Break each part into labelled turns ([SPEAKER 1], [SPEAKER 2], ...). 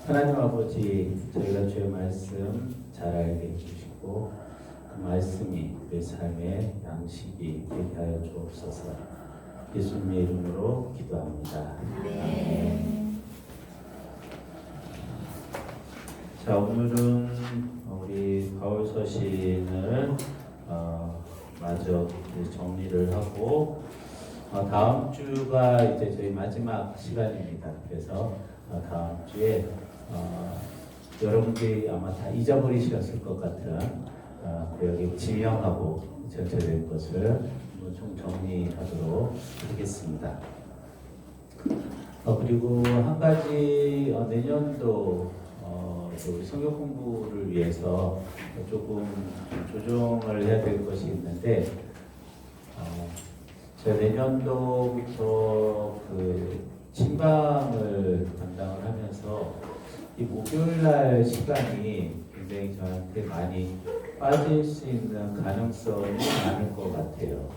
[SPEAKER 1] 하나님 아버지, 저희가 주의 말씀 잘 알게 해주시고 그 말씀이 우리 삶의 양식이 되게 하여 주옵소서. 예수님의 이름으로 기도합니다. 아멘. 자, 오늘은 우리 바울 서신을 마저 정리를 하고 다음 주가 이제 저희 마지막 시간입니다. 그래서 다음 주에 여러분들이 아마 다 잊어버리셨을 것 같은 여기 지명하고 전체된 것을 좀 정리하도록 하겠습니다. 그리고 한 가지 내년도 성경 공부를 위해서 조금 조정을 해야 될 것이 있는데 제가 내년도부터 그 신방을 담당을 하면서 이 목요일날 시간이 굉장히 저한테 많이 빠질 수 있는 가능성이 많을 것 같아요.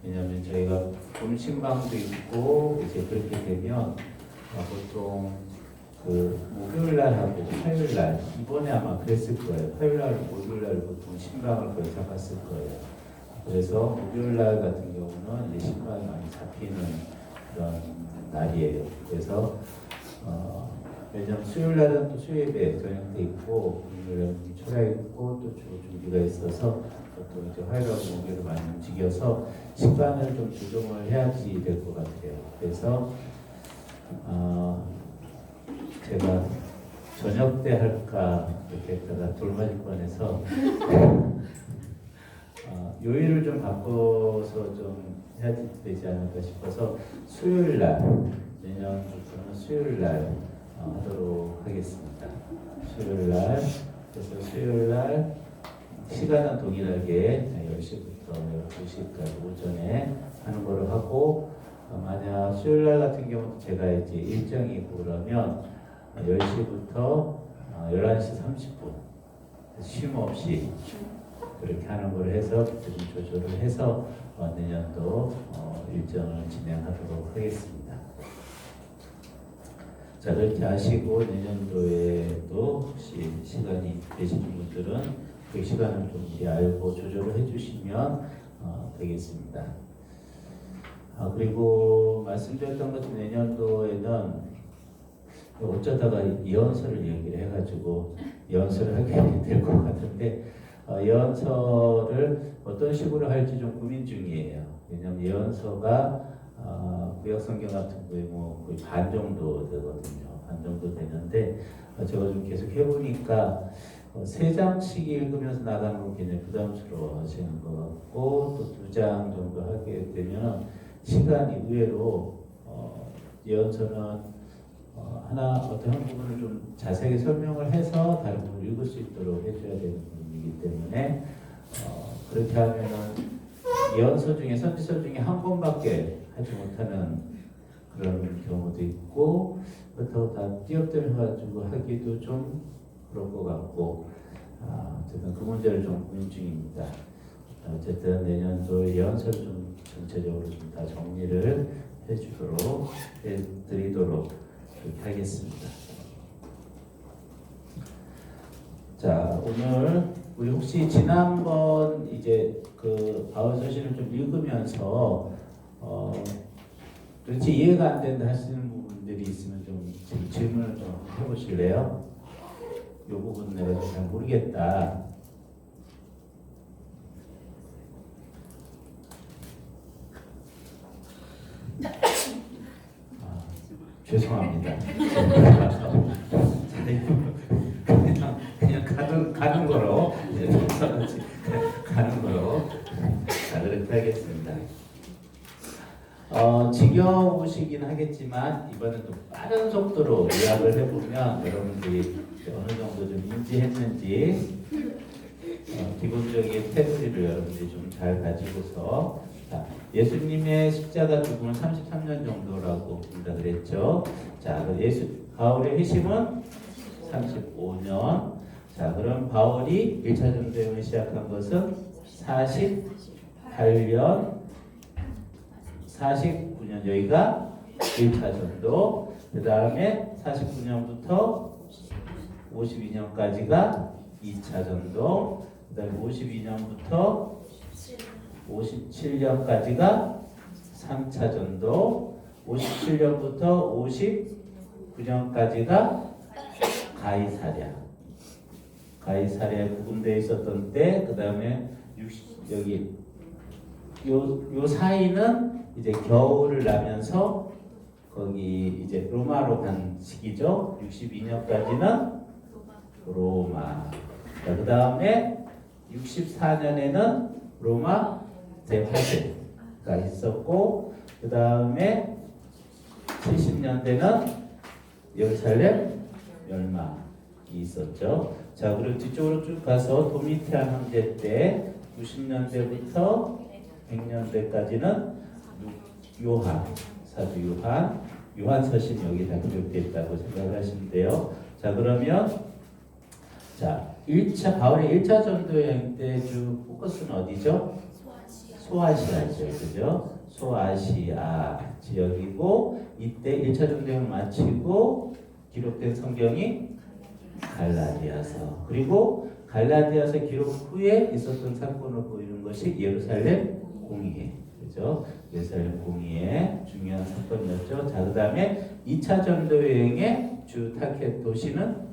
[SPEAKER 1] 왜냐하면 저희가 봄신방도 있고 이제 그렇게 되면 보통 그 목요일날하고 화요일날, 이번에 아마 그랬을 거예요. 화요일날, 목요일날 보통 신방을 거의 잡았을 거예요. 그래서 목요일날 같은 경우는 이제 신방이 많이 잡히는 그런 날이에요. 그래서 왜냐면 수요일날은 또 수요예배 저녁때 있고 금요일은 초라 있고 또 주로 준비가 있어서 또 이제 화요일하고 목요일을 많이 움직여서 시간을 좀 조정을 해야지 될 것 같아요. 그래서 제가 저녁 때 할까 이렇게 했다가 돌맞을 뻔해서 요일을 좀 바꿔서 좀 해야 되지 않을까 싶어서 수요일날, 내년부터는 수요일날 하도록 하겠습니다. 수요일날, 그래서 수요일날 시간은 동일하게 10시부터 12시까지 오전에 하는 거를 하고 만약 수요일날 같은 경우는 제가 이제 일정이 있고 그러면 10시부터 11시 30분 쉼 없이 그렇게 하는 걸 해서 좀 조절을 해서 내년도 일정을 진행하도록 하겠습니다. 자, 그렇게 하시고 내년도에도 혹시 시간이 되시는 분들은 그 시간을 좀 미리 알고 조절을 해주시면 되겠습니다. 그리고 말씀드렸던 것처럼 내년도에는 어쩌다가 예언서를 얘기를 해가지고 예언서를 하게 될 것 같은데 예언서를 어떤 식으로 할지 좀 고민 중이에요. 왜냐하면 예언서가 구약성경 같은 경우에 뭐 거의 반 정도 되거든요. 반 정도 되는데 제가 좀 계속 해보니까 3장씩 읽으면서 나가는 건 굉장히 부담스러워 하시는 것 같고 또 2장 정도 하게 되면 시간이 의외로 예언서는 하나 어떤 한 부분을 좀 자세하게 설명을 해서 다른 부분을 읽을 수 있도록 해줘야 되는 부분이기 때문에 그렇게 하면은 예언서 중에 선지서 중에 한 권밖에 하지 못하는 그런 경우도 있고 그렇다고 다 띄엄띄엄해가지고 하기도 좀 그럴 것 같고 어쨌든 그 문제를 좀 고민 중입니다. 어쨌든 내년도 예언서를 좀 전체적으로 좀 다 정리를 해드리도록 그렇게 하겠습니다. 자, 오늘 우리 혹시 지난번 이제 그 바울 서신을 좀 읽으면서 도대체 이해가 안 된다 하시는 부분들이 있으면 좀 질문을 좀 해보실래요? 이 부분 내가 잘 모르겠다. 죄송합니다. 그냥 가는 거로 가는 거로 자, 그렇게 하겠습니다. 지겨우시긴 하겠지만 이번엔 좀 빠른 속도로 요약을 해보면 여러분들이 어느 정도 좀 인지했는지 기본적인 테두리를 여러분들이 좀 잘 가지고서 자, 예수님의 십자가 죽음은 33년 정도라고 우리가 그랬죠. 자, 바울의 회심은 35년. 자, 그럼 바울이 1차 전도여행을 시작한 것은 48년, 49년 여기가 1차 전도. 그 다음에 49년부터 52년까지가 2차 전도, 그 다음에 52년부터 57년까지가 3차 전도, 57년부터 59년까지가 가이사랴 구금되어 있었던 때, 그 다음에 여기 요 사이는 이제 겨울을 나면서 거기 이제 로마로 간 시기죠. 62년까지는 로마. 그 다음에 64년에는 로마 대화재가 있었고, 그 다음에 70년대는 예루살렘 멸망이 있었죠. 자, 그리고 뒤쪽으로 쭉 가서 도미티안 황제 때 90년대부터 100년대까지는 사도 요한 서신이 여기 다 기록되어 있다고 생각을 하시면 돼요. 자, 그러면 자, 바울의 1차 전도 여행 때 주 포커스는 어디죠? 소아시아죠. 그죠? 소아시아 지역이고, 이때 1차 전도 여행 마치고 기록된 성경이 갈라디아서, 그리고 갈라디아서 기록 후에 있었던 사건을 보이는 것이 예루살렘 공의회, 그죠? 예루살렘 공의회 중요한 사건이었죠. 자, 그 다음에 2차 전도 여행의 주 타겟 도시는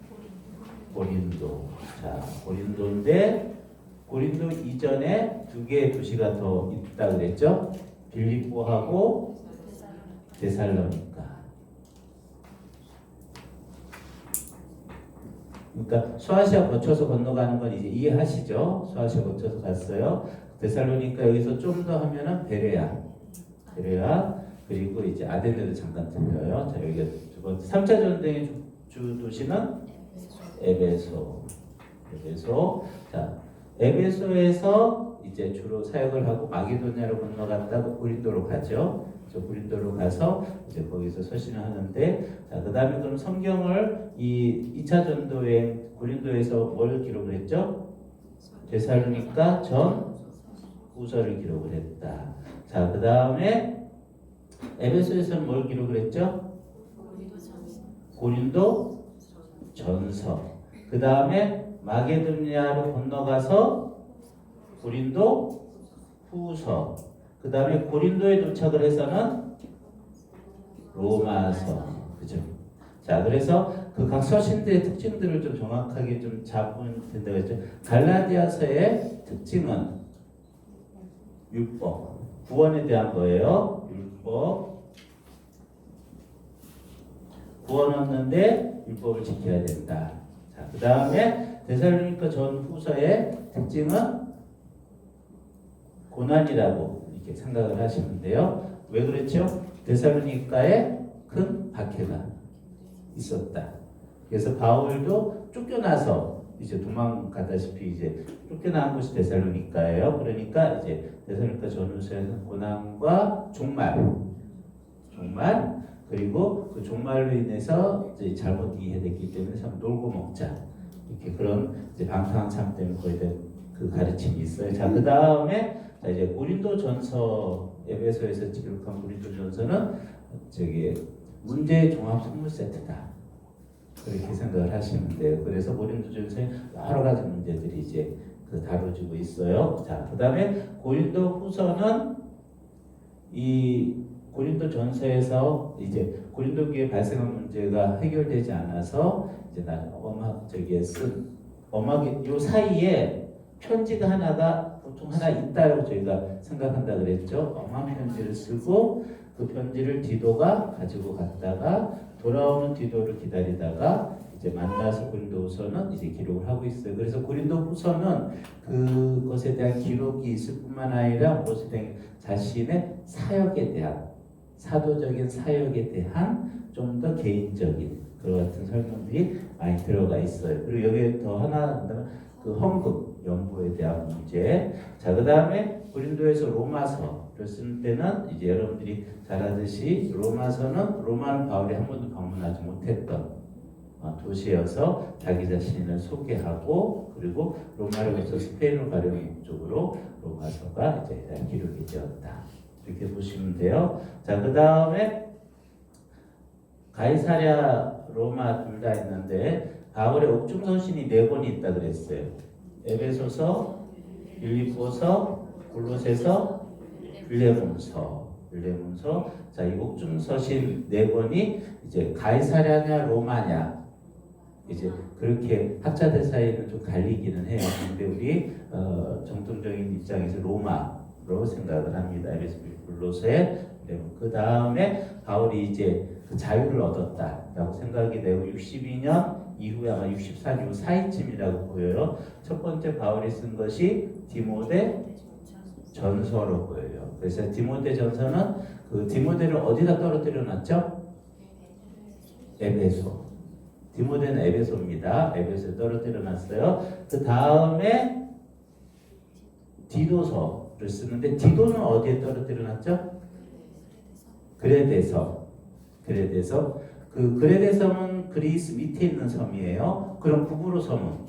[SPEAKER 1] 고린도. 자, 고린도인데 고린도 이전에 두 개의 도시가 더 있다 그랬죠? 빌립보하고 데살로니가. 그러니까 소아시아 거쳐서 건너가는 건 이제 이해하시죠? 소아시아 거쳐서 갔어요. 데살로니가 여기서 좀 더 하면은 베레아, 그리고 이제 아데네도 잠깐 들려요. 자, 여기가 두 번째 3차 전쟁의 주 도시는 에베소. 자, 에베소에서 이제 주로 사역을 하고 마게도냐로 건너갔다가 고린도로 가죠. 고린도로 가서 이제 거기서 서신을 하는데, 자, 그 다음에 그럼 성경을 이 2차 전도에 고린도에서 뭘 기록을 했죠? 데살로니가 전 후서를 기록을 했다. 자, 그 다음에 에베소에서는 뭘 기록을 했죠? 고린도 전서. 그 다음에 마게도냐로 건너가서 고린도 후서. 그 다음에 고린도에 도착을 해서는 로마서. 그죠? 자, 그래서 그 각 서신들의 특징들을 좀 정확하게 좀 잡으면 된다고 했죠. 갈라디아서의 특징은 율법, 구원에 대한 거예요. 율법. 구원 얻는데 율법을 지켜야 된다. 자, 그 다음에 데살로니가 전 후서의 특징은 고난이라고 이렇게 생각을 하시면 돼요. 왜 그랬죠? 데살로니가에 큰 박해가 있었다. 그래서 바울도 쫓겨나서 이제 도망가다시피 이제 쫓겨난 곳이 데살로니가예요. 그러니까 이제 데살로니가 전후서에는 고난과 종말, 그리고 그 종말로 인해서 이제 잘못 이해됐기 때문에 참 놀고 먹자, 이렇게 그런 이제 방탕함 때문에 거의 그 가르침이 있어요. 자, 그 다음에 자, 이제 고린도전서, 에베소에서 기록한 고린도전서는 저기 문제 종합 선물 세트다, 그렇게 생각을 하시면 돼요. 그래서 고린도전서에 여러 가지 문제들이 이제 그 다뤄지고 있어요. 자, 그 다음에 고린도후서는 이 고린도전서에서 이제 고린도교에 발생한 문제가 해결되지 않아서 이제 요 사이에 편지가 하나가 보통 하나 있다고 저희가 생각한다 그랬죠. 엄한 편지를 쓰고 그 편지를 디도가 가지고 갔다가 돌아오는 디도를 기다리다가 이제 만나서 고린도후서는 이제 기록을 하고 있어요. 그래서 고린도후서는 그것에 대한 기록이 있을 뿐만 아니라 그것에 대한 자신의 사역에 대한, 사도적인 사역에 대한 좀 더 개인적인 그런 같은 설명들이 많이 들어가 있어요. 그리고 여기에 더 하나 그 헌금 연보에 대한 문제. 자, 그 다음에 고린도에서 로마서를 쓸 때는 이제 여러분들이 잘 아듯이 로마는 바울이 한 번도 방문하지 못했던 도시여서 자기 자신을 소개하고, 그리고 로마를 거쳐 스페인으로 가려는 목적으로 로마서가 이제 기록이 되었다, 이렇게 보시면 돼요. 자, 그 다음에 가이사랴, 로마 둘 다 있는데 바울의 옥중 서신이 4권이 있다 그랬어요. 에베소서, 빌립보서, 골로새서, 빌레몬서. 자, 이 옥중 서신 4권이 이제 가이사랴냐 로마냐 이제 그렇게 학자들 사이에는 좀 갈리기는 해요. 근데 우리 정통적인 입장에서 로마로 생각을 합니다. 에베소, 골로새. 그 다음에 바울이 이제 그 자유를 얻었다라고 생각이 되고 62년 이후에 아마 64년 이후 사이쯤이라고 보여요. 첫 번째 바울이 쓴 것이 디모데 전서로 보여요. 그래서 디모데 전서는 그 디모데를 어디다 떨어뜨려 놨죠? 에베소. 디모데는 에베소입니다. 에베소에 떨어뜨려 놨어요. 그 다음에 디도서를 쓰는데 디도는 어디에 떨어뜨려 놨죠? 그레데서. 그 그레데섬은 그리스 밑에 있는 섬이에요. 그럼 북으로 섬은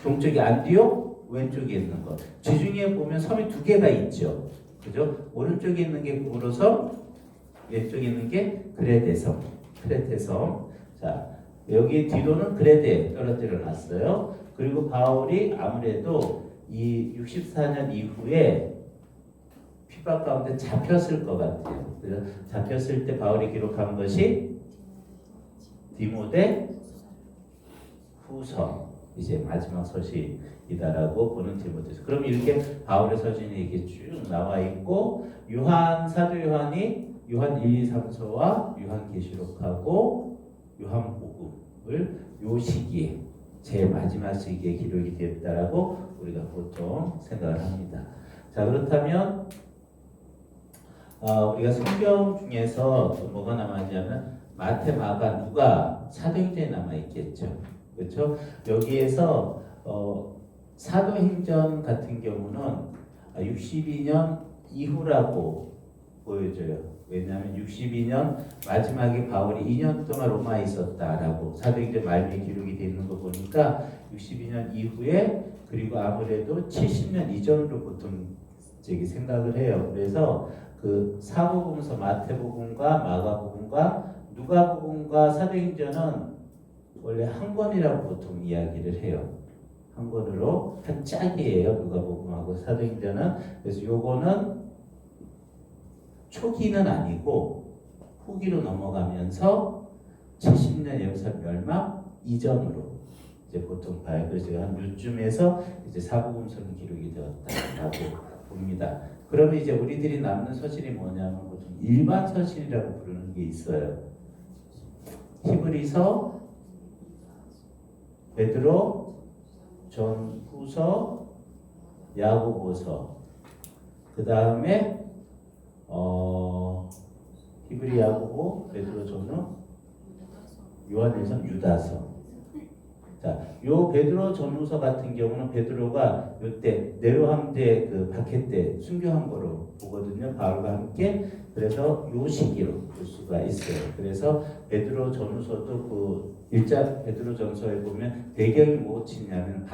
[SPEAKER 1] 동쪽이 안디옥, 왼쪽에 있는 것. 지중해 보면 섬이 2개가 있죠. 그죠? 오른쪽에 있는 게 북으로 섬, 왼쪽에 있는 게 그레데섬. 자, 여기 디도는 그레데에 떨어뜨려 놨어요. 그리고 바울이 아무래도 이 64년 이후에 핍박 가운데 잡혔을 것 같아요. 그래서 잡혔을 때 바울이 기록한 것이 디모데 후서, 이제 마지막 서신이다라고 보는 디모데서. 그럼 이렇게 바울의 서신이 이렇게 쭉 나와 있고 사도 요한이 요한 1, 2, 3서와 요한계시록하고 요한복음을 요 시기에 제일 마지막 시기에 기록이 되었다라고 우리가 보통 생각을 합니다. 자, 그렇다면 우리가 성경 중에서 또 뭐가 남아있냐면 마태, 마가, 누가 사도행전에 남아 있겠죠. 그렇죠? 여기에서 사도행전 같은 경우는 62년 이후라고 보여져요. 왜냐하면 62년 마지막에 바울이 2년 동안 로마에 있었다라고 사도행전 말미에 기록이 되어 있는 거 보니까 62년 이후에 그리고 아무래도 70년 이전으로 보통 생각을 해요. 그래서 그 사복음서 마태복음과 마가복음과 누가복음과 사도행전은 원래 한 권이라고 보통 이야기를 해요. 한 권으로 한 짝이에요. 누가복음하고 사도행전은. 그래서 요거는 초기는 아니고 후기로 넘어가면서 70년 예루살렘 멸망 이전으로 이제 보통 봐요. 그래서 한 요쯤에서 이제 사복음서는 기록이 되었다라고 봅니다. 그러면 이제 우리들이 남는 서신이 뭐냐면 보통 일반 서신이라고 부르는 게 있어요. 히브리서, 베드로, 전후서, 야고보서. 그 다음에 히브리, 야고보, 베드로, 전후, 요한일서, 유다서. 자, 요 베드로 전후서 같은 경우는 베드로가 요때 네로 황제 그 박해 때 순교한 거로 보거든요. 바울과 함께. 그래서 요 시기로 볼 수가 있어요. 그래서 베드로 전후서도 그 일자 베드로 전서에 보면 배경이 무엇이냐면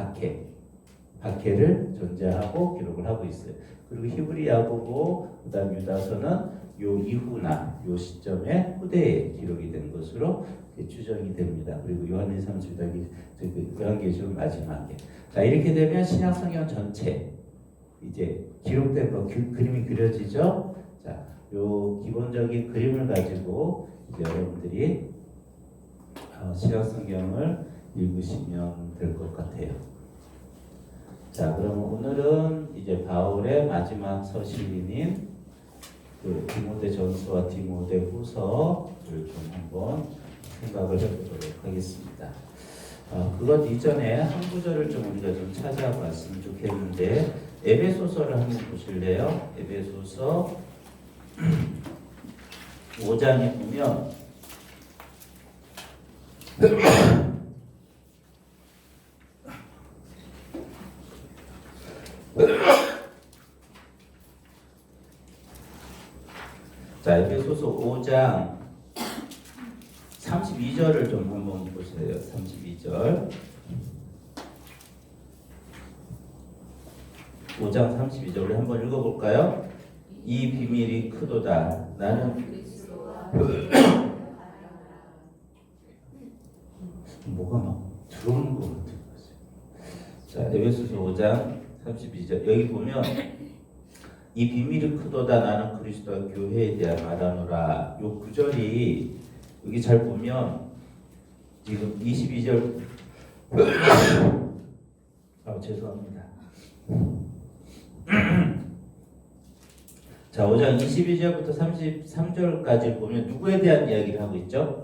[SPEAKER 1] 박해를 전제하고 기록을 하고 있어요. 그리고 히브리, 야고보, 그다음 유다서는 요 이후나 요 시점에 후대에 기록이 된 것으로 추정이 됩니다. 그리고 요한일서, 요한계시록 마지막에. 자, 이렇게 되면 신약 성경 전체 이제 기록된 거 그림이 그려지죠. 자, 요 기본적인 그림을 가지고 이제 여러분들이 신약 성경을 읽으시면 될 것 같아요. 자, 그럼 오늘은 이제 바울의 마지막 서신인 그 디모데 전서와 디모데 후서를 좀 한번 생각을 해보도록 하겠습니다. 그것 이전에 한 구절을 좀 우리가 좀 찾아봤으면 좋겠는데 에베소서를 한번 보실래요? 에베소서 5장에 보면 자, 에베소서 5장 32절을 좀 한번 보세요. 32절. 5장 32절을 한번 읽어볼까요? 이 비밀이 크도다. 나는 뭐가 막 들어오는 것 같아요. 자, 에베소서 5장 32절 여기 보면 이 비밀이 크도다 나는 그리스도와 교회에 대한 말하노라. 요 구절이 여기 잘 보면 지금 22절 죄송합니다. 자, 5장 22절부터 33절까지 보면 누구에 대한 이야기를 하고 있죠?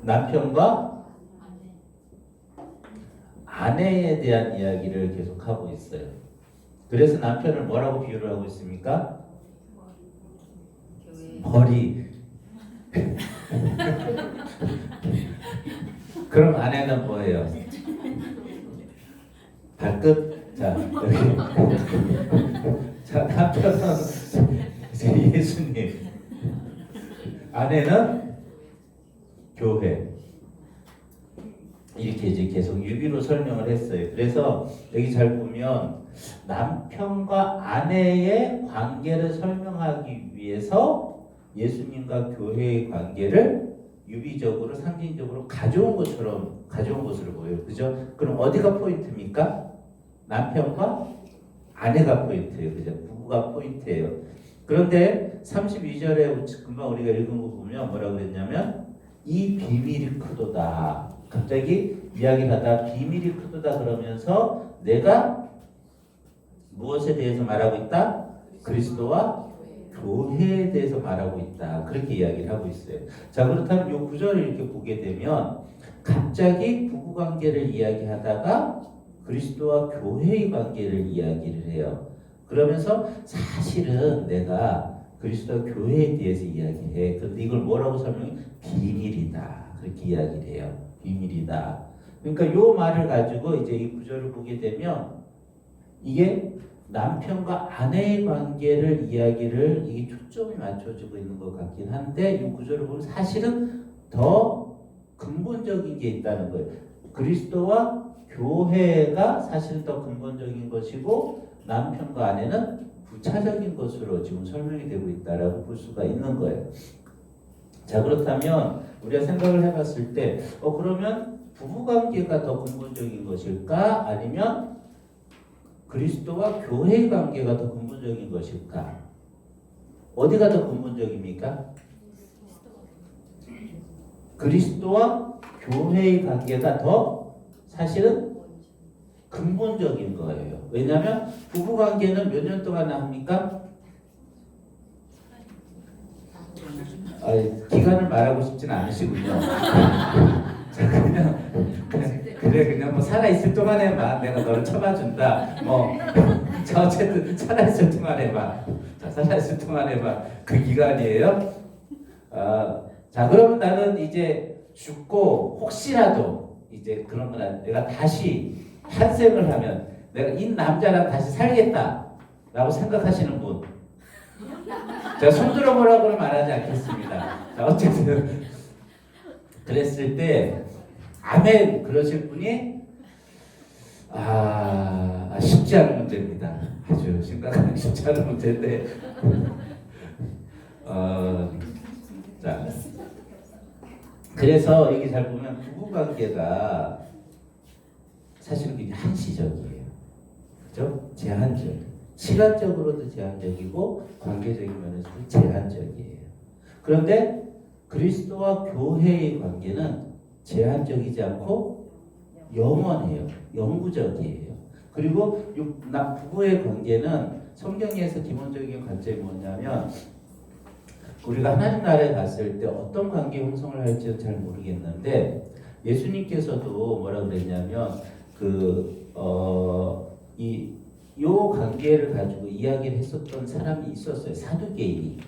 [SPEAKER 1] 남편과 아내에 대한 이야기를 계속하고 있어요. 그래서 남편을 뭐라고 비유를 하고 있습니까? 벌이. 그럼 아내는 뭐예요? 발끝? 자, 여기. 자, 남편은 예수님. 아내는 교회. 이렇게 이제 계속 유비로 설명을 했어요. 그래서 여기 잘 보면 남편과 아내의 관계를 설명하기 위해서 예수님과 교회의 관계를 유비적으로 상징적으로 가져온 것으로 보여요. 그죠? 그럼 어디가 포인트입니까? 남편과 아내가 포인트예요. 그죠? 부부가 포인트예요. 그런데 32절에 금방 우리가 읽은 거 보면 뭐라고 그랬냐면 이 비밀이 크도다. 갑자기 이야기를 하다 비밀이 크도다 그러면서 내가 무엇에 대해서 말하고 있다? 그리스도와 교회에 대해서 말하고 있다. 그렇게 이야기를 하고 있어요. 자, 그렇다면 이 구절을 이렇게 보게 되면 갑자기 부부관계를 이야기하다가 그리스도와 교회의 관계를 이야기를 해요. 그러면서 사실은 내가 그리스도와 교회에 대해서 이야기해. 그런데 이걸 뭐라고 설명해? 비밀이다. 그렇게 이야기를 해요. 비밀이다. 그러니까 이 말을 가지고 이제 이 구절을 보게 되면 이게 남편과 아내의 관계를 이야기를 이게 초점이 맞춰지고 있는 것 같긴 한데 이 구절을 보면 사실은 더 근본적인 게 있다는 거예요. 그리스도와 교회가 사실은 더 근본적인 것이고 남편과 아내는 부차적인 것으로 지금 설명이 되고 있다라고 볼 수가 있는 거예요. 자, 그렇다면 우리가 생각을 해봤을 때 그러면 부부관계가 더 근본적인 것일까? 아니면 그리스도와 교회의 관계가 더 근본적인 것일까? 어디가 더 근본적입니까? 그리스도와 교회의 관계가 더 사실은 근본적인 거예요. 왜냐하면 부부관계는 몇 년 동안 합니까? 기간을 말하고 싶지는 않으시군요. 자, 그냥 뭐 살아있을 동안에만 내가 너를 쳐봐준다. 자, 어쨌든 살아있을 동안에만. 자, 살아있을 동안에만 그 기간이에요. 자, 그러면 나는 이제 죽고 혹시라도 이제 그런 거나 내가 다시 환생을 하면 내가 이 남자랑 다시 살겠다라고 생각하시는 분. 제가 손들어 보라고는 말하지 않겠습니다. 자, 어쨌든 그랬을 때 아멘 그러실 분이 쉽지 않은 문제입니다. 아주 심각한 쉽지 않은 문제인데 자, 그래서 이게 잘 보면 부부관계가 사실은 굉장히 한시적이에요. 그죠? 제한적. 시간적으로도 제한적이고 관계적인 면에서도 제한적이에요. 그런데 그리스도와 교회의 관계는 제한적이지 않고 영원해요. 영구적이에요. 그리고 부부의 관계는 성경에서 기본적인 관점이 뭐냐면 우리가 하나님 나라에 갔을 때 어떤 관계 형성을 할지는 잘 모르겠는데 예수님께서도 뭐라고 그랬냐면 요 관계를 가지고 이야기를 했었던 사람이 있었어요. 사두개인은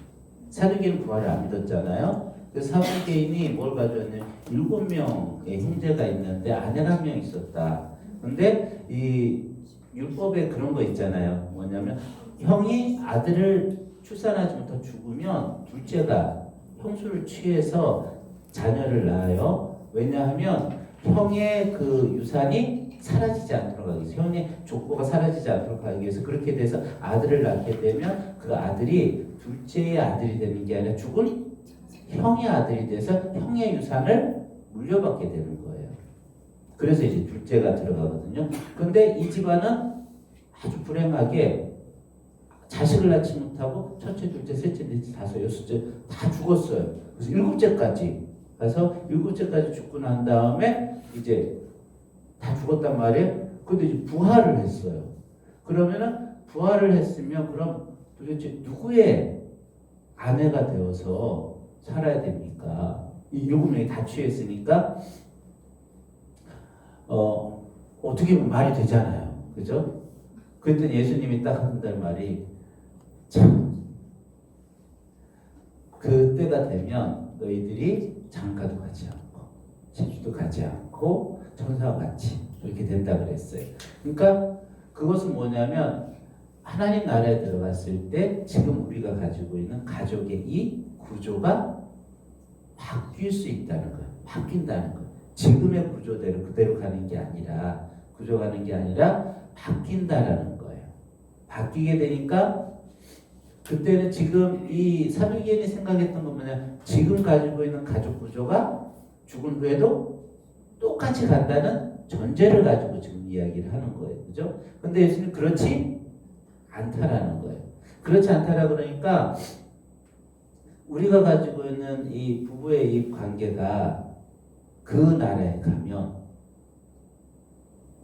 [SPEAKER 1] 부활을 안 믿었잖아요. 그 사두개인이 뭘 가져왔냐면 7명의 형제가 있는데 아내가 1명 있었다. 근데 이 율법에 그런 거 있잖아요. 뭐냐면 형이 아들을 출산하지 못하고 죽으면 둘째가 형수를 취해서 자녀를 낳아요. 왜냐하면 형의 그 유산이 사라지지 않도록 하기 위해서 형의 족보가 사라지지 않도록 하기 위해서 그렇게 돼서 아들을 낳게 되면 그 아들이 둘째의 아들이 되는 게 아니라 죽은 형의 아들이 돼서 형의 유산을 물려받게 되는 거예요. 그래서 이제 둘째가 들어가거든요. 근데 이 집안은 아주 불행하게 자식을 낳지 못하고 첫째, 둘째, 셋째, 넷째, 다섯, 여섯째 다 죽었어요. 그래서 일곱째까지 가서 일곱째까지 죽고 난 다음에 이제 다 죽었단 말이에요. 근데 이제 부활을 했어요. 그러면은 부활을 했으면 그럼 도대체 누구의 아내가 되어서 살아야 됩니까? 이 일곱 명이 다 취했으니까 어떻게 보면 말이 되잖아요. 그죠? 그랬더니 예수님이 딱 한다는 말이 참 그때가 되면 너희들이 장가도 가지 않고 제주도 가지 않고 천사와 같이 이렇게 된다 그랬어요. 그러니까 그것은 뭐냐면 하나님 나라에 들어갔을 때 지금 우리가 가지고 있는 가족의 이 구조가 바뀔 수 있다는 거예요. 바뀐다는 거예요. 지금의 구조대로 그대로 가는 게 아니라 구조가는 게 아니라 바뀐다라는 거예요. 바뀌게 되니까 그때는 지금 이 사두개인이 생각했던 건 뭐냐, 지금 가지고 있는 가족 구조가 죽은 후에도 똑같이 간다는 전제를 가지고 지금 이야기를 하는 거예요. 그죠? 근데 예수님 그렇지 않다라는 거예요. 그렇지 않다라 그러니까 우리가 가지고 있는 이 부부의 이 관계가 그 나라에 가면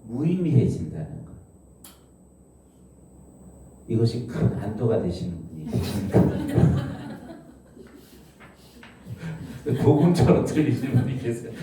[SPEAKER 1] 무의미해진다는 거예요. 이것이 큰 안도가 되시는 분이 계십니까? 복음처럼 들리시는 분이 계세요.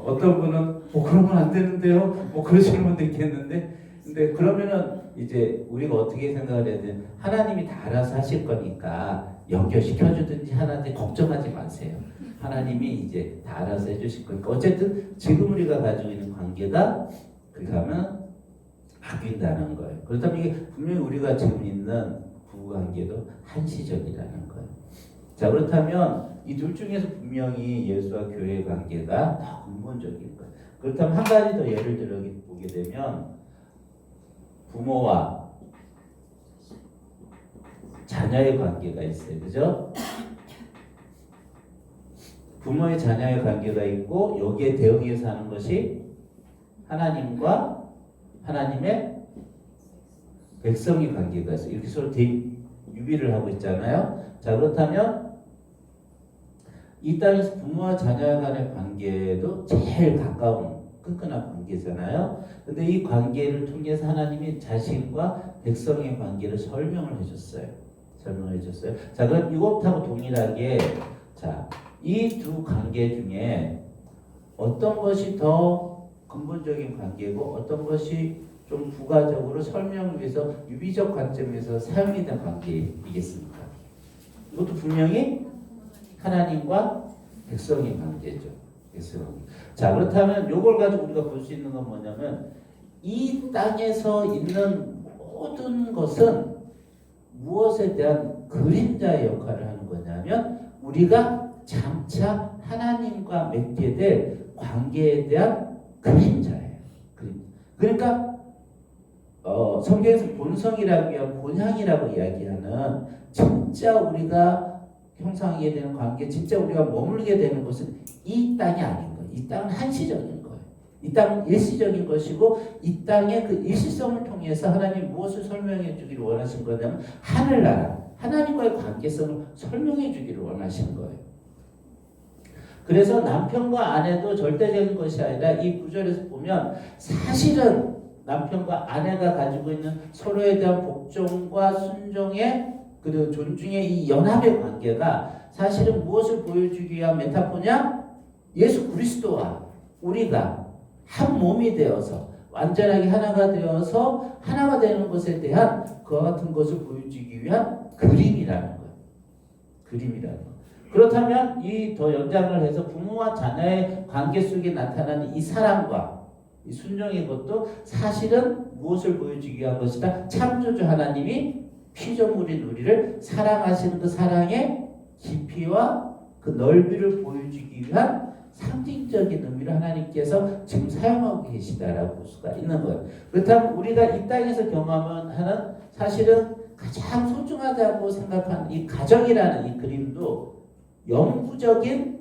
[SPEAKER 1] 어떤 분은 그러면 안 되는데요. 그러시는 분도 있겠는데, 근데 그러면은 이제 우리가 어떻게 생각을 해야 돼? 하나님이 다 알아서 하실 거니까 연결시켜 주든지 하나님 걱정하지 마세요. 하나님이 이제 다 알아서 해주실 거니까 어쨌든 지금 우리가 가지고 있는 관계가 그렇게 하면 바뀐다는 거예요. 그렇다면 이게 분명히 우리가 지금 있는 부부관계도 한시적이라는 거예요. 자, 그렇다면 이 둘 중에서 분명히 예수와 교회의 관계가 더 근본적인 거예요. 그렇다면 한 가지 더 예를 들어 보게 되면 부모와 자녀의 관계가 있어요. 그죠? 부모의 자녀의 관계가 있고 여기에 대응해서 하는 것이 하나님과 하나님의 백성의 관계가 있어요. 이렇게 서로 유비를 하고 있잖아요. 자, 그렇다면 이 땅에서 부모와 자녀 간의 관계도 제일 가까운 끈끈한 관계잖아요. 근데 이 관계를 통해서 하나님이 자신과 백성의 관계를 설명을 해줬어요. 자, 그럼 이것하고 동일하게 자, 이 두 관계 중에 어떤 것이 더 근본적인 관계고 어떤 것이 좀 부가적으로 설명을 위해서 유비적 관점에서 사용이 된 관계이겠습니까? 이것도 분명히 하나님과 백성의 관계죠. 자, 그렇다면 이걸 가지고 우리가 볼 수 있는 건 뭐냐면 이 땅에서 있는 모든 것은 무엇에 대한 그림자의 역할을 하는 거냐면 우리가 장차 하나님과 맺게 될 관계에 대한 그림자예요. 그러니까 성경에서 본성이라고 본향이라고 이야기하는 진짜 우리가 형성하게 되는 관계, 진짜 우리가 머물게 되는 것은 이 땅이 아닌 거예요. 이 땅은 한시적인 거예요. 이 땅은 일시적인 것이고 이 땅의 그 일시성을 통해서 하나님이 무엇을 설명해 주기를 원하신 거냐면 하늘나라, 하나님과의 관계성을 설명해 주기를 원하신 거예요. 그래서 남편과 아내도 절대적인 것이 아니라 이 구절에서 보면 사실은 남편과 아내가 가지고 있는 서로에 대한 복종과 순종의 그리고 존중의 이 연합의 관계가 사실은 무엇을 보여주기 위한 메타포냐? 예수 그리스도와 우리가 한 몸이 되어서 완전하게 하나가 되어서 하나가 되는 것에 대한 그와 같은 것을 보여주기 위한 그림이라는 거예요. 그림이라는 거예요. 그렇다면 이 더 연장을 해서 부모와 자녀의 관계 속에 나타나는 이 사랑과 이 순종의 것도 사실은 무엇을 보여주기 위한 것이다? 창조주 하나님이 피조물인 우리를 사랑하시는 그 사랑의 깊이와 그 넓이를 보여주기 위한 상징적인 의미를 하나님께서 지금 사용하고 계시다라고 볼 수가 있는 거예요. 그렇다면 우리가 이 땅에서 경험하는 사실은 가장 소중하다고 생각하는 이 가정이라는 이 그림도 영구적인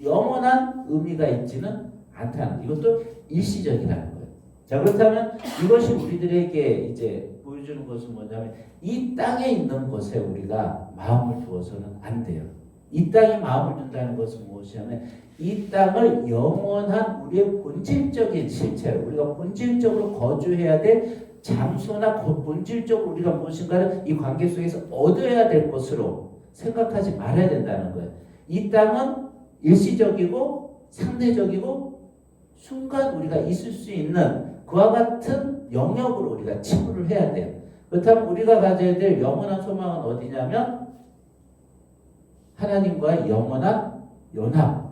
[SPEAKER 1] 영원한 의미가 있지는 않다는, 이것도 일시적이라는 거예요. 자, 그렇다면 이것이 우리들에게 이제 보여주는 것은 뭐냐면 이 땅에 있는 것에 우리가 마음을 두어서는 안 돼요. 이 땅에 마음을 둔다는 것은 무엇이냐면 이 땅을 영원한 우리의 본질적인 실체로, 우리가 본질적으로 거주해야 될 장소나 본질적으로 우리가 무엇인가를 이 관계 속에서 얻어야 될 것으로 생각하지 말아야 된다는 거예요. 이 땅은 일시적이고 상대적이고 순간 우리가 있을 수 있는 그와 같은 영역으로 우리가 치부를 해야 돼요. 그렇다면 우리가 가져야 될 영원한 소망은 어디냐면 하나님과의 영원한 연합.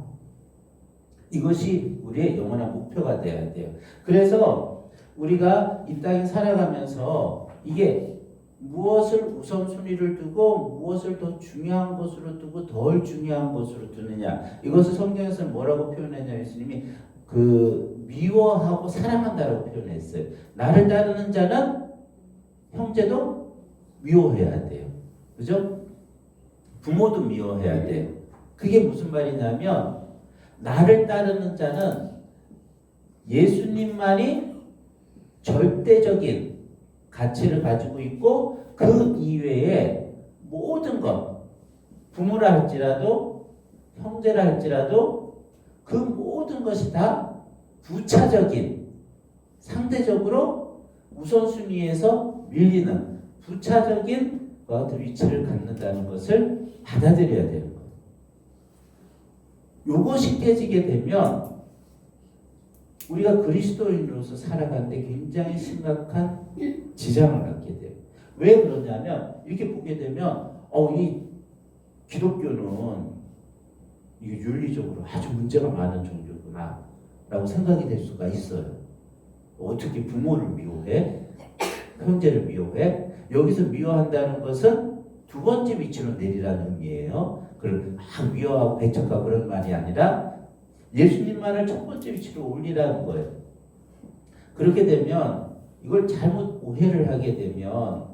[SPEAKER 1] 이것이 우리의 영원한 목표가 되어야 돼요. 그래서 우리가 이 땅에 살아가면서 이게 무엇을 우선순위를 두고 무엇을 더 중요한 것으로 두고 덜 중요한 것으로 두느냐, 이것을 성경에서는 뭐라고 표현했냐, 예수님이 미워하고 사랑한다라고 표현했어요. 나를 따르는 자는 형제도 미워해야 돼요. 그죠? 부모도 미워해야 돼요. 그게 무슨 말이냐면 나를 따르는 자는 예수님만이 절대적인 가치를 가지고 있고 그 이외에 모든 것, 부모라 할지라도 형제라 할지라도 그 모든 것이 다 부차적인, 상대적으로 우선순위에서 밀리는 부차적인 같은 위치를 갖는다는 것을 받아들여야 되는 거예요. 이것이 깨지게 되면 우리가 그리스도인으로서 살아가는데 굉장히 심각한 지장을 갖게 돼요. 왜 그러냐면 이렇게 보게 되면 이 기독교는 이게 윤리적으로 아주 문제가 많은 종교구나 라고 생각이 될 수가 있어요. 어떻게 부모를 미워해? 형제를 미워해? 여기서 미워한다는 것은 두 번째 위치로 내리라는 의미예요. 그걸 막 미워하고 배척하고 그런 말이 아니라 예수님만을 첫 번째 위치로 올리라는 거예요. 그렇게 되면 이걸 잘못 오해를 하게 되면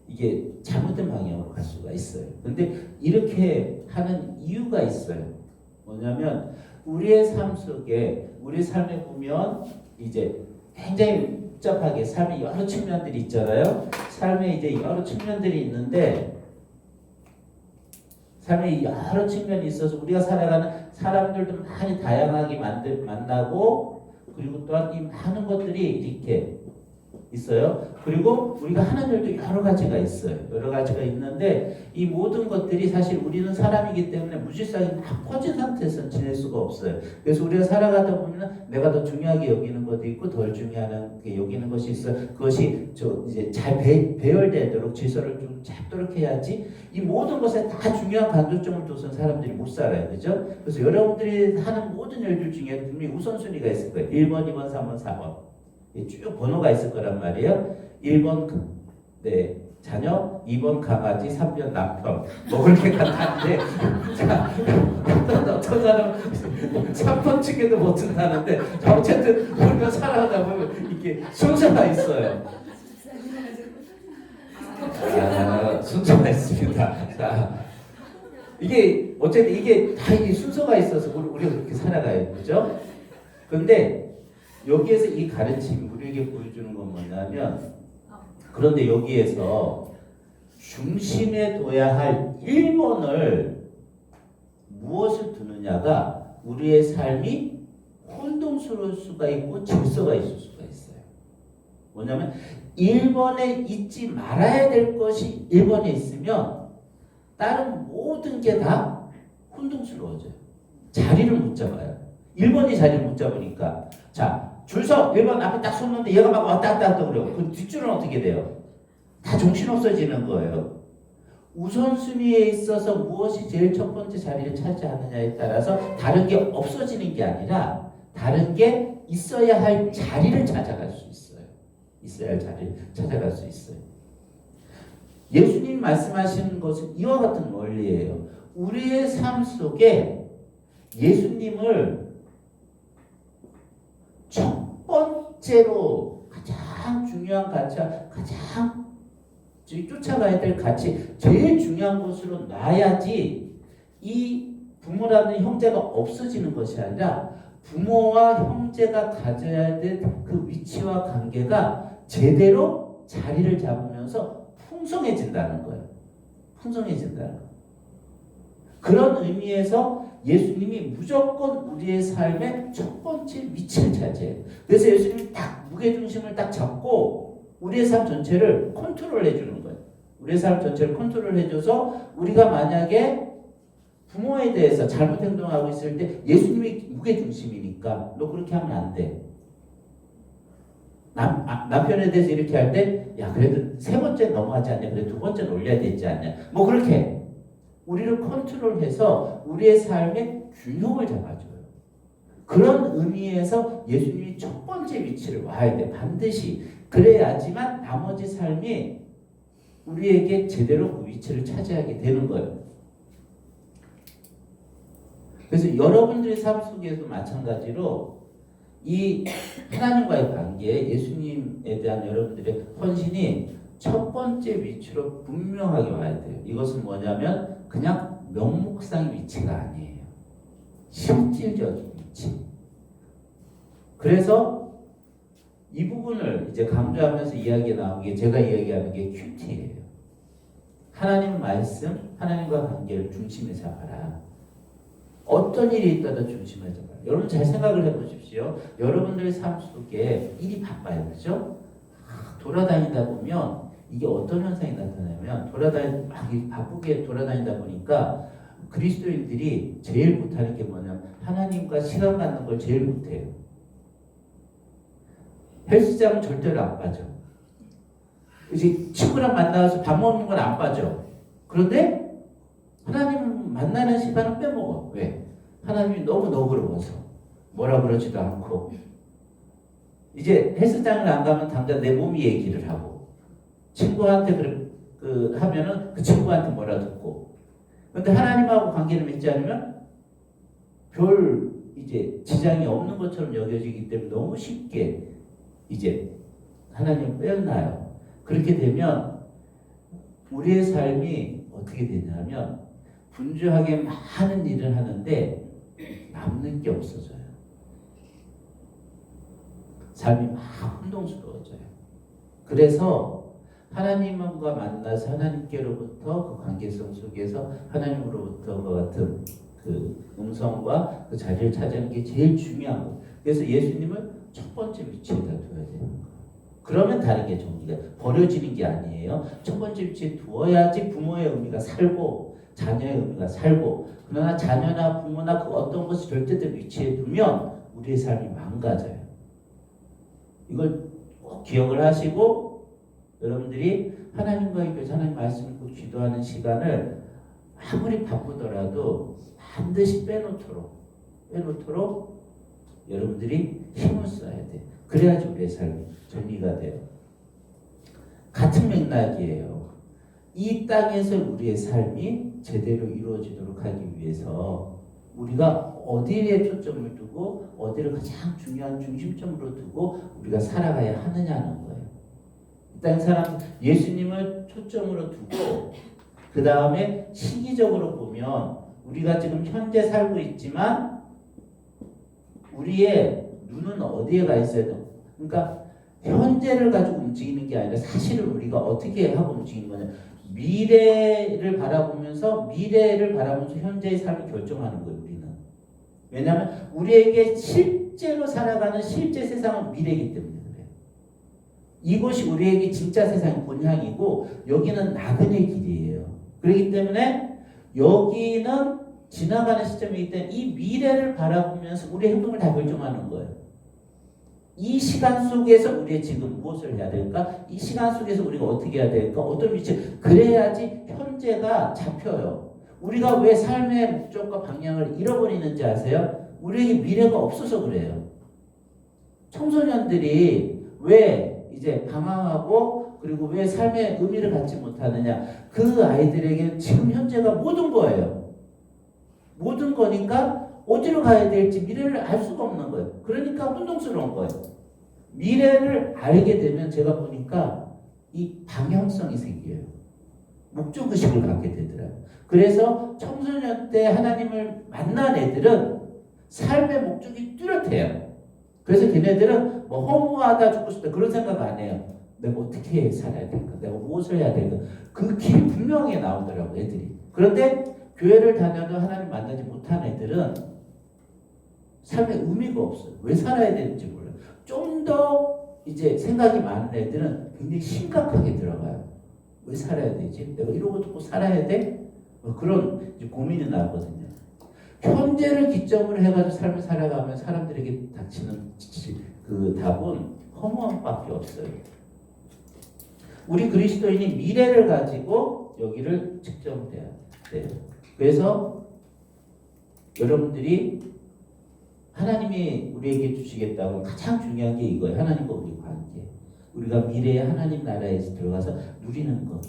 [SPEAKER 1] 이게 잘못된 방향으로 갈 수가 있어요. 근데 이렇게 하는 이유가 있어요. 뭐냐면 우리의 삶 속에, 우리 삶에 보면 이제 굉장히 복잡하게 삶의 여러 측면들이 있잖아요. 삶에 이제 여러 측면들이 있는데 삶의 여러 측면이 있어서 우리가 살아가는 사람들도 많이 다양하게 만나고 그리고 또한 이 많은 것들이 이렇게 있어요. 그리고 우리가 하는 일도 여러 가지가 있어요. 여러 가지가 있는데 이 모든 것들이 사실 우리는 사람이기 때문에 무질서하게 막 퍼진 상태에서 지낼 수가 없어요. 그래서 우리가 살아가다 보면 내가 더 중요하게 여기는 것도 있고 덜 중요하게 여기는 것이 있어요. 그것이 이제 잘 배열되도록 질서를 좀 잡도록 해야지 이 모든 것에 다 중요한 강조점을 둬서는 사람들이 못 살아요. 그죠? 그래서 여러분들이 하는 모든 일들 중에 분명히 우선순위가 있을 거예요. 1번, 2번, 3번, 4번. 쭉 번호가 있을 거란 말이에요. 1번 자녀, 2번 강아지, 3번 남편. 먹을 게 같았는데 자, 어떤 사람은 3번 측에도 못 든다는데 어쨌든 우리가 살아가다 보면 이렇게 순서가 있어요. 순서가 있습니다. 자, 이게 어쨌든 이게 다 이 순서가 있어서 우리가 그렇게 살아가요. 그죠? 그런데 여기에서 이 가르침이 우리에게 보여주는 건 뭐냐면 그런데 여기에서 중심에 둬야 할 1번을 무엇을 두느냐가 우리의 삶이 혼동스러울 수가 있고 질서가 있을 수가 있어요. 뭐냐면 1번에 있지 말아야 될 것이 1번에 있으면 다른 모든 게 다 혼동스러워져요. 자리를 못 잡아요. 1번이 자리를 못 잡으니까 자 줄서 1번 앞에 딱 섰는데 얘가 막 왔다 갔다 그래요. 그 뒷줄은 어떻게 돼요? 다 정신없어지는 거예요. 우선순위에 있어서 무엇이 제일 첫 번째 자리를 차지하느냐에 따라서 다른 게 없어지는 게 아니라 다른 게 있어야 할 자리를 찾아갈 수 있어요. 있어야 할 자리를 찾아갈 수 있어요. 예수님 말씀하시는 것은 이와 같은 원리예요. 우리의 삶 속에 예수님을 첫 번째로 가장 중요한 가치와 가장 쫓아가야 될 가치, 제일 중요한 곳으로 놔야지 이 부모라는 형제가 없어지는 것이 아니라 부모와 형제가 가져야 될 그 위치와 관계가 제대로 자리를 잡으면서 풍성해진다는 거예요. 풍성해진다는 거예요. 그런 의미에서 예수님이 무조건 우리의 삶의 첫 번째 위치를 차지해요. 그래서 예수님이 딱 무게중심을 딱 잡고 우리의 삶 전체를 컨트롤해 주는 거예요. 우리의 삶 전체를 컨트롤해 줘서 우리가 만약에 부모에 대해서 잘못 행동하고 있을 때 예수님이 무게중심이니까 너 그렇게 하면 안 돼. 남편에 대해서 이렇게 할 때 야 그래도 세 번째 넘어가지 않냐, 그래도 두 번째는 올려야 되지 않냐, 뭐 그렇게 우리를 컨트롤해서 우리의 삶의 균형을 잡아줘요. 그런 의미에서 예수님이 첫 번째 위치를 와야 돼. 반드시. 그래야지만 나머지 삶이 우리에게 제대로 그 위치를 차지하게 되는 거예요. 그래서 여러분들의 삶 속에도 마찬가지로 이 하나님과의 관계, 예수님에 대한 여러분들의 헌신이 첫 번째 위치로 분명하게 와야 돼요. 이것은 뭐냐면 그냥 명목상의 위치가 아니에요. 실질적인 위치. 그래서 이 부분을 이제 강조하면서 이야기가 나온 게, 제가 이야기하는 게 큐티예요. 하나님 말씀, 하나님과 관계를 중심에 잡아라. 어떤 일이 있더라도 중심에 잡아라. 여러분 잘 생각을 해보십시오. 여러분들의 삶 속에 일이 바빠요. 그죠? 돌아다니다 보면 이게 어떤 현상이 나타나냐면 막 바쁘게 돌아다니다 보니까 그리스도인들이 제일 못하는 게 뭐냐면 하나님과 시간 갖는 걸 제일 못해요. 헬스장은 절대로 안 빠져. 이제 친구랑 만나서 밥 먹는 건 안 빠져. 그런데 하나님 만나는 시간은 빼먹어. 왜? 하나님이 너무 너그러워서 뭐라 그러지도 않고, 이제 헬스장을 안 가면 당장 내 몸이 얘기를 하고, 친구한테 하면은 그 친구한테 뭐라 듣고. 그런데 하나님하고 관계를 맺지 않으면 별 이제 지장이 없는 것처럼 여겨지기 때문에 너무 쉽게 이제 하나님을 빼어나요. 그렇게 되면 우리의 삶이 어떻게 되냐면 분주하게 많은 일을 하는데 남는 게 없어져요. 삶이 막 혼동스러워져요. 그래서 하나님과 만나서 하나님께로부터 그 관계성 속에서 하나님으로부터 그 같은 그 음성과 그 자리를 차지하는 게 제일 중요한 거예요. 그래서 예수님을 첫 번째 위치에다 둬야 되는 거예요. 그러면 다른 게 정리가 버려지는 게 아니에요. 첫 번째 위치에 두어야지 부모의 의미가 살고 자녀의 의미가 살고, 그러나 자녀나 부모나 그 어떤 것을 절대적 위치에 두면 우리의 삶이 망가져요. 이걸 꼭 기억을 하시고 여러분들이 하나님과의 교제, 하나님 말씀 읽고 기도하는 시간을 아무리 바쁘더라도 반드시 빼놓도록 여러분들이 힘을 써야 돼. 그래야지 우리의 삶이 정리가 돼요. 같은 맥락이에요. 이 땅에서 우리의 삶이 제대로 이루어지도록 하기 위해서 우리가 어디에 초점을 두고 어디를 가장 중요한 중심점으로 두고 우리가 살아가야 하느냐는 거예요. 이 땅 사람 예수님을 초점으로 두고 그 다음에 시기적으로 보면 우리가 지금 현재 살고 있지만 우리의 눈은 어디에 가 있어야 돼요? 그러니까 현재를 가지고 움직이는 게 아니라 사실을 우리가 어떻게 하고 움직이는 거냐. 미래를 바라보면서 현재의 삶을 결정하는 거예요. 우리는. 왜냐하면 우리에게 실제로 살아가는 실제 세상은 미래이기 때문에 그래요. 이곳이 우리에게 진짜 세상의 본향이고 여기는 나그네 길이에요. 그렇기 때문에 여기는 지나가는 시점이기 때문에 이 미래를 바라보면서 우리의 행동을 다 결정하는 거예요. 이 시간 속에서 우리가 지금 무엇을 해야 될까? 이 시간 속에서 우리가 어떻게 해야 될까? 어떤 위치? 그래야지 현재가 잡혀요. 우리가 왜 삶의 목적과 방향을 잃어버리는지 아세요? 우리에게 미래가 없어서 그래요. 청소년들이 왜 이제 방황하고 그리고 왜 삶의 의미를 갖지 못하느냐? 그 아이들에게는 지금 현재가 모든 거예요. 모든 거니까 어디로 가야 될지 미래를 알 수가 없는 거예요. 그러니까 혼동스러운 거예요. 미래를 알게 되면 제가 보니까 이 방향성이 생겨요. 목적의식을 갖게 되더라고요. 그래서 청소년 때 하나님을 만난 애들은 삶의 목적이 뚜렷해요. 그래서 걔네들은 뭐 허무하다 죽고 싶다 그런 생각 안 해요. 내가 어떻게 살아야 될까? 내가 무엇을 해야 될까? 그 길이 분명히 나오더라고 애들이. 그런데 교회를 다녀도 하나님 만나지 못한 애들은 삶에 의미가 없어요. 왜 살아야 되는지 몰라요. 좀 더 이제 생각이 많은 애들은 굉장히 심각하게 들어가요. 왜 살아야 되지? 내가 이러고 듣고 살아야 돼? 뭐 그런 이제 고민이 나거든요. 현재를 기점으로 해가지고 삶을 살아가면 사람들에게 닥치는 그 답은 허무함밖에 없어요. 우리 그리스도인이 미래를 가지고 여기를 측정해야 돼요. 그래서 여러분들이 하나님이 우리에게 주시겠다고 가장 중요한 게 이거예요. 하나님과 우리 관계. 우리가 미래의 하나님 나라에 들어가서 누리는 것.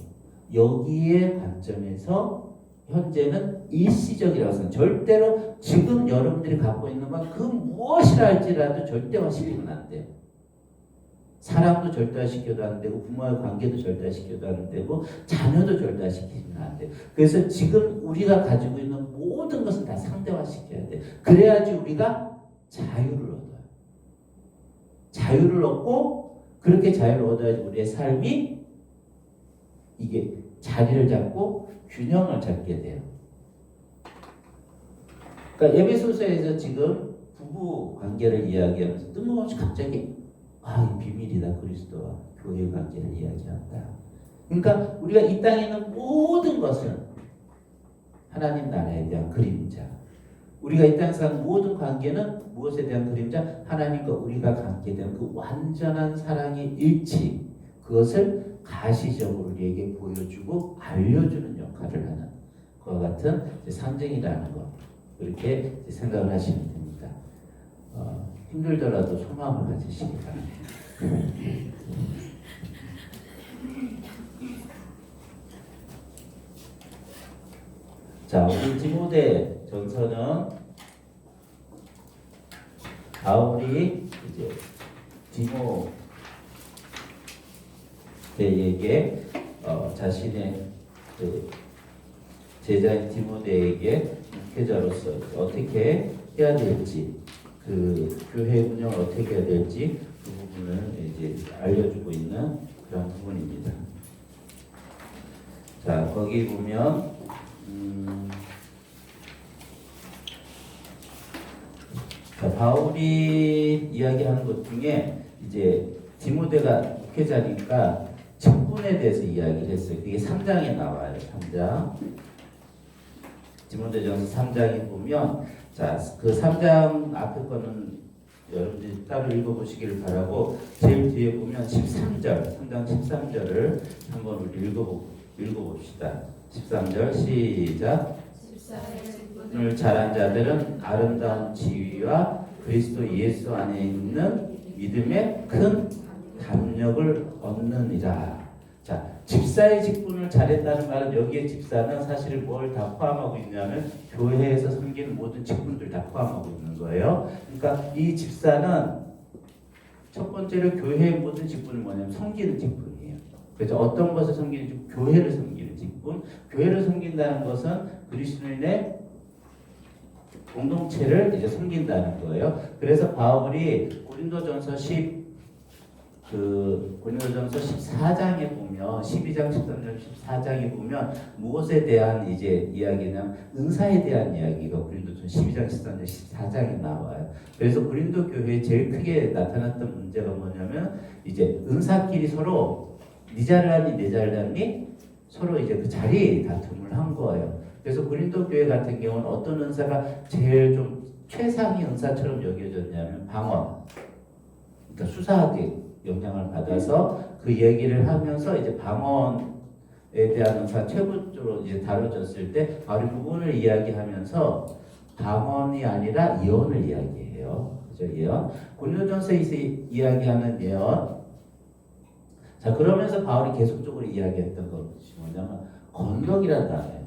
[SPEAKER 1] 여기에 관점에서 현재는 일시적이라고 해서 절대로 지금 여러분들이 갖고 있는 건 그 무엇이라 할지라도 절대화시키면 안 돼요. 사람도 절대화시켜도 안 되고 부모와의 관계도 절대화시켜도 안 되고 자녀도 절대화시키면 안 돼요. 그래서 지금 우리가 가지고 있는 모든 것을 다 상대화시켜야 돼요. 그래야지 우리가 자유를 얻어요. 자유를 얻고 그렇게 자유를 얻어야지 우리의 삶이 이게 자리를 잡고 균형을 잡게 돼요. 그러니까 에베소서에서 지금 부부 관계를 이야기하면서 뜬금없이 갑자기 이 비밀이다. 그리스도와 교회의 관계를 이야기한다. 그러니까 우리가 이 땅에 있는 모든 것은 하나님 나라에 대한 그림자. 우리가 이 땅에서 하는 모든 관계는 무엇에 대한 그림자? 하나님과 우리가 관계된 그 완전한 사랑의 일치. 그것을 가시적으로 우리에게 보여주고 알려주는 역할을 하는 그와 같은 상징이라는 것. 그렇게 생각을 하시면 됩니다. 힘들더라도 소망을 가지시기 바랍니다. 자, 우리 디모데 전서는 바울이 이제 디모데에게 자신의 그 제자인 디모데에게 목회자로서 어떻게 해야 될지, 그 교회 운영을 어떻게 해야 될지 그 부분을 이제 알려주고 있는 그런 부분입니다. 자, 거기 보면 자, 바울이 이야기하는 것 중에 이제 디모데가 목회자니까 직분에 대해서 이야기를 했어요. 그게 3장에 나와요. 3장. 디모데전서 3장에 보면 자, 그 3장 앞에 거는 여러분들이 따로 읽어보시기를 바라고 제일 뒤에 보면 13절, 3장 13절을 한번 우리 읽어봅시다. 13절 시작. 오늘 자란 자들은 아름다운 지위와 그리스도 예수 안에 있는 믿음의 큰 담력을 얻느니라. 자, 집사의 직분을 잘했다는 말은 여기에 집사는 사실 뭘 다 포함하고 있냐면 교회에서 섬기는 모든 직분들 다 포함하고 있는 거예요. 그러니까 이 집사는 첫 번째로 교회의 모든 직분은 뭐냐면 섬기는 직분이에요. 그래서 어떤 것을 섬기는 직분? 교회를 섬기는 직분. 교회를 섬긴다는 것은 그리스도인의 공동체를 이제 섬긴다는 거예요. 그래서 바울이 고린도전서 14장에 보면 12장 13절 14장에 보면 무엇에 대한 이제 이야기는 은사에 대한 이야기가 고린도전서 12장 13절 14장에 나와요. 그래서 고린도 교회에 제일 크게 나타났던 문제가 뭐냐면 이제 은사끼리 서로 네 잘나니 내 잘나니 서로 이제 그 자리 다툼을 한 거예요. 그래서 고린도 교회 같은 경우는 어떤 은사가 제일 좀 최상위 은사처럼 여겨졌냐면 방언. 그러니까 수사하게 영향을 받아서 그 얘기를 하면서 이제 방언에 대한 은사 최고적으로 이제 다뤄졌을 때 바로 부분을 이야기하면서 방언이 아니라 예언을 이야기해요. 그죠? 예언. 고린도전서에서 이야기하는 예언. 자, 그러면서 바울이 계속적으로 이야기했던 것이 뭐냐면 건덕이라는 단어예요.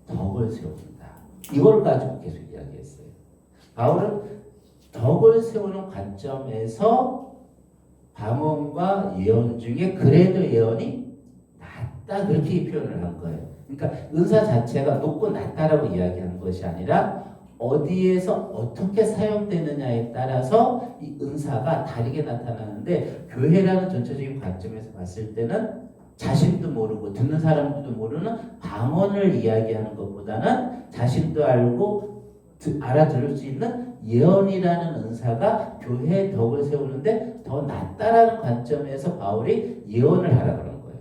[SPEAKER 1] 덕을 세운다. 이걸 가지고 계속 이야기했어요. 바울은 덕을 세우는 관점에서 방언과 예언 중에 그래도 예언이 낫다 그렇게 표현을 한 거예요. 그러니까 은사 자체가 높고 낮다라고 이야기한 것이 아니라 어디에서 어떻게 사용되느냐에 따라서 이 은사가 다르게 나타나는데 교회라는 전체적인 관점에서 봤을 때는 자신도 모르고 듣는 사람들도 모르는 방언을 이야기하는 것보다는 자신도 알고 알아들을 수 있는 예언이라는 은사가 교회의 덕을 세우는데 더 낫다라는 관점에서 바울이 예언을 하라 그런 거예요.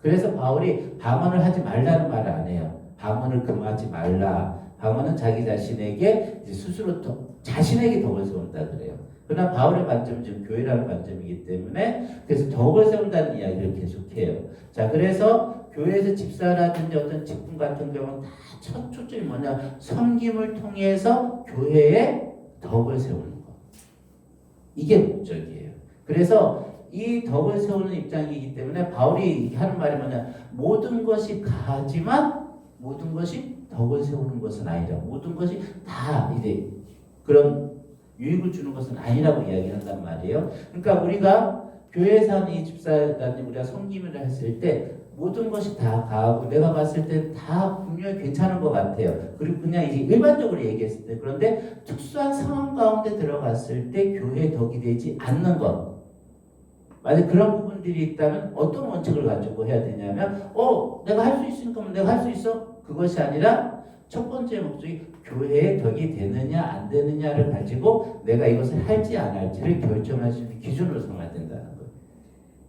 [SPEAKER 1] 그래서 바울이 방언을 하지 말라는 말을 안 해요. 방언을 금하지 말라. 방언은 자기 자신에게 스스로 자신에게 덕을 세운다 그래요. 그러나 바울의 관점은 지금 교회라는 관점이기 때문에 그래서 덕을 세운다는 이야기를 계속해요. 자, 그래서 교회에서 집사라든지 어떤 직분 같은 경우는 다 첫 초점이 뭐냐? 섬김을 통해서 교회의 덕을 세우는 것. 이게 목적이에요. 그래서 이 덕을 세우는 입장이기 때문에 바울이 하는 말이 뭐냐? 모든 것이 가지만 모든 것이 덕을 세우는 것은 아니라 모든 것이 다 이제 그런 유익을 주는 것은 아니라고 이야기한단 말이에요. 그러니까 우리가 교회에 사는 이 집사라든지 우리가 섬김을 했을 때 모든 것이 다 가하고 내가 봤을 때 다 분명히 괜찮은 것 같아요. 그리고 그냥 이제 일반적으로 얘기했을 때 그런데 특수한 상황 가운데 들어갔을 때 교회의 덕이 되지 않는 것. 만약 그런 부분들이 있다면 어떤 원칙을 가지고 해야 되냐면 내가 할 수 있으니까 내가 할 수 있어. 그것이 아니라 첫 번째 목적이 교회의 덕이 되느냐 안 되느냐를 가지고 내가 이것을 할지 안 할지를 결정할 수 있는 기준으로 삼아야 된다는 거예요.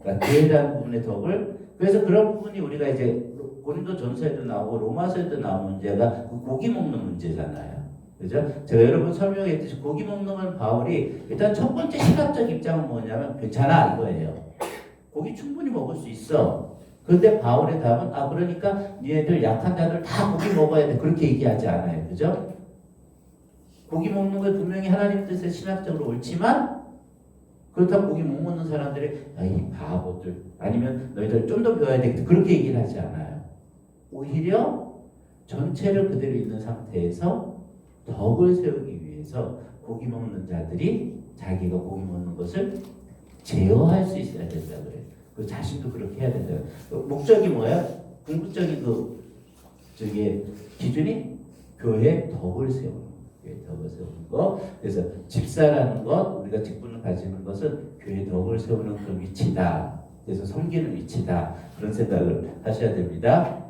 [SPEAKER 1] 그러니까 교회라는 부분의 덕을 그래서 그런 부분이 우리가 이제 고린도전서에도 나오고 로마서에도 나온 문제가 그 고기 먹는 문제잖아요. 그죠? 제가 여러분 설명했듯이 고기 먹는 건 바울이 일단 첫 번째 시각적 입장은 뭐냐면 괜찮아 이거예요. 고기 충분히 먹을 수 있어. 그런데 바울의 답은 그러니까 니네들 약한 자들 다 고기 먹어야 돼. 그렇게 얘기하지 않아요. 그죠? 고기 먹는 건 분명히 하나님 뜻에 신학적으로 옳지만 그렇다고 고기 못 먹는 사람들이 이 바보들 아니면 너희들 좀 더 배워야 되겠다. 그렇게 얘기를 하지 않아요. 오히려 전체를 그대로 있는 상태에서 덕을 세우기 위해서 고기 먹는 자들이 자기가 고기 먹는 것을 제어할 수 있어야 된다 그래요. 그 자신도 그렇게 해야 된다. 목적이 뭐야? 궁극적인 기준이 교회의 덕을 세우는 덕을 세우는 것. 그래서 집사라는 것, 우리가 직분을 가지는 것은 교회의 덕을 세우는 그 위치다. 그래서 섬기는 위치다. 그런 생각을 하셔야 됩니다.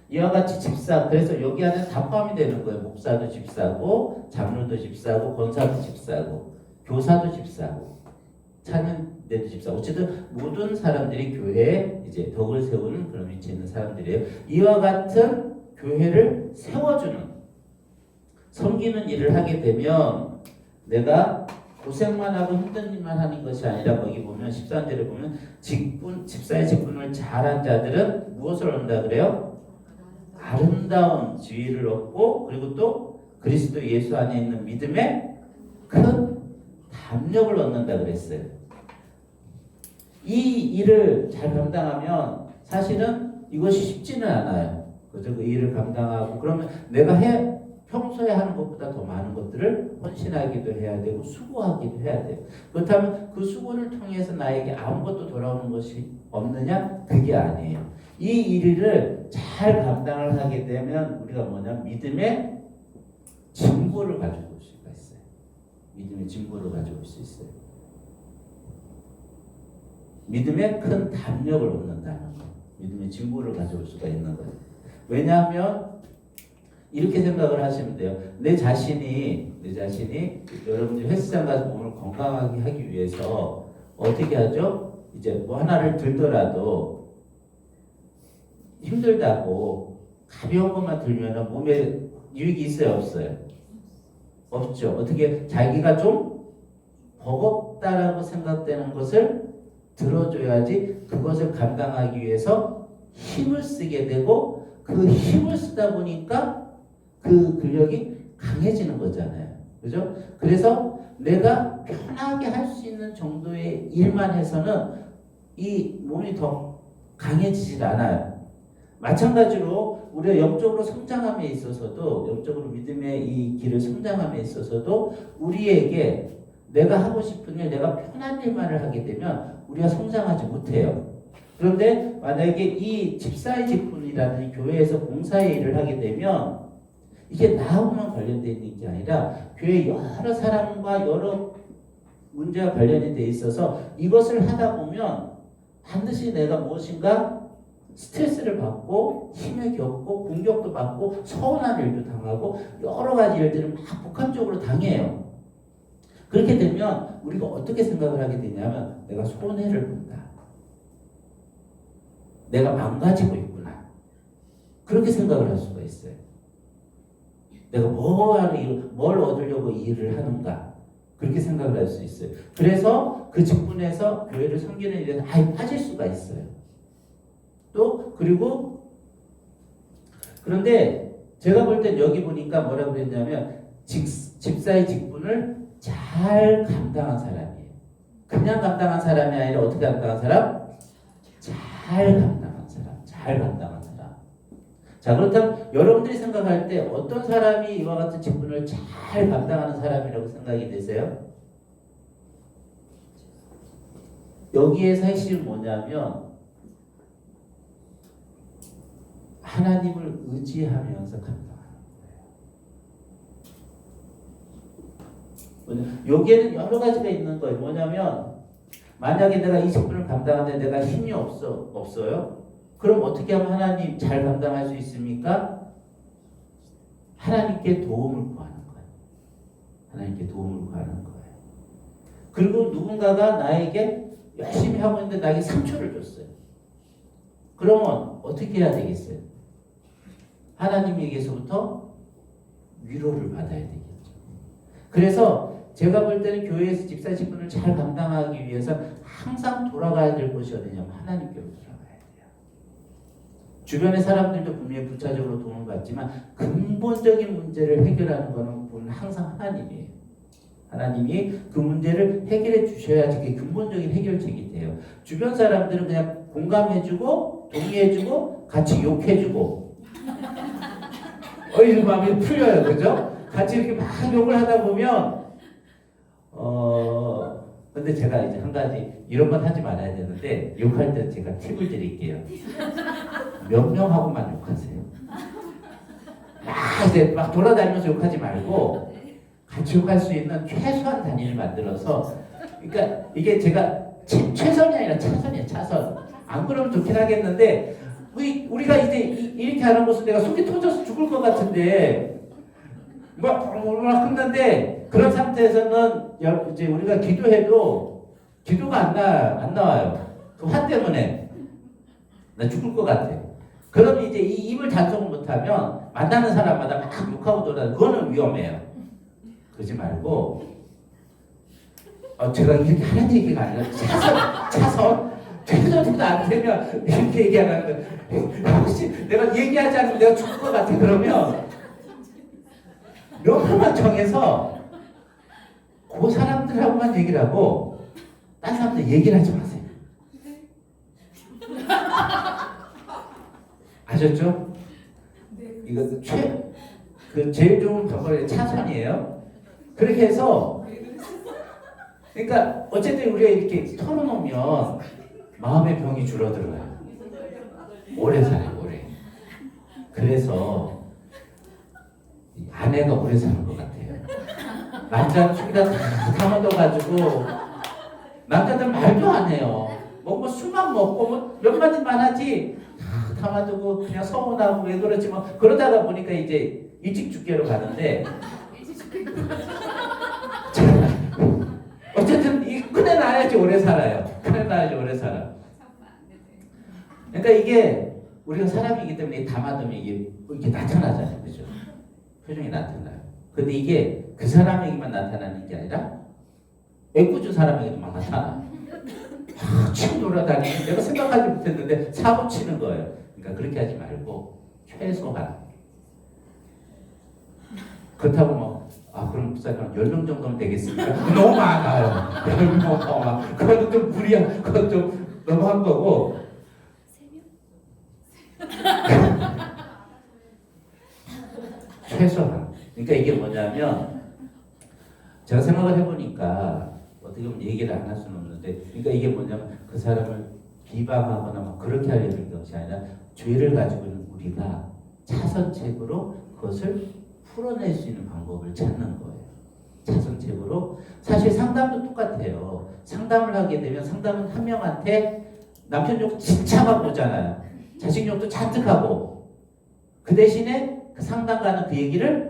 [SPEAKER 1] 이와 같이 집사, 그래서 여기 안에 다 포함이 되는 거예요. 목사도 집사고, 장로도 집사고, 권사도 집사고, 교사도 집사고, 찬양대도 집사고, 어쨌든 모든 사람들이 교회에 이제 덕을 세우는 그런 위치에 있는 사람들이에요. 이와 같은 교회를 세워주는, 섬기는 일을 하게 되면 내가 고생만 하고 힘든 일만 하는 것이 아니라 거기 보면 13절에 보면 집사의 직분을 잘한 자들은 무엇을 얻는다 그래요? 아름다운 지위를 얻고 그리고 또 그리스도 예수 안에 있는 믿음에 큰 담력을 얻는다 그랬어요. 이 일을 잘 감당하면 사실은 이것이 쉽지는 않아요. 그죠? 그 일을 감당하고 그러면 내가 평소에 하는 것보다 더 많은 것들을 헌신하기도 해야 되고 수고하기도 해야 돼요. 그렇다면 그 수고를 통해서 나에게 아무것도 돌아오는 것이 없느냐? 그게 아니에요. 이 일을 잘 감당을 하게 되면 우리가 믿음의 진보를 가지고 올 수가 있어요. 믿음의 진보를 가지고 올 수 있어요. 믿음의 큰 담력을 얻는다는 거. 믿음의 진보를 가져올 수가 있는 거예요. 왜냐하면 이렇게 생각을 하시면 돼요. 내 자신이 여러분들이 헬스장 가서 몸을 건강하게 하기 위해서 어떻게 하죠? 이제 뭐 하나를 들더라도 힘들다고 가벼운 것만 들면 몸에 유익이 있어요, 없어요? 없죠. 어떻게 자기가 좀 버겁다라고 생각되는 것을 들어줘야지 그것을 감당하기 위해서 힘을 쓰게 되고 그 힘을 쓰다 보니까 그 근력이 강해지는 거잖아요. 그죠? 그래서 내가 편하게 할 수 있는 정도의 일만 해서는 이 몸이 더 강해지질 않아요. 마찬가지로 우리가 영적으로 성장함에 있어서도 영적으로 믿음의 이 길을 성장함에 있어서도 우리에게 내가 하고 싶은 일, 내가 편한 일만을 하게 되면 우리가 성장하지 못해요. 그런데 만약에 이 집사의 직분이라는 이 교회에서 봉사의 일을 하게 되면 이게 나하고만 관련되어 있는 게 아니라 교회 여러 사람과 여러 문제와 관련이 돼 있어서 이것을 하다 보면 반드시 내가 무엇인가 스트레스를 받고 힘을 겪고 공격도 받고 서운한 일도 당하고 여러 가지 일들을 막 복합적으로 당해요. 그렇게 되면 우리가 어떻게 생각을 하게 되냐면 내가 손해를 본다. 내가 망가지고 있구나. 그렇게 생각을 할 수가 있어요. 내가 뭘 얻으려고 이 일을 하는가. 그렇게 생각을 할 수 있어요. 그래서 그 직분에서 교회를 섬기는 일에는 아예 빠질 수가 있어요. 또 그리고 그런데 제가 볼 땐 여기 보니까 뭐라고 그랬냐면 집사의 직분을 잘 감당한 사람이에요. 그냥 감당한 사람이 아니라 어떻게 감당한 사람? 잘 감당한 사람. 잘 감당한 사람. 자, 그렇다면 여러분들이 생각할 때 어떤 사람이 이와 같은 직분을 잘 감당하는 사람이라고 생각이 되세요? 여기에서 핵심은 뭐냐면 하나님을 의지하면서 감당하는 거예요. 여기에는 여러 가지가 있는 거예요. 뭐냐면 만약에 내가 이 직분을 감당하는데 내가 힘이 없어요? 그럼 어떻게 하면 하나님 잘 감당할 수 있습니까? 하나님께 도움을 구하는 거예요. 하나님께 도움을 구하는 거예요. 그리고 누군가가 나에게 열심히 하고 있는데 나에게 상처를 줬어요. 그러면 어떻게 해야 되겠어요? 하나님에게서부터 위로를 받아야 되겠죠. 그래서 제가 볼 때는 교회에서 집사 직분을 잘 감당하기 위해서 항상 돌아가야 될 곳이 어디냐면 하나님께로 돌아가야 돼요. 주변의 사람들도 분명히 부차적으로 도움을 받지만 근본적인 문제를 해결하는 것은 항상 하나님이에요. 하나님이 그 문제를 해결해 주셔야지 그게 근본적인 해결책이 돼요. 주변 사람들은 그냥 공감해주고 동의해주고 같이 욕해주고 이 마음이 풀려요. 그죠? 같이 이렇게 막 욕을 하다 보면 근데 제가 이제 한 가지 이런 건 하지 말아야 되는데 욕할 때 제가 팁을 드릴게요. 명령하고만 욕하세요. 이제 막 돌아다니면서 욕하지 말고 같이 욕할 수 있는 최소한 단위를 만들어서 그러니까 이게 제가 최선이 아니라 차선이에요. 차선. 안 그러면 좋긴 하겠는데 우리가 이제 이렇게 하는 것은 내가 속이 터져서 죽을 것 같은데 막 끝났는데 그런 상태에서는 이제 우리가 기도해도 기도가 안 나와요. 그 화 때문에 나 죽을 것 같아. 그럼 이제 이 입을 단속을 못하면 만나는 사람마다 막 욕하고 돌아다니고 그거는 위험해요. 그러지 말고 제가 이렇게 하는 얘기가 아니라 차선 최선도 안 되면 이렇게 얘기하는 거예요. 혹시 내가 얘기하지 않으면 내가 죽을 것 같아. 그러면 명령만 정해서 그 사람들하고만 얘기를 하고 딴 사람들 얘기를 하지 마세요. 아셨죠? 이거 제일 좋은 방법이 차선이에요. 그렇게 해서 그러니까 어쨌든 우리가 이렇게 털어놓으면 마음의 병이 줄어들어요. 오래 살아요. 오래. 그래서 아내가 오래 사는 것 같아요. 남자는 죽이다 다 먹어가지고 남자들 말도 안 해요. 뭐 술만 먹고 몇 마디만 하지 다 담아두고 그냥 서운하고 왜 그렇지 뭐 그러다가 보니까 이제 일찍 죽게로 가는데 어쨌든 큰애 낳아야지 오래 살아요. 큰애 낳아야지 오래 살아. 그러니까 이게 우리가 사람이기 때문에 담아두면 이게 이렇게 나타나잖아요. 그죠? 표정이 나타나요. 근데 이게 그 사람에게만 나타나는 게 아니라 애꿎은 사람에게도 막 나타나. 막 치고 돌아다니는 내가 생각하지 못했는데 사고 치는 거예요. 그러니까 그렇게 하지 말고 최소한 그렇다고 뭐 그럼 목사님 10명 정도면 되겠습니까? 너무 많아요. 10명 그건 좀 무리한 그건 좀 너무한 거고 3명? 최소한 그러니까 이게 뭐냐면 제가 생각을 해보니까 어떻게 보면 얘기를 안 할 수는 없는데, 그러니까 이게 뭐냐면 그 사람을 비방하거나 막 그렇게 하려는 것이 아니라 죄를 가지고 있는 우리가 차선책으로 그것을 풀어낼 수 있는 방법을 찾는 거예요. 차선책으로. 사실 상담도 똑같아요. 상담을 하게 되면 상담은 한 명한테 남편 욕 진짜 막 보잖아요. 자식 욕도 잔뜩 하고, 그 대신에 그 상담가는 그 얘기를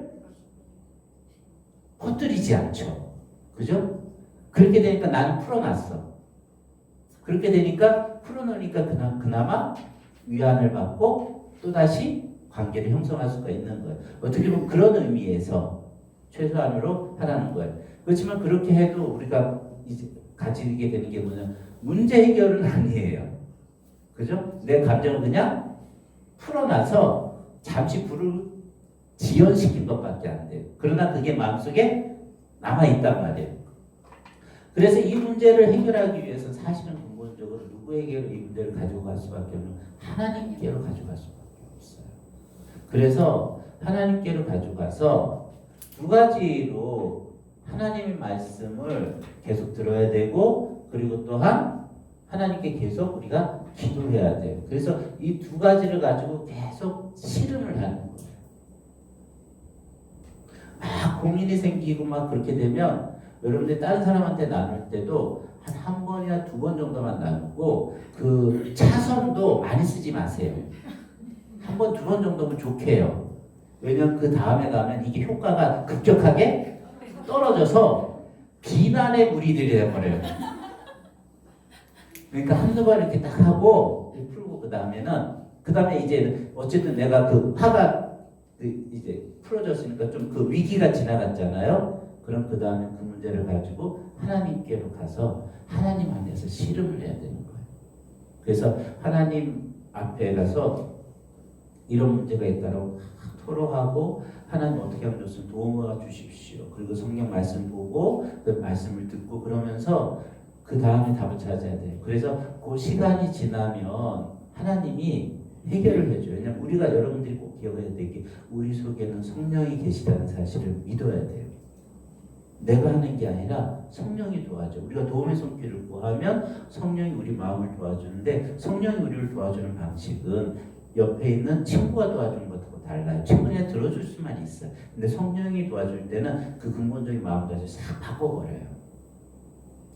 [SPEAKER 1] 퍼뜨리지 않죠. 그죠? 그렇게 되니까 나는 풀어놨어. 그렇게 되니까 풀어놓으니까 그나마 위안을 받고 또다시 관계를 형성할 수가 있는 거예요. 어떻게 보면 그런 의미에서 최소한으로 하라는 거예요. 그렇지만 그렇게 해도 우리가 이제 가지게 되는 게 뭐냐, 문제 해결은 아니에요. 그죠? 내 감정을 그냥 풀어놔서 잠시 불을 지연시킨 것밖에 안 돼요. 그러나 그게 마음속에 남아있단 말이에요. 그래서 이 문제를 해결하기 위해서 사실은 근본적으로 누구에게로 이 문제를 가지고 갈 수밖에 없는 하나님께로 가져갈 수밖에 없어요. 그래서 하나님께로 가져가서 두 가지로 하나님의 말씀을 계속 들어야 되고, 그리고 또한 하나님께 계속 우리가 기도해야 돼요. 그래서 이 두 가지를 가지고 계속 씨름을 하는 거예요. 막 고민이 생기고 막 그렇게 되면 여러분들 다른 사람한테 나눌 때도 한 번이나 두 번 정도만 나누고, 그 차선도 많이 쓰지 마세요. 한 번, 두 번 정도면 좋게요. 왜냐면 그 다음에 가면 이게 효과가 급격하게 떨어져서 비난의 무리들이 돼버려요. 그러니까 한두 번 이렇게 딱 하고 풀고 그 다음에 이제 어쨌든 내가 그 화가 이제 풀어졌으니까 좀 그 위기가 지나갔잖아요. 그럼 그 다음에 그 문제를 가지고 하나님께로 가서 하나님 안에서 씨름을 해야 되는 거예요. 그래서 하나님 앞에 가서 이런 문제가 있다고 토로하고, 하나님 어떻게 하면 좋습니까? 도움을 주십시오. 그리고 성경 말씀 보고 그 말씀을 듣고 그러면서 그 다음에 답을 찾아야 돼요. 그래서 그 시간이 지나면 하나님이 해결을 해줘요. 왜냐하면 우리가, 여러분들이 꼭 기억해야 될 게, 우리 속에는 성령이 계시다는 사실을 믿어야 돼요. 내가 하는 게 아니라 성령이 도와줘. 우리가 도움의 손길을 구하면 성령이 우리 마음을 도와주는데, 성령이 우리를 도와주는 방식은 옆에 있는 친구가 도와주는 것하고 달라요. 친구는 들어줄 수만 있어요. 근데 성령이 도와줄 때는 그 근본적인 마음가짐을 싹 바꿔버려요.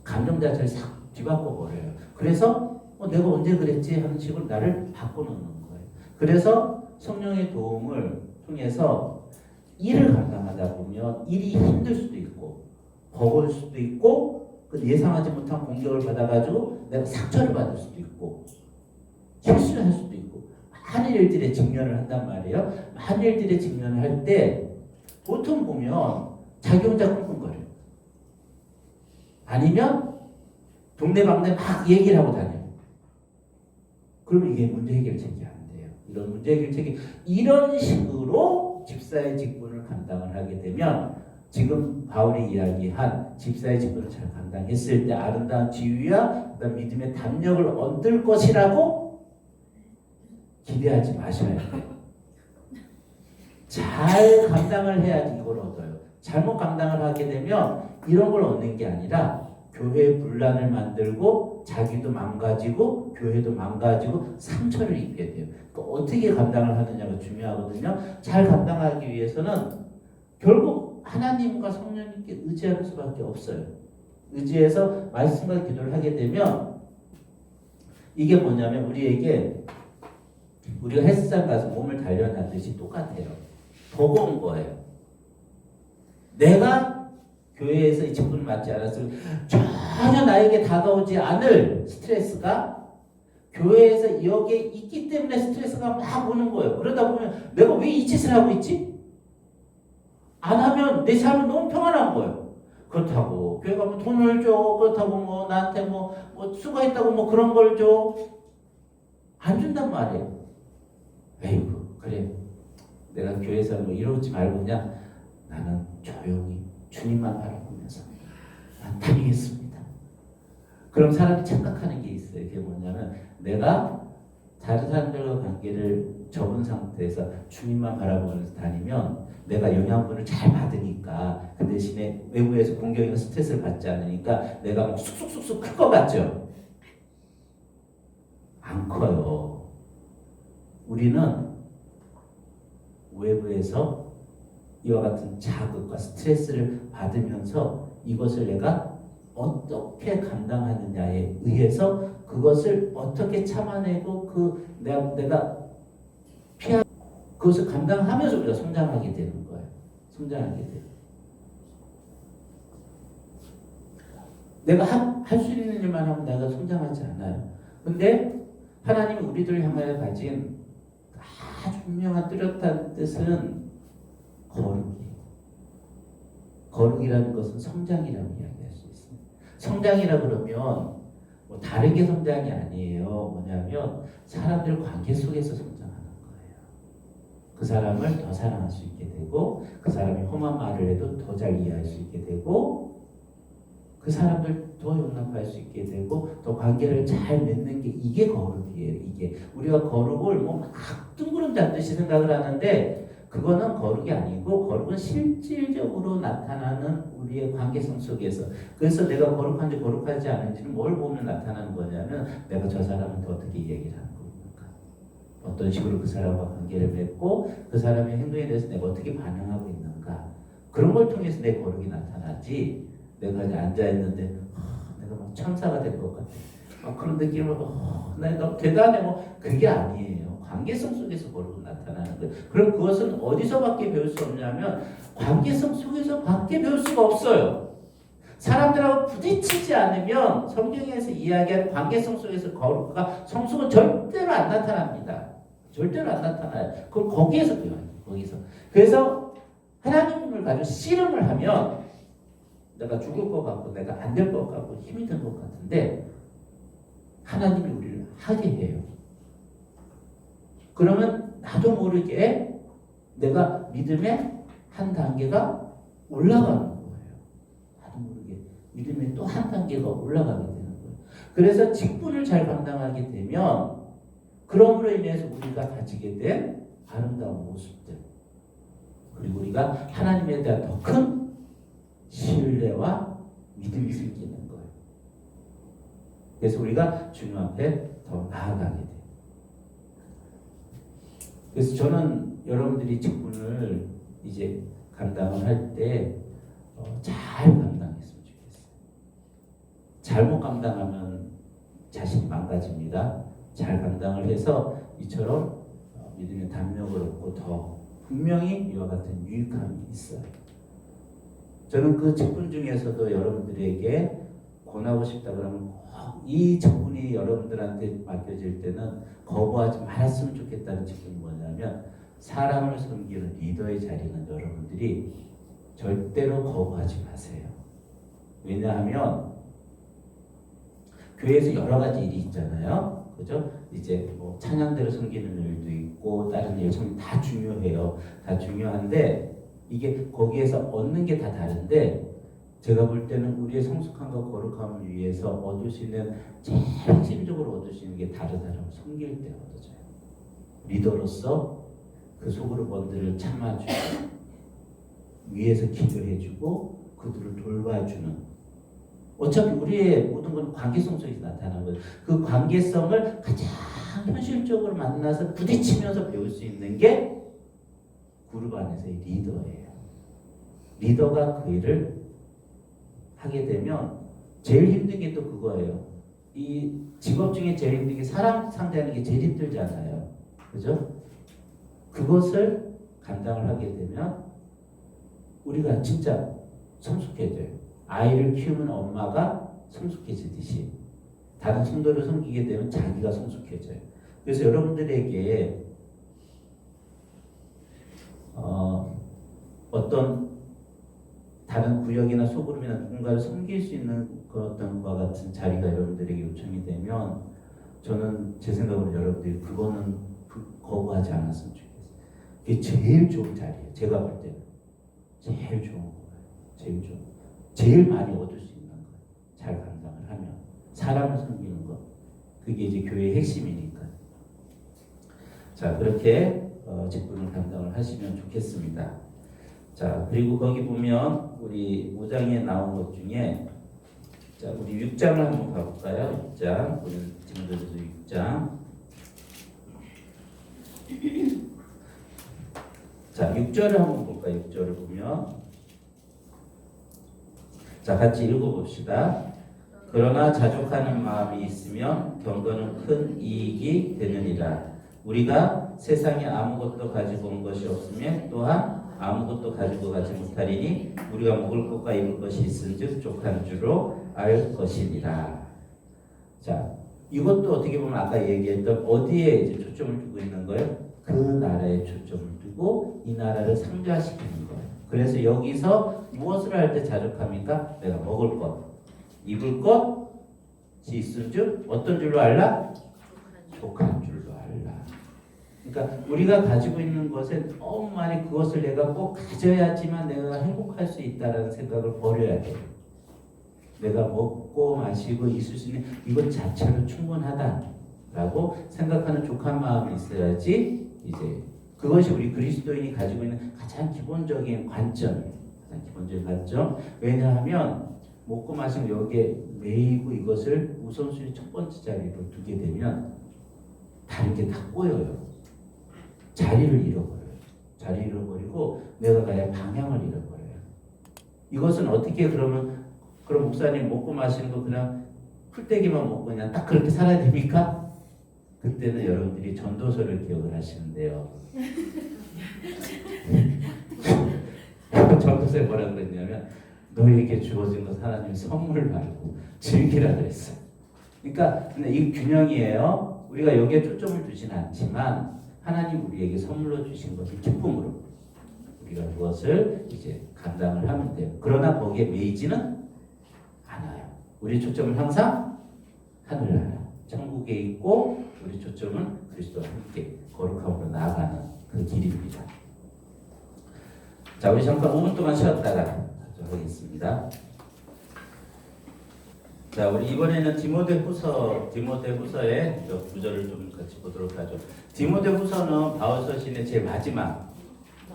[SPEAKER 1] 감정 자체를 싹 뒤바꿔버려요. 그래서 내가 언제 그랬지 하는 식으로 나를 바꿔놓는 거예요. 그래서 성령의 도움을 통해서 일을 감당하다 보면 일이 힘들 수도 있고 버거울 수도 있고, 그 예상하지 못한 공격을 받아가지고 내가 상처를 받을 수도 있고 실수를 할 수도 있고, 많은 일들에 직면을 한단 말이에요. 많은 일들에 직면을 할 때 보통 보면 자기 혼자 끙끙거려요. 아니면 동네방네 막 얘기를 하고 다녀요. 그러면 이게 문제 해결책이 안 돼요. 이런 문제 해결책이 이런 식으로 집사의 직분을 감당을 하게 되면, 지금 바울이 이야기한 집사의 직분을 잘 감당했을 때 아름다운 지위와 그다음 믿음의 담력을 얻을 것이라고 기대하지 마셔야 돼요. 잘 감당을 해야지 이걸 얻어요. 잘못 감당을 하게 되면 이런 걸 얻는 게 아니라 교회의 분란을 만들고 자기도 망가지고 교회도 망가지고 상처를 입게 돼요. 그러니까 어떻게 감당을 하느냐가 중요하거든요. 잘 감당하기 위해서는 결국 하나님과 성령님께 의지하는 수밖에 없어요. 의지해서 말씀과 기도를 하게 되면, 이게 뭐냐면 우리에게, 우리가 헬스장 가서 몸을 단련하듯이 똑같아요. 버거운 거예요. 내가 교회에서 이 직분을 맡지 않았으면 전혀 나에게 다가오지 않을 스트레스가 교회에서 여기에 있기 때문에 스트레스가 막 오는 거예요. 그러다 보면 내가 왜 이 짓을 하고 있지? 안 하면 내 삶은 너무 평안한 거예요. 그렇다고 교회가 뭐 돈을 줘, 그렇다고 뭐 나한테 뭐 수고했다고 뭐 그런 걸 줘, 안 준단 말이에요. 에이구, 그래, 내가 교회에서 뭐 이러지 말고 그냥 나는 조용히 주님만 바라보면서 난 다니겠습니다. 그럼 사람이 착각하는 게 있어요. 그게 뭐냐면, 내가 다른 사람들과 관계를 접은 상태에서 주님만 바라보면서 다니면 내가 영양분을 잘 받으니까 그 대신에 외부에서 공격이나 스트레스를 받지 않으니까 내가 막 쑥쑥쑥쑥 클 것 같죠? 안 커요. 우리는 외부에서 이와 같은 자극과 스트레스를 받으면서 이것을 내가 어떻게 감당하느냐에 의해서 그것을 어떻게 참아내고 내가 그것을 감당하면서 우리가 성장하게 되는 거예요. 성장하게 돼요. 내가 할 수 있는 일만 하면 내가 성장하지 않아요. 근데 하나님이 우리들을 향하여 가진 아주 분명한 뚜렷한 뜻은 거룩이에요. 거룩이라는 것은 성장이라고 이야기할 수 있어요. 성장이라 그러면 뭐 다르게 성장이 아니에요. 뭐냐면 사람들 관계 속에서 성장하는 거예요. 그 사람을 더 사랑할 수 있게 되고 그 사람이 험한 말을 해도 더 잘 이해할 수 있게 되고 그 사람들 더 용납할 수 있게 되고 더 관계를 잘 맺는 게 이게 거룩이에요. 이게 우리가 거룩을 뭐 막 둥그름 잡듯이 생각을 하는데 그거는 거룩이 아니고 거룩은 실질적으로 나타나는 우리의 관계성 속에서 그래서 내가 거룩한지 거룩하지 않은지는 뭘 보면 나타나는 거냐면 내가 저 사람한테 어떻게 얘기를 하는 겁니까? 어떤 식으로 그 사람과 관계를 맺고 그 사람의 행동에 대해서 내가 어떻게 반응하고 있는가 그런 걸 통해서 내 거룩이 나타나지 내가 이제 앉아있는데 내가 막 천사가 될 것 같아 그런 느낌을 내가 대단해 뭐 그게 아니에요. 관계성 속에서 거룩은 나타나는 거예요. 그럼 그것은 어디서밖에 배울 수 없냐면 관계성 속에서밖에 배울 수가 없어요. 사람들하고 부딪히지 않으면 성경에서 이야기하는 관계성 속에서 거룩과 성숙은 절대로 안 나타납니다. 절대로 안 나타나요. 그럼 거기에서 배워요. 거기서. 그래서 하나님을 가지고 씨름을 하면 내가 죽을 것 같고 내가 안 될 것 같고 힘이 든 것 같은데 하나님이 우리를 하게 해요. 그러면 나도 모르게 내가 믿음의 한 단계가 올라가는 거예요. 나도 모르게 믿음의 또 한 단계가 올라가게 되는 거예요. 그래서 직분을 잘 감당하게 되면 그럼으로 인해서 우리가 가지게 된 아름다운 모습들 그리고 우리가 하나님에 대한 더 큰 신뢰와 믿음이 생기는 거예요. 그래서 우리가 주님 앞에 더 나아가게 돼요. 그래서 저는 여러분들이 직분을 이제 감당을 할 때 잘 감당했으면 좋겠어요. 잘못 감당하면 자신이 망가집니다. 잘 감당을 해서 이처럼 믿음의 담력을 얻고 더 분명히 이와 같은 유익함이 있어요. 저는 그 직분 중에서도 여러분들에게 권하고 싶다 그러면 이 직분이 여러분들한테 맡겨질 때는 거부하지 말았으면 좋겠다는 직분이 뭐냐면 사람을 섬기는 리더의 자리는 여러분들이 절대로 거부하지 마세요. 왜냐하면 교회에서 여러 가지 일이 있잖아요. 그죠? 이제 뭐 찬양대로 섬기는 일도 있고 다른 일 다 중요해요. 다 중요한데 이게 거기에서 얻는 게 다 다른데 제가 볼 때는 우리의 성숙함과 거룩함을 위해서 얻을 수 있는 제일 핵심적으로 얻을 수 있는 게 다른 사람을 섬길 때 얻어져요. 리더로서 그 속으로 번들을 참아주고 위에서 기도해주고 그들을 돌봐주는 어차피 우리의 모든 건 관계성 속에서 나타나는 거예요. 그 관계성을 가장 현실적으로 만나서 부딪히면서 배울 수 있는 게 그룹 안에서의 리더예요. 리더가 그 일을 하게 되면 제일 힘든 게 또 그거예요. 이 직업 중에 제일 힘든 게 사람 상대하는 게 제일 힘들잖아요. 그죠? 그것을 감당을 하게 되면 우리가 진짜 성숙해져요. 아이를 키우는 엄마가 성숙해지듯이 다른 성도를 섬기게 되면 자기가 성숙해져요. 그래서 여러분들에게 어떤 다른 구역이나 소그룹이나 누군가를 섬길 수 있는 그 어떤 것과 같은 자리가 여러분들에게 요청이 되면 저는 제 생각으로 여러분들이 그거는 거부하지 않았으면 좋겠어요. 그게 제일 좋은 자리예요. 제가 볼 때는 제일 좋은 거예요. 제일 좋은 거. 제일 많이 얻을 수 있는 거예요. 잘 감당을 하면 사람을 섬기는 것 그게 이제 교회의 핵심이니까. 자, 그렇게 직분을 감당을 하시면 좋겠습니다. 자, 그리고 거기 보면 우리 5장에 나온 것 중에 자, 우리 6장을 한번 가볼까요? 6장. 우리 디모데후서 6장. 자, 6절을 한번 볼까요? 6절을 보면 자, 같이 읽어봅시다. 그러나 자족하는 마음이 있으면 경건은 큰 이익이 되느니라. 우리가 세상에 아무것도 가지고 온 것이 없으면 또한 아무것도 가지고 가지 못하리니 우리가 먹을 것과 입을 것이 있은즉 족한 줄로 알 것이니라. 자, 이것도 어떻게 보면 아까 얘기했던 어디에 이제 초점을 두고 있는 거예요? 그 나라에 초점을 두고 이 나라를 상주화시키는 거예요. 그래서 여기서 무엇을 할 때 자족합니까? 내가 먹을 것, 입을 것이 있은즉 어떤 줄로 알라? 족한 줄로 알라. 그러니까 우리가 가지고 있는 것에 너무 많이 그것을 내가 꼭 가져야지만 내가 행복할 수 있다라는 생각을 버려야 돼요. 내가 먹고 마시고 있을 수 있는 이것 자체로 충분하다라고 생각하는 족한 마음이 있어야지 이제 그것이 우리 그리스도인이 가지고 있는 가장 기본적인 관점이에요. 가장 기본적인 관점. 왜냐하면 먹고 마시고 여기에 매이고 이것을 우선순위 첫 번째 자리로 두게 되면 다른 게 다 꼬여요. 자리를 잃어버려요. 자리를 잃어버리고 내가 가야 방향을 잃어버려요. 이것은 어떻게 그러면 그럼 목사님 먹고 마시는 거 그냥 풀떼기만 먹고 그냥 딱 그렇게 살아야 됩니까? 그때는 여러분들이 전도서를 기억을 하시는데요. 전도서에 뭐라 그랬냐면 너에게 주어진 것 하나님의 선물 말고 즐기라 그랬어요. 그러니까 근데 이 균형이에요. 우리가 여기에 초점을 두지는 않지만 하나님 우리에게 선물로 주신 것을 기쁨으로 우리가 그것을 이제 감당을 하면 돼요. 그러나 거기에 매이지는 않아요. 우리 초점은 항상 하늘나라, 천국에 있고 우리 초점은 그리스도와 함께 거룩함으로 나아가는 그 길입니다. 자, 우리 잠깐 5분 동안 쉬었다가 하겠습니다. 자, 우리 이번에는 디모데후서의 구절을 좀 같이 보도록 하죠. 디모데후서는 바울 서신의 제 마지막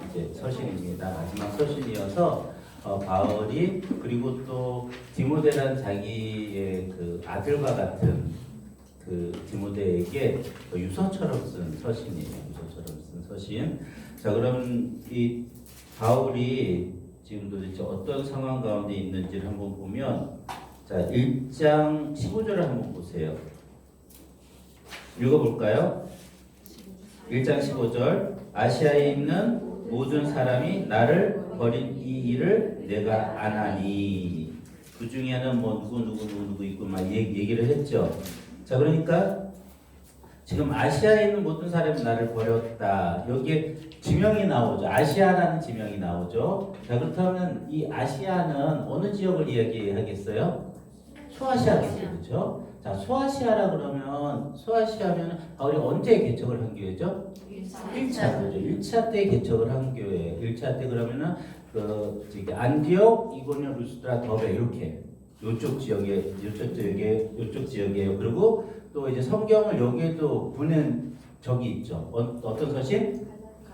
[SPEAKER 1] 이제 서신입니다. 마지막 서신이어서 바울이 그리고 또 디모데란 자기의 그 아들과 같은 그 디모데에게 유서처럼 쓴 서신이에요. 유서처럼 쓴 서신. 자, 그럼 이 바울이 지금 도대체 어떤 상황 가운데 있는지를 한번 보면 자, 1장 15절을 한번 보세요. 읽어볼까요? 1장 15절 아시아에 있는 모든 사람이 나를 버린 이 일을 내가 아나니 그 중에는 뭐 누구 있고 막 얘기를 했죠. 자, 그러니까 지금 아시아에 있는 모든 사람이 나를 버렸다. 여기에 지명이 나오죠. 아시아라는 지명이 나오죠. 자, 그렇다면 이 아시아는 어느 지역을 이야기하겠어요? 소아시아겠죠. 그렇죠? 자, 소아시아라 그러면 소아시아면 바울이 언제 개척을 한 교회죠? 1차 교죠. 1차 때 개척을 한 교회. 1차 때 그러면은 그 안디옥, 이고니온, 루스드라, 더베 이렇게 요쪽 지역이에요. 그리고 또 이제 성경을 여기에도 보낸 적이 있죠. 어떤 서신?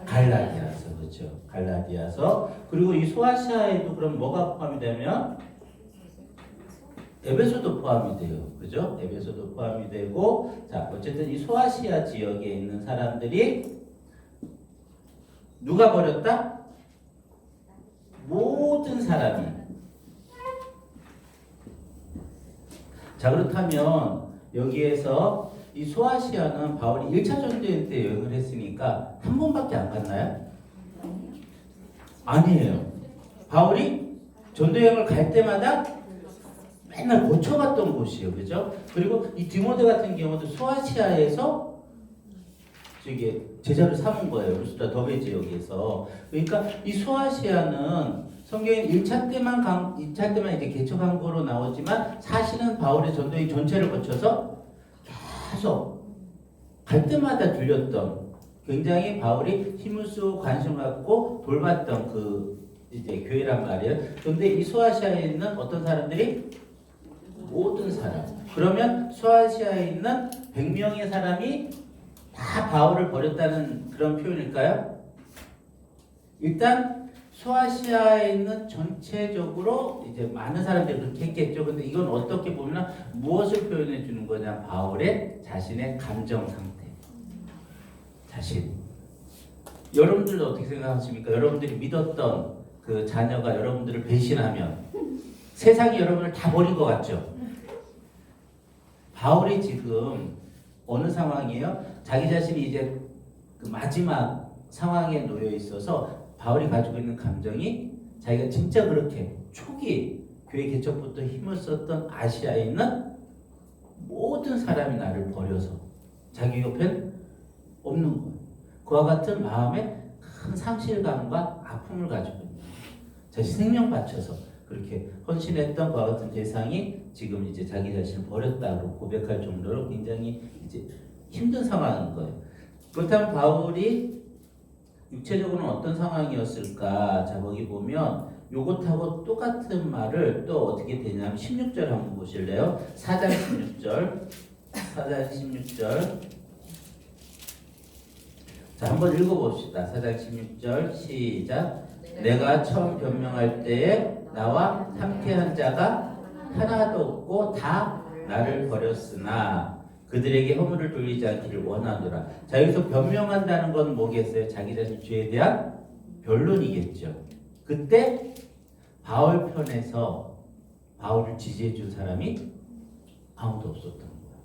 [SPEAKER 1] 갈라디아서. 그렇죠. 갈라디아서. 그리고 이 소아시아에도 그럼 뭐가 포함이 되면 에베소도 포함이 돼요. 그죠? 에베소도 포함이 되고, 자, 어쨌든 이 소아시아 지역에 있는 사람들이 누가 버렸다? 모든 사람이. 자, 그렇다면 여기에서 이 소아시아는 바울이 1차 전도행 때 여행을 했으니까 한 번밖에 안 갔나요? 아니에요. 바울이 전도여행을 갈 때마다 맨날 고쳐갔던 곳이에요. 그죠? 그리고 이 디모데 같은 경우도 소아시아에서 저기 제자를 삼은 거예요. 루스드라 더베 지역에서. 그러니까 이 소아시아는 성경에 1차 때만 2차 때만 이제 개척한 거로 나오지만 사실은 바울의 전도의 전체를 거쳐서 계속 갈 때마다 들렸던 굉장히 바울이 힘을 쓰고 관심을 갖고 돌봤던 그 이제 교회란 말이에요. 그런데 이 소아시아에 있는 어떤 사람들이 모든 사람. 그러면 소아시아에 있는 100명의 사람이 다 바울을 버렸다는 그런 표현일까요? 일단 소아시아에 있는 전체적으로 이제 많은 사람들이 그렇게 했겠죠. 근데 이건 어떻게 보면 무엇을 표현해 주는 거냐? 바울의 자신의 감정 상태. 자신. 여러분들도 어떻게 생각하십니까? 여러분들이 믿었던 그 자녀가 여러분들을 배신하면 세상이 여러분을 다 버린 것 같죠? 바울이 지금 어느 상황이에요? 자기 자신이 이제 그 마지막 상황에 놓여 있어서 바울이 가지고 있는 감정이 자기가 진짜 그렇게 초기 교회 개척부터 힘을 썼던 아시아에 있는 모든 사람이 나를 버려서 자기 옆엔 없는 거예요. 그와 같은 마음에 큰 상실감과 아픔을 가지고 있는 거예요. 자신 생명 바쳐서 그렇게 헌신했던 그와 같은 대상이 지금 이제 자기 자신을 버렸다고 고백할 정도로 굉장히 이제 힘든 상황인 거예요. 그렇다면 바울이 육체적으로는 어떤 상황이었을까? 자, 거기 보면 요것하고 똑같은 말을 또 어떻게 되냐면 16절 한번 보실래요? 4장 16절. 4장 16절. 자, 한번 읽어봅시다. 4장 16절 시작. 내가 처음 변명할 때에 나와 함께한 자가 하나도 없고 다 나를 버렸으나 그들에게 허물을 돌리지 않기를 원하노라. 자, 여기서 변명한다는 건 뭐겠어요? 자기 자신 죄에 대한 변론이겠죠. 그때 바울 편에서 바울을 지지해 준 사람이 아무도 없었던 거예요.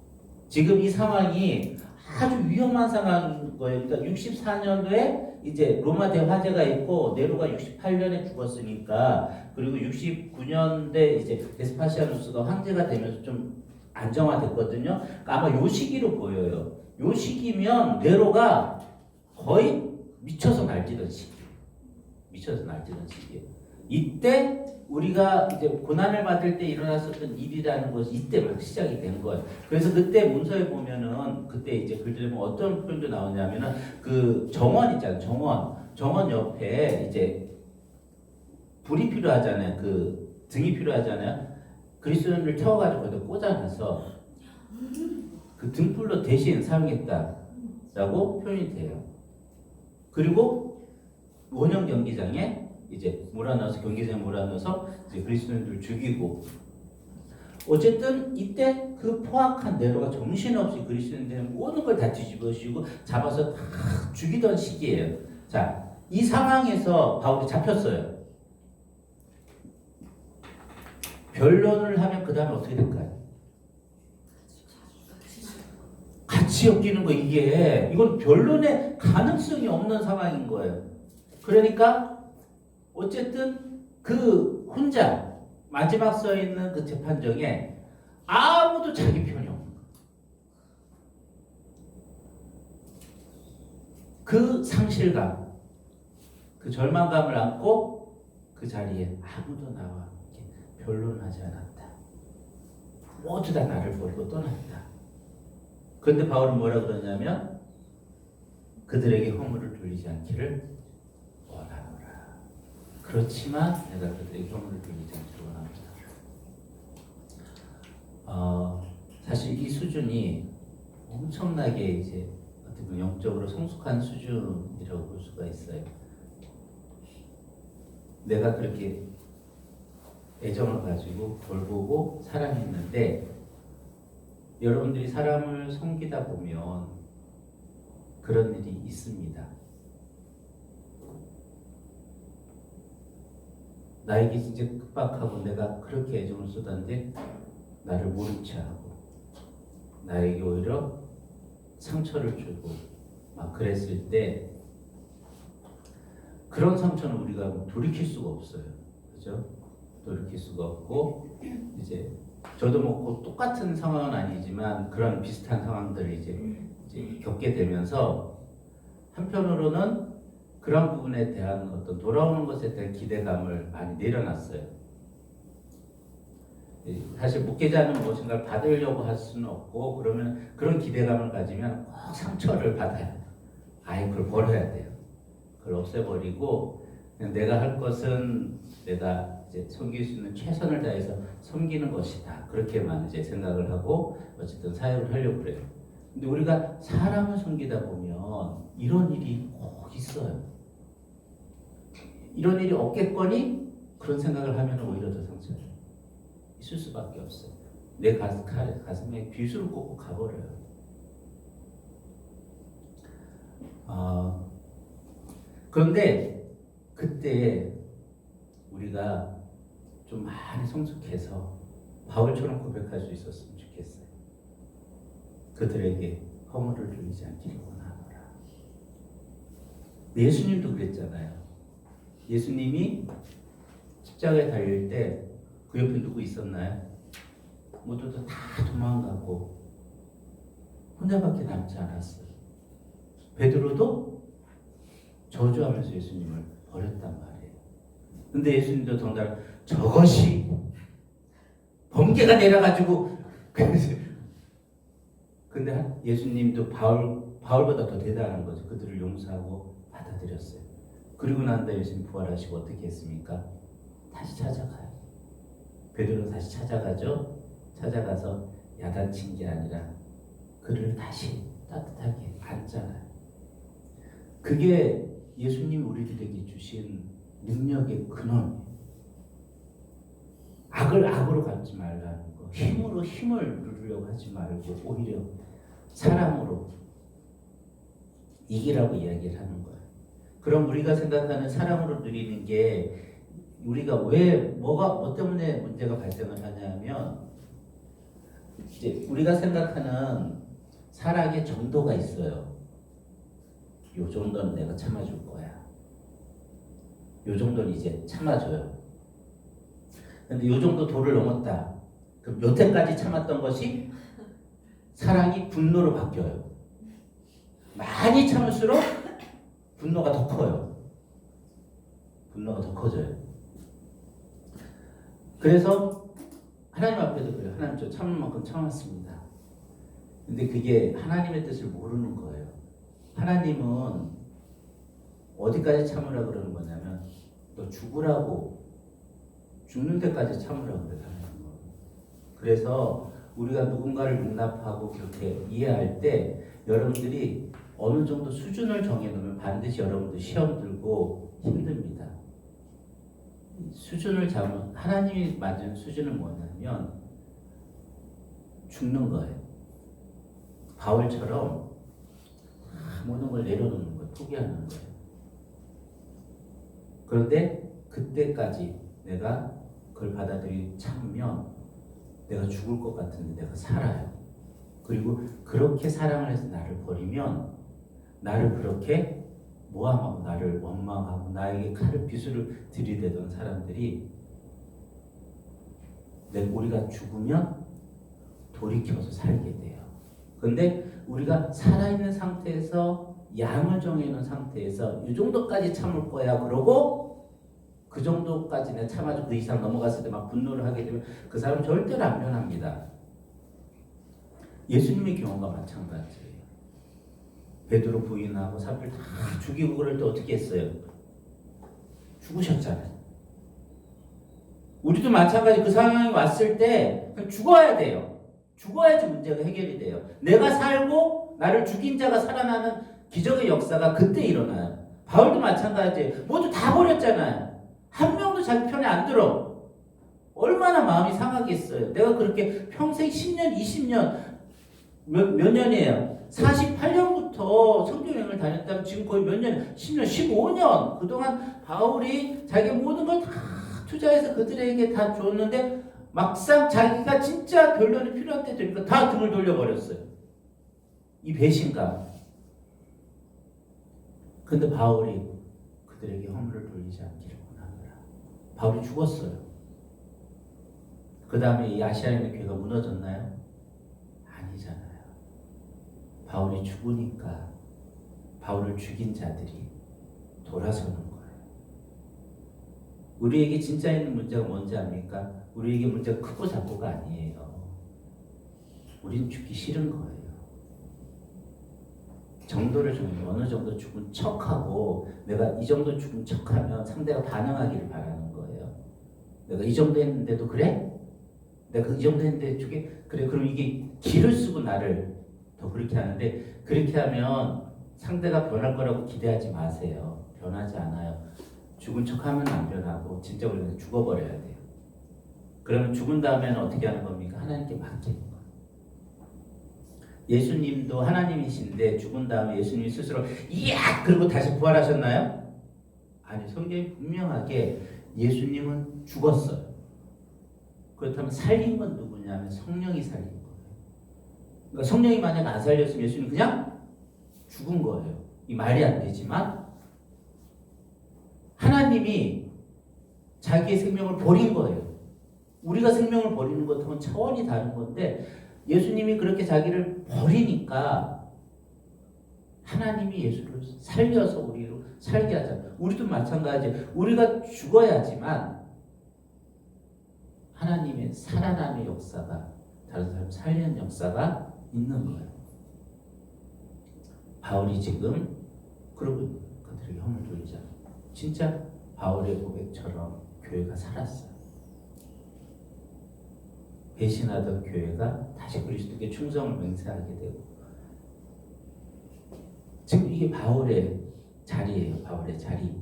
[SPEAKER 1] 지금 이 상황이 아주 위험한 상황인 거예요. 그러니까 64년도에 이제 로마 대화재가 있고 네로가 68년에 죽었으니까, 그리고 69년대 이제 베스파시아누스가 황제가 되면서 좀 안정화됐거든요. 그러니까 아마 요 시기로 보여요. 요 시기면 네로가 거의 미쳐서 날뛰던 시기. 미쳐서 날뛰던 시기예요. 이때 우리가 이제 고난을 받을 때 일어났었던 일이라는 것이 이때 막 시작이 된 거예요. 그래서 그때 문서에 보면은 그때 이제 글들에 보면 어떤 표현도 나오냐면은 그 정원 있잖아요. 정원 옆에 이제 불이 필요하잖아요. 그 등이 필요하잖아요. 그리스도인을 태워가지고 거기다 꽂아놔서 그 등불로 대신 사용했다라고 표현이 돼요. 그리고 원형 경기장에 이제 몰아넣어서 경기장에 몰아넣어서 이제 그리스도인들을 죽이고, 어쨌든 이때 그 포악한 네로가 정신없이 그리스도인들 모든 걸 다 뒤집어씌우고 잡아서 다 죽이던 시기예요. 자, 이 상황에서 바울이 잡혔어요. 변론을 하면 그 다음에 어떻게 될까요? 같이 엮이는 거, 이건 변론의 가능성이 없는 상황인 거예요. 그러니까 어쨌든 그 혼자 마지막 서 있는 그 재판정에 아무도 자기 편이 없는 거예요. 그 상실감, 그 절망감을 안고 그 자리에 아무도 나와 변론하지 않았다. 모두 다 나를 버리고 떠났다. 그런데 바울은 뭐라 그러냐면 그들에게 허물을 돌리지 않기를 원하노라. 그렇지만 내가 그들에게 허물을 돌리지 않기를 원하노라. 사실 이 수준이 엄청나게 이제 어떻게 보면 영적으로 성숙한 수준이라고 볼 수가 있어요. 내가 그렇게 애정을 가지고 돌보고 사랑했는데, 여러분들이 사람을 섬기다 보면 그런 일이 있습니다. 나에게 진짜 급박하고 내가 그렇게 애정을 쏟았는데 나를 모른 채 하고 나에게 오히려 상처를 주고 막 그랬을 때, 그런 상처는 우리가 돌이킬 수가 없어요. 그죠? 돌이킬 수가 없고, 이제 저도 뭐 똑같은 상황은 아니지만 그런 비슷한 상황들을 이제 겪게 되면서 한편으로는 그런 부분에 대한 어떤 돌아오는 것에 대한 기대감을 많이 내려놨어요. 사실 목회자는 무엇인가를 받으려고 할 수는 없고, 그러면 그런 기대감을 가지면 꼭 상처를 받아야 돼요. 아예 그걸 버려야 돼요. 그걸 없애버리고 그냥 내가 할 것은 내가 이제 섬길 수 있는 최선을 다해서 섬기는 것이다. 그렇게만 이제 생각을 하고 어쨌든 사역을 하려고 그래요. 근데 우리가 사람을 섬기다 보면 이런 일이 꼭 있어요. 이런 일이 없겠거니 그런 생각을 하면 오히려 더 상처를 있을 수밖에 없어요. 내 가슴에 비수를 꽂고 가버려요. 그런데 그때 우리가 좀 많이 성숙해서 바울처럼 고백할 수 있었으면 좋겠어요. 그들에게 허물을 들리지 않기를 원하노라. 예수님도 그랬잖아요. 예수님이 십자가에 달릴 때 그 옆에 누구 있었나요? 모두들 다 도망가고 혼자밖에 남지 않았어요. 베드로도 저주하면서 예수님을 버렸단 말이에요. 근데 예수님도 정말 저것이 번개가 내려가지고 근데 예수님도 바울보다 더 대단한 거죠. 그들을 용서하고 받아들였어요. 그리고 난 다음에 예수님 부활하시고 어떻게 했습니까? 다시 찾아가요. 베드로 다시 찾아가죠. 찾아가서 야단친 게 아니라 그를 다시 따뜻하게 안잖아요. 그게 예수님이 우리들에게 주신 능력의 근원이에요. 악을 악으로 갚지 말라는 거, 힘으로 힘을 누리려고 하지 말고 오히려 사랑으로 이기라고 이야기를 하는 거예요. 그럼 우리가 생각하는 사랑으로 누리는 게 우리가 뭐 때문에 문제가 발생을 하냐면 이제 우리가 생각하는 사랑의 정도가 있어요. 요 정도는 내가 참아줄 거야. 요 정도는 이제 참아줘요. 근데 요 정도 도를 넘었다. 그럼 여태까지 참았던 것이 사랑이 분노로 바뀌어요. 많이 참을수록 분노가 더 커요. 분노가 더 커져요. 그래서 하나님 앞에도 그래요. 하나님 저 참을 만큼 참았습니다. 근데 그게 하나님의 뜻을 모르는 거예요. 하나님은 어디까지 참으라 그러는 거냐면 너 죽으라고 죽는 데까지 참으라고 그래요. 그래서 우리가 누군가를 용납하고 그렇게 이해할 때 여러분들이 어느 정도 수준을 정해놓으면 반드시 여러분들 시험 들고 힘듭니다. 수준을 잡으면 하나님이 만든 수준은 뭐냐면 죽는 거예요. 바울처럼 모든 걸 내려놓는 거예요. 포기하는 거예요. 그런데 그때까지 내가 그걸 받아들이고 참으면 내가 죽을 것 같은데 내가 살아요. 그리고 그렇게 사랑을 해서 나를 버리면 나를 그렇게 모함하고 나를 원망하고 나에게 칼을 비수를 들이대던 사람들이 우리가 죽으면 돌이켜서 살게 돼요. 그런데 우리가 살아있는 상태에서 양을 정해놓은 상태에서 이 정도까지 참을 거야 그러고 그 정도까지 내가 참아주고 그 이상 넘어갔을 때 막 분노를 하게 되면 그 사람은 절대로 안 변합니다. 예수님의 경우가 마찬가지예요. 베드로 부인하고 사람들 다 죽이고 그럴 때 어떻게 했어요? 죽으셨잖아요. 우리도 마찬가지 그 상황이 왔을 때 죽어야 돼요. 죽어야지 문제가 해결이 돼요. 내가 살고 나를 죽인 자가 살아나는 기적의 역사가 그때 일어나요. 바울도 마찬가지예요. 모두 다 버렸잖아요. 한 명도 자기 편에 안 들어. 얼마나 마음이 상하겠어요. 내가 그렇게 평생 10년, 20년 몇 년이에요? 48년부터 성교여행을 다녔다면 지금 거의 몇 년? 10년, 15년. 그동안 바울이 자기 모든 걸 다 투자해서 그들에게 다 줬는데 막상 자기가 진짜 변론이 필요할 때 되니까 다 등을 돌려버렸어요. 이 배신감. 근데 바울이 그들에게 허물을 돌리지 않기를 원하노라. 바울이 죽었어요. 그 다음에 이 아시아에 있는 교회가 무너졌나요? 아니잖아요. 바울이 죽으니까 바울을 죽인 자들이 돌아서는 거예요. 우리에게 진짜 있는 문제가 뭔지 압니까? 우리에게 문제가 크고 작고가 아니에요. 우린 죽기 싫은 거예요. 정도를 정해서 어느 정도 죽은 척하고 내가 이 정도 죽은 척하면 상대가 반응하기를 바라는 거예요. 내가 이 정도 했는데도 그래? 내가 이 정도 했는데 그래? 그럼 이게 기를 쓰고 나를 더 그렇게 하는데 그렇게 하면 상대가 변할 거라고 기대하지 마세요. 변하지 않아요. 죽은 척하면 안 변하고 진짜 우리는 죽어버려야 돼요. 그러면 죽은 다음에는 어떻게 하는 겁니까? 하나님께 맡기는 거예요. 예수님도 하나님이신데 죽은 다음에 예수님이 스스로 이야! 그리고 다시 부활하셨나요? 아니, 성경이 분명하게 예수님은 죽었어요. 그렇다면 살린 건 누구냐면 성령이 살린 거예요. 그러니까 성령이 만약 안 살렸으면 예수님 그냥 죽은 거예요. 이 말이 안 되지만 하나님이 자기의 생명을 버린 거예요. 우리가 생명을 버리는 것하고는 차원이 다른 건데 예수님이 그렇게 자기를 버리니까 하나님이 예수를 살려서 우리로 살게 하잖아요. 우리도 마찬가지. 우리가 죽어야지만 하나님의 살아남의 역사가 다른 사람 살리는 역사가 있는 거예요. 바울이 지금 그러고 그들에게 허물 돌리잖아요. 진짜 바울의 고백처럼 교회가 살았어요. 배신하던 교회가 다시 그리스도께 충성을 맹세하게 되고 지금 이게 바울의 자리예요. 바울의 자리.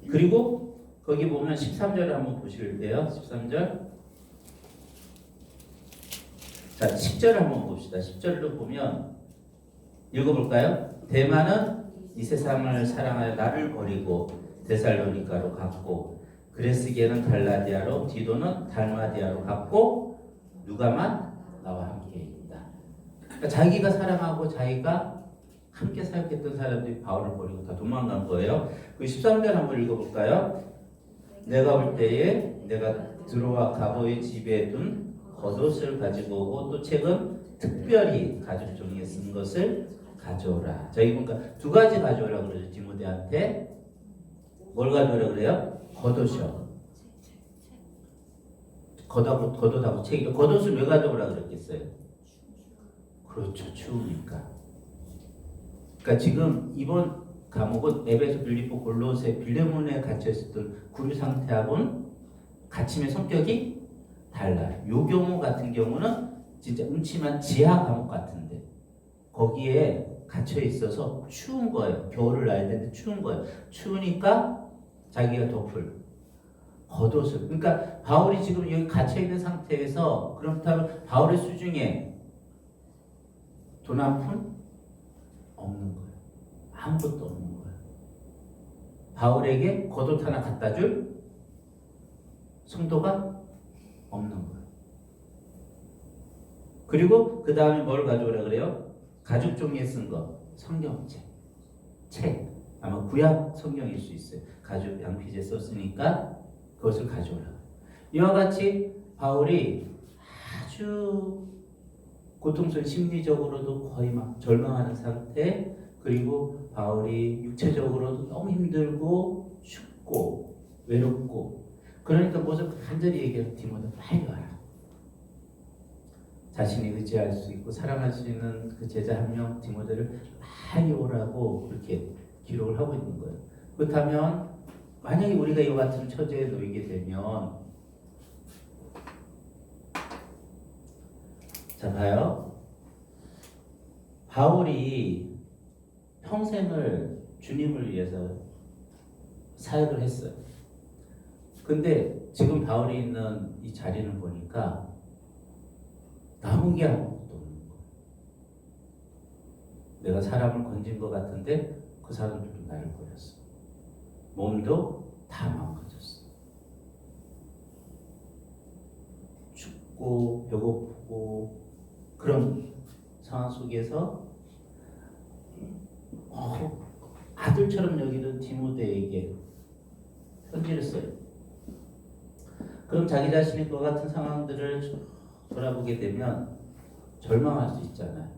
[SPEAKER 1] 그리고 거기 보면 13절을 한번 보실래요? 13절. 자, 10절을 한번 봅시다. 10절로 보면 읽어볼까요? 데마는 이 세상을 사랑하여 나를 버리고 데살로니가로 갔고 그레스게는 갈라디아로 디도는 달마디아로 갔고 누가만 나와 함께 있다. 그러니까 자기가 사랑하고 자기가 함께 사역했던 사람들이 바울을 버리고 다 도망간 거예요. 그 13절 한번 읽어볼까요? 내가 올 때에 내가 드로아 가보의 집에 둔 겉옷을 가지고 오고 또 책은 특별히 가죽 종이에 쓴 것을 가져오라. 저희 보니까 두 가지 가져오라 그러죠. 디모데한테 뭘 가져오라 그래요? 겉옷이요. 겉옷하고 책이죠. 겉옷을 왜 가져오라 그랬겠어요? 그렇죠. 추우니까. 그러니까 지금 이번 과목은 에베소, 빌립보, 골로새, 빌레몬에 갇혀 있었던 구류 상태하고는 갇힘의 성격이 달라요. 요 경우 같은 경우는 진짜 음침한 지하 감옥 같은데 거기에 갇혀 있어서 추운 거예요. 겨울을 나야 되는데 추운 거예요. 추우니까 자기가 덮을 겉옷을. 그러니까 바울이 지금 여기 갇혀 있는 상태에서 그렇다면 바울의 수중에 돈 한 푼 없는 거예요. 아무것도 없는 거예요. 바울에게 겉옷 하나 갖다 줄 성도가 없는 거예요. 그리고 그 다음에 뭘 가져오라 그래요? 가죽 종이에 쓴 거, 성경책, 책. 아마 구약 성경일 수 있어요. 가죽 양피지에 썼으니까 그것을 가져오라. 이와 같이 바울이 아주 고통스러운 심리적으로도 거의 막 절망하는 상태, 그리고 바울이 육체적으로도 너무 힘들고 춥고 외롭고 그러니까 모습 간절히 얘기해요. 디모데 빨리 와라. 자신이 의지할 수 있고 사랑할 수 있는 그 제자 한 명 디모데를 빨리 오라고 그렇게 기록을 하고 있는 거예요. 그렇다면 만약에 우리가 이와 같은 처지에 놓이게 되면 자 봐요. 바울이 평생을 주님을 위해서 사역을 했어요. 근데 지금 바울이 있는 이 자리는 보니까 남은 게 아무것도 없는 거예요. 내가 사람을 건진 것 같은데 그 사람들도 나를 버렸어. 몸도 다 망가졌어. 춥고 배고프고 그런 상황 속에서 아들처럼 여기는 디모데에게 편지를 써요. 그럼 자기 자신이 그와 같은 상황들을 돌아보게 되면 절망할 수 있잖아요.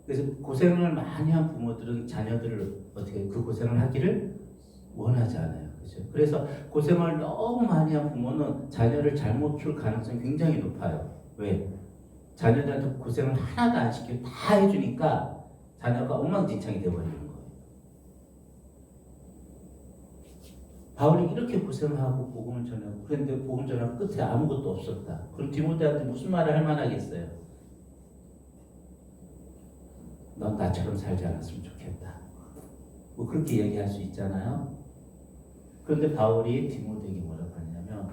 [SPEAKER 1] 그래서 고생을 많이 한 부모들은 자녀들을 어떻게 그 고생을 하기를 원하지 않아요. 그렇죠? 그래서 고생을 너무 많이 한 부모는 자녀를 잘못 키울 가능성이 굉장히 높아요. 왜? 자녀들한테 고생을 하나도 안 시키고 다 해주니까 자녀가 엉망진창이 되어버리는 거예요. 바울이 이렇게 고생을 하고 복음을 전하고 그런데 복음 전하고 끝에 아무것도 없었다. 그럼 디모데한테 무슨 말을 할 만하겠어요? 넌 나처럼 살지 않았으면 좋겠다. 뭐 그렇게 얘기할 수 있잖아요. 그런데 바울이 디모데에게 뭐라고 하냐면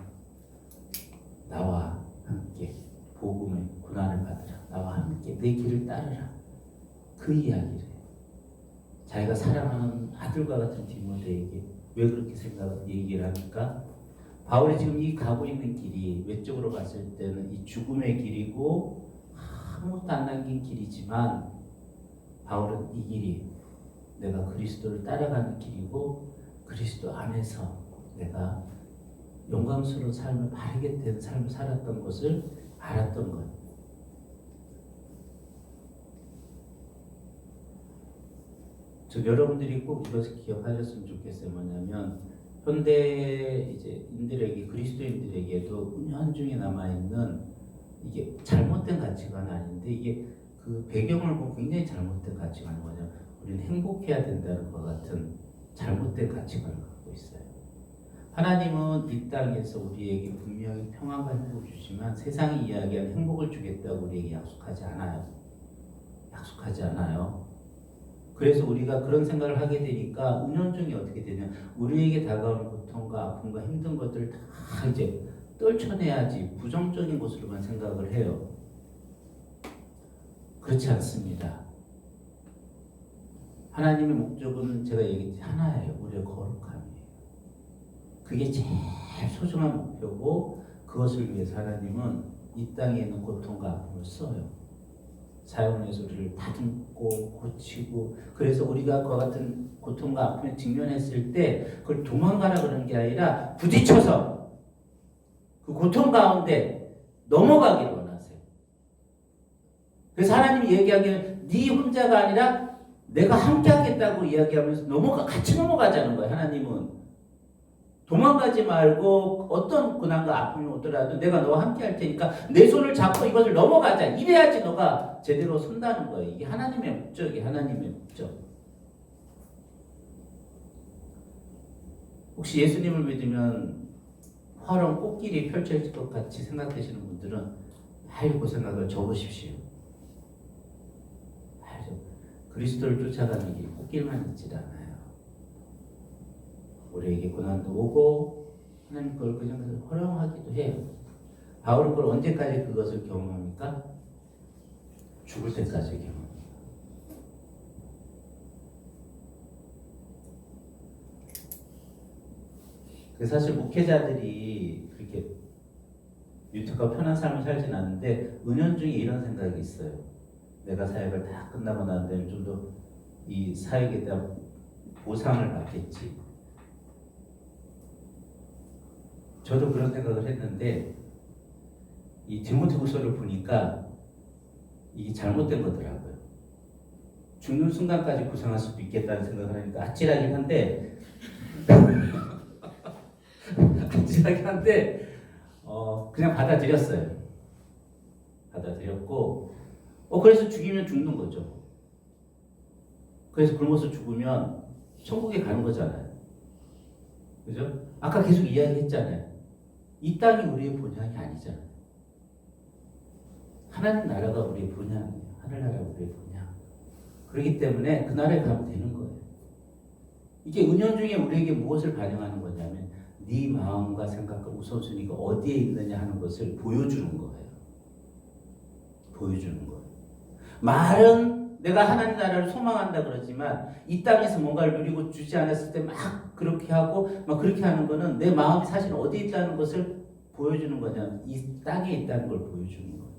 [SPEAKER 1] 나와 함께 복음의 고난을 받으라. 나와 함께 내 길을 따르라. 그 이야기를 해요. 자기가 사랑하는 아들과 같은 디모데에게 왜 그렇게 얘기를 하니까 바울이 지금 이 가고 있는 길이 외적으로 봤을 때는 이 죽음의 길이고 아무것도 안 남긴 길이지만 바울은 이 길이 내가 그리스도를 따라가는 길이고 그리스도 안에서 내가 영광스러운 삶을 바르게 된 삶을 살았던 것을 알았던 것. 여러분들이 꼭 이것을 기억하셨으면 좋겠어요. 뭐냐면 현대 이제 인들에게 그리스도인들에게도 은연중에 남아 있는 이게 잘못된 가치관은 아닌데 이게 그 배경을 보면 굉장히 잘못된 가치관이 뭐냐면 우리는 행복해야 된다는 것 같은 잘못된 가치관을 갖고 있어요. 하나님은 이 땅에서 우리에게 분명히 평안과 행복을 주지만 세상이 이야기하는 행복을 주겠다고 우리에게 약속하지 않아요. 약속하지 않아요. 그래서 우리가 그런 생각을 하게 되니까 은연중에 어떻게 되냐 우리에게 다가오는 고통과 아픔과 힘든 것들을 다 이제 떨쳐내야지 부정적인 것으로만 생각을 해요. 그렇지 않습니다. 하나님의 목적은 제가 얘기했지 하나예요. 우리의 거룩함이에요. 그게 제일 소중한 목표고 그것을 위해서 하나님은 이 땅에 있는 고통과 아픔을 써요. 사용해서 우리를 다듬고 고치고 그래서 우리가 그와 같은 고통과 아픔에 직면했을 때 그걸 도망가라 그러는 게 아니라 부딪혀서 그 고통 가운데 넘어가기를 원하세요. 그래서 하나님이 얘기하기는 네 혼자가 아니라 내가 함께 하겠다고 이야기하면서 같이 넘어가자는 거예요. 하나님은 도망가지 말고 어떤 고난과 아픔이 오더라도 내가 너와 함께 할 테니까 내 손을 잡고 이것을 넘어가자. 이래야지 너가 제대로 선다는 거예요. 이게 하나님의 목적이에요. 하나님의 목적. 혹시 예수님을 믿으면 화려한 꽃길이 펼쳐질 것 같이 생각되시는 분들은 아유 그 생각을 접으십시오. 그리스도를 쫓아가는 길이 꽃길만 있지 않아요. 우리에게 고난도 오고 하나님 그걸 그 정도로 허용하기도 해요. 바울은 그걸 언제까지 그것을 경험합니까? 죽을 때까지 경험합니다. 사실 목회자들이 그렇게 유튜브가 편한 삶을 살진 않는데 은연중에 이런 생각이 있어요. 내가 사역을 다 끝나고 난 다음에 좀 더 이 사역에 대한 보상을 받겠지. 저도 그런 생각을 했는데 이 디모데후서를 보니까 이게 잘못된 거더라고요. 죽는 순간까지 고생할 수도 있겠다는 생각을 하니까 아찔하긴 한데 아찔하긴 한데 그냥 받아들였어요. 받아들였고 그래서 죽이면 죽는 거죠. 그래서 굶어서 죽으면 천국에 가는 거잖아요. 그죠? 아까 계속 이야기했잖아요. 이 땅이 우리의 본향이 아니잖아요. 하나님 나라가 우리의 본향이에요. 하늘나라가 우리의 본향. 그렇기 때문에 그 나라에 가면 되는 거예요. 이게 은연중에 우리에게 무엇을 반영하는 거냐면 네 마음과 생각과 우선순위가 어디에 있느냐 하는 것을 보여주는 거예요. 보여주는 거예요. 말은 내가 하나님 나라를 소망한다 그러지만 이 땅에서 뭔가를 누리고 주지 않았을 때 막 그렇게 하고 막 그렇게 하는 거는 내 마음이 사실 어디에 있다는 것을 보여주는 거냐. 이 땅에 있다는 걸 보여주는 거예요.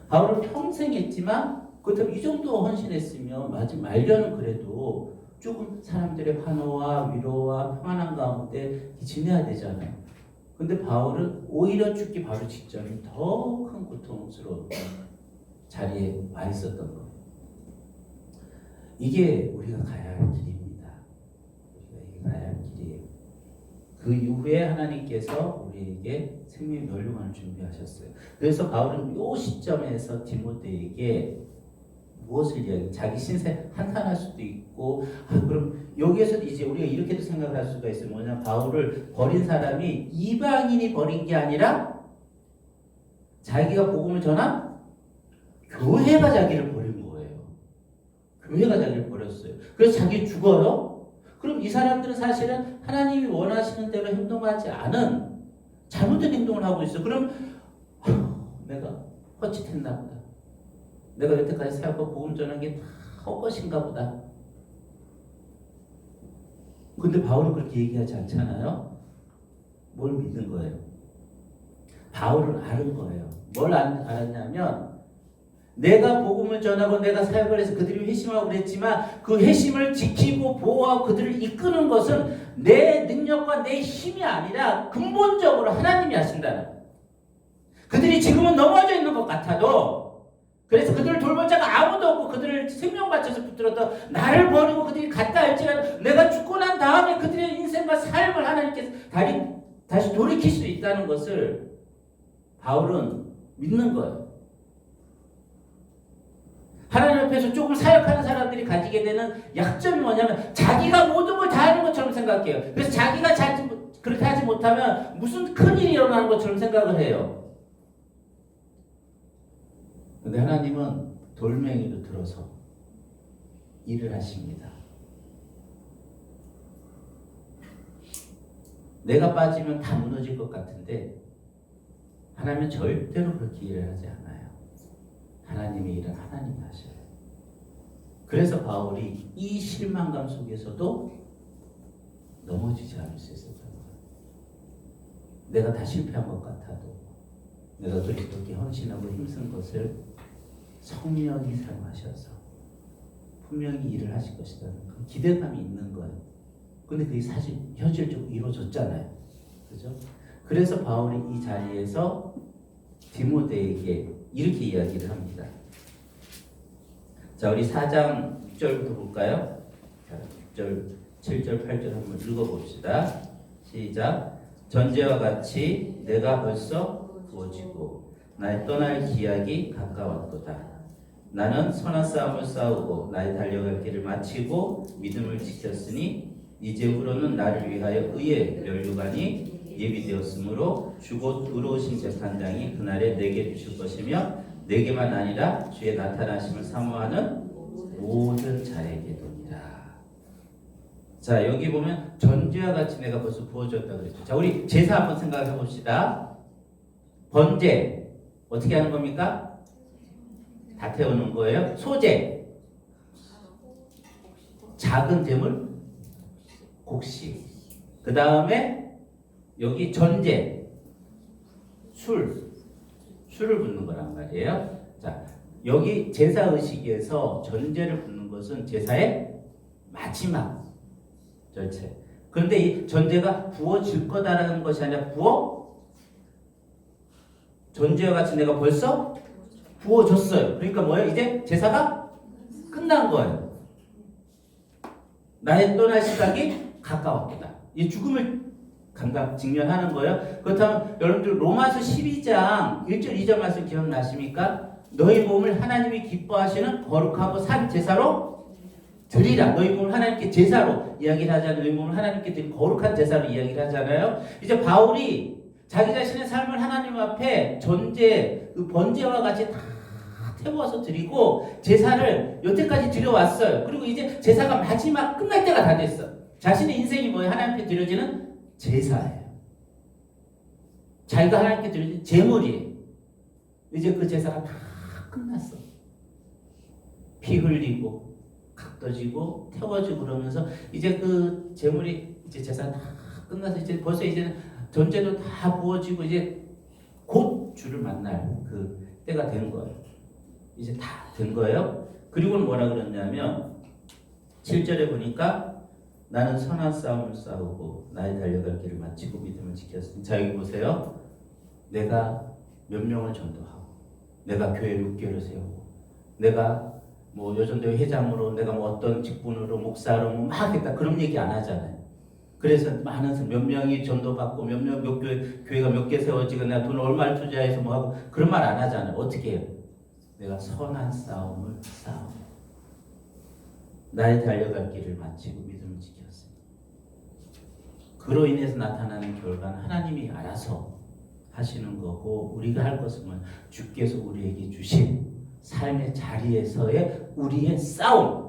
[SPEAKER 1] 바울은 평생 했지만 그렇다면 이 정도 헌신했으면 마지막 말년은 그래도 조금 사람들의 환호와 위로와 평안한 가운데 지내야 되잖아요. 근데 바울은 오히려 죽기 바로 직전에 더 큰 고통스러운 자리에 와 있었던 거예요. 이게 우리가 가야 할 길입니다. 우리가 가야 할 길이에요. 그 이후에 하나님께서 우리에게 생명의 멸류관을 준비하셨어요. 그래서 바울은 이 시점에서 디모데에게 무엇을 이야기? 자기 신세 한탄할 수도 있고 그럼 여기에서 이제 우리가 이렇게도 생각할 수가 있어요. 뭐냐? 바울을 버린 사람이 이방인이 버린 게 아니라 자기가 복음을 전한 교회가 자기를 버린 거예요. 교회가 자기를 버렸어요. 그래서 자기 죽어요? 그럼 이 사람들은 사실은 하나님이 원하시는 대로 행동하지 않은 잘못된 행동을 하고 있어. 그럼 내가 헛짓했나 보다. 내가 여태까지 살고 복음 전한 게 다 헛것인가 보다. 근데 바울은 그렇게 얘기하지 않잖아요. 뭘 믿는 거예요? 바울은 아는 거예요. 뭘 알았냐면 내가 복음을 전하고 내가 사역을 해서 그들이 회심하고 그랬지만 그 회심을 지키고 보호하고 그들을 이끄는 것은 내 능력과 내 힘이 아니라 근본적으로 하나님이 하신다는 거예요. 그들이 지금은 넘어져 있는 것 같아도 그래서 그들을 돌볼 자가 아무도 없고 그들을 생명 바쳐서 붙들었다 나를 버리고 그들이 갔다 할지라도 내가 죽고 난 다음에 그들의 인생과 삶을 하나님께서 다시 돌이킬 수 있다는 것을 바울은 믿는 거예요. 하나님 앞에서 조금 사역하는 사람들이 가지게 되는 약점이 뭐냐면 자기가 모든 걸 다 하는 것처럼 생각해요. 그래서 자기가 그렇게 하지 못하면 무슨 큰일이 일어나는 것처럼 생각을 해요. 근데 하나님은 돌멩이로 들어서 일을 하십니다. 내가 빠지면 다 무너질 것 같은데 하나님은 절대로 그렇게 일을 하지 않아요. 하나님의 일은 하나님이 하셔요. 그래서 바울이 이 실망감 속에서도 넘어지지 않을 수 있었던 거예요. 내가 다 실패한 것 같아도 내가 그리스도께 헌신하고 힘쓴 것을 성령이 사용하셔서 분명히 일을 하실 것이라는 그 기대감이 있는 거예요. 근데 그게 사실 현실적으로 이루어졌잖아요. 그죠? 그래서 바울이 이 자리에서 디모데에게 이렇게 이야기를 합니다. 자, 우리 4장 6절부터 볼까요? 자, 6절, 7절, 8절 한번 읽어봅시다. 시작. 전제와 같이 내가 벌써 부어지고 나의 떠날 기약이 가까웠도다. 나는 선한 싸움을 싸우고 나의 달려갈 길을 마치고 믿음을 지켰으니 이제후로는 나를 위하여 의의 면류관이 예비되었으므로 주곧 의로우신 재판장이 그날에 내게 주실 것이며 내게만 아니라 주의 나타나심을 사모하는 모든 자에게도니라. 자, 여기 보면 전제와 같이 내가 벌써 부어졌다 그랬죠. 자, 우리 제사 한번 생각해 봅시다. 번제 어떻게 하는 겁니까? 다 태우는 거예요. 소제 작은 재물 곡식. 그 다음에 여기 전제 술을 붓는 거란 말이에요. 자, 여기 제사 의식에서 전제를 붓는 것은 제사의 마지막 절차. 그런데 이 전제가 부어질 거다라는 것이 아니라 전제와 같이 내가 벌써 부어졌어요. 그러니까 뭐예요? 이제 제사가 끝난 거예요. 나의 떠날 시각이 가까웠다. 이 죽음을 직면하는 거예요. 그렇다면 여러분들 로마서 12장 1절 2절 말씀 기억나십니까? 너희 몸을 하나님이 기뻐하시는 거룩하고 산 제사로 드리라. 너희 몸을 하나님께 제사로 이야기를 하잖아요. 너희 몸을 하나님께 드린 거룩한 제사로 이야기를 하잖아요. 이제 바울이 자기 자신의 삶을 하나님 앞에 그 번제와 같이 다 태워서 드리고 제사를 여태까지 드려왔어요. 그리고 이제 제사가 마지막 끝날 때가 다 됐어. 자신의 인생이 뭐예요? 하나님 앞에 드려지는 제사예요. 자기가 하나님께 드려진 제물이에요. 이제 그 제사가 다 끝났어. 피 흘리고 각도지고 태워지고 그러면서 이제 그 제물이 이제 제사 다 끝나서 이제 벌써 이제는 전제도 다 부어지고 이제 곧 주를 만날 그 때가 된 거예요. 이제 다 된 거예요. 그리고 뭐라 그랬냐면 7절에 보니까 나는 선한 싸움을 싸우고 나의 달려갈 길을 마치고 믿음을 지켰으니. 자, 여기 보세요. 내가 몇 명을 전도하고 내가 교회 6개를 세우고 내가 뭐 여전대회 회장으로 내가 뭐 어떤 직분으로 목사로 뭐 막 했다 그런 얘기 안 하잖아요. 그래서 많은 몇 명이 전도받고 몇 교회가 몇 개 세워지고 내가 돈 얼마를 투자해서 뭐 하고 그런 말 안 하잖아요. 어떻게 해요? 내가 선한 싸움을 싸우고 나의 달려갈 길을 마치고 믿음을 지켰어요. 그로 인해서 나타나는 결과는 하나님이 알아서 하시는 거고 우리가 할 것은 주께서 우리에게 주신 삶의 자리에서의 우리의 싸움.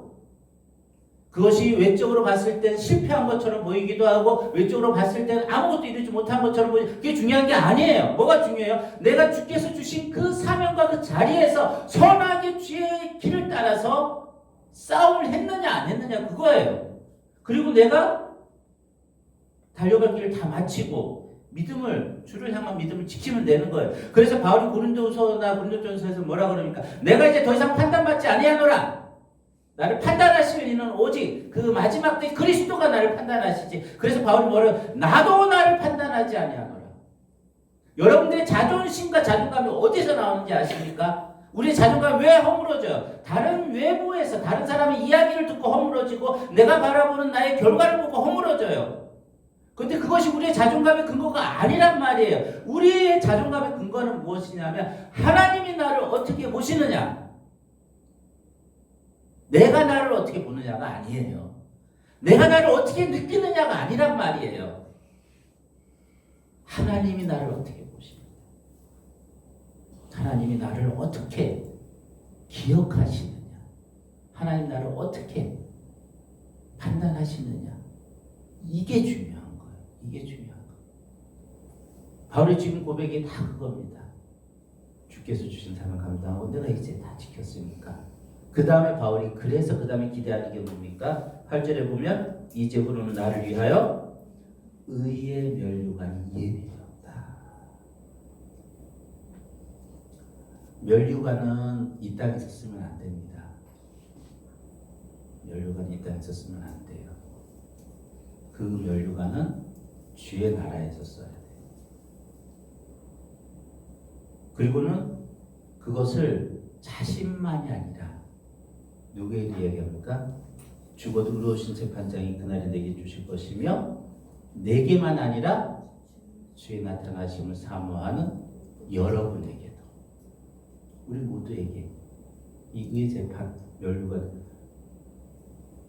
[SPEAKER 1] 그것이 외적으로 봤을 때는 실패한 것처럼 보이기도 하고 외적으로 봤을 때는 아무것도 이루지 못한 것처럼 보이고 그게 중요한 게 아니에요. 뭐가 중요해요? 내가 주께서 주신 그 사명과 그 자리에서 선하게 주의 길을 따라서 싸움을 했느냐 안 했느냐 그거예요. 그리고 내가 달려갈 길을 다 마치고 믿음을 주를 향한 믿음을 지키면 되는 거예요. 그래서 바울이 고린도서나 고린도전서에서 뭐라 그러니까 내가 이제 더 이상 판단받지 아니하노라. 나를 판단하시는 이는 오직 그 마지막 때 그리스도가 나를 판단하시지. 그래서 바울이 뭐라고 나도 나를 판단하지 아니하노라. 여러분들의 자존심과 자존감이 어디서 나오는지 아십니까? 우리의 자존감이 왜 허물어져요? 다른 외부에서 다른 사람의 이야기를 듣고 허물어지고 내가 바라보는 나의 결과를 보고 허물어져요. 근데 그것이 우리의 자존감의 근거가 아니란 말이에요. 우리의 자존감의 근거는 무엇이냐면 하나님이 나를 어떻게 보시느냐. 내가 나를 어떻게 보느냐가 아니에요. 내가 나를 어떻게 느끼느냐가 아니란 말이에요. 하나님이 나를 어떻게 보시느냐. 하나님이 나를 어떻게 기억하시느냐. 하나님 나를 어떻게 판단하시느냐. 이게 중요한 거예요. 이게 중요한 거예요. 바울의 지금 고백이 다 그겁니다. 주께서 주신 삶을 감당하고 내가 이제 다 지켰으니까. 그 다음에 바울이 그래서 그 다음에 기대하는 게 뭡니까? 8절에 보면 이제부로는 나를 위하여 의의 면류관이 예비되었다. 면류관은 이 땅에서 쓰면 안 됩니다. 면류관이 이 땅에서 쓰면 안 돼요. 그 면류관은 주의 나라에서 써야 돼요. 그리고는 그것을 자신만이 아니라 누구에게 이야기합니까? 죽어도 의로우신 재판장이 그날에 내게 주실 것이며 내게만 아니라 주의 나타나심을 사모하는 여러분에게도 우리 모두에게 이 의의 재판 면류관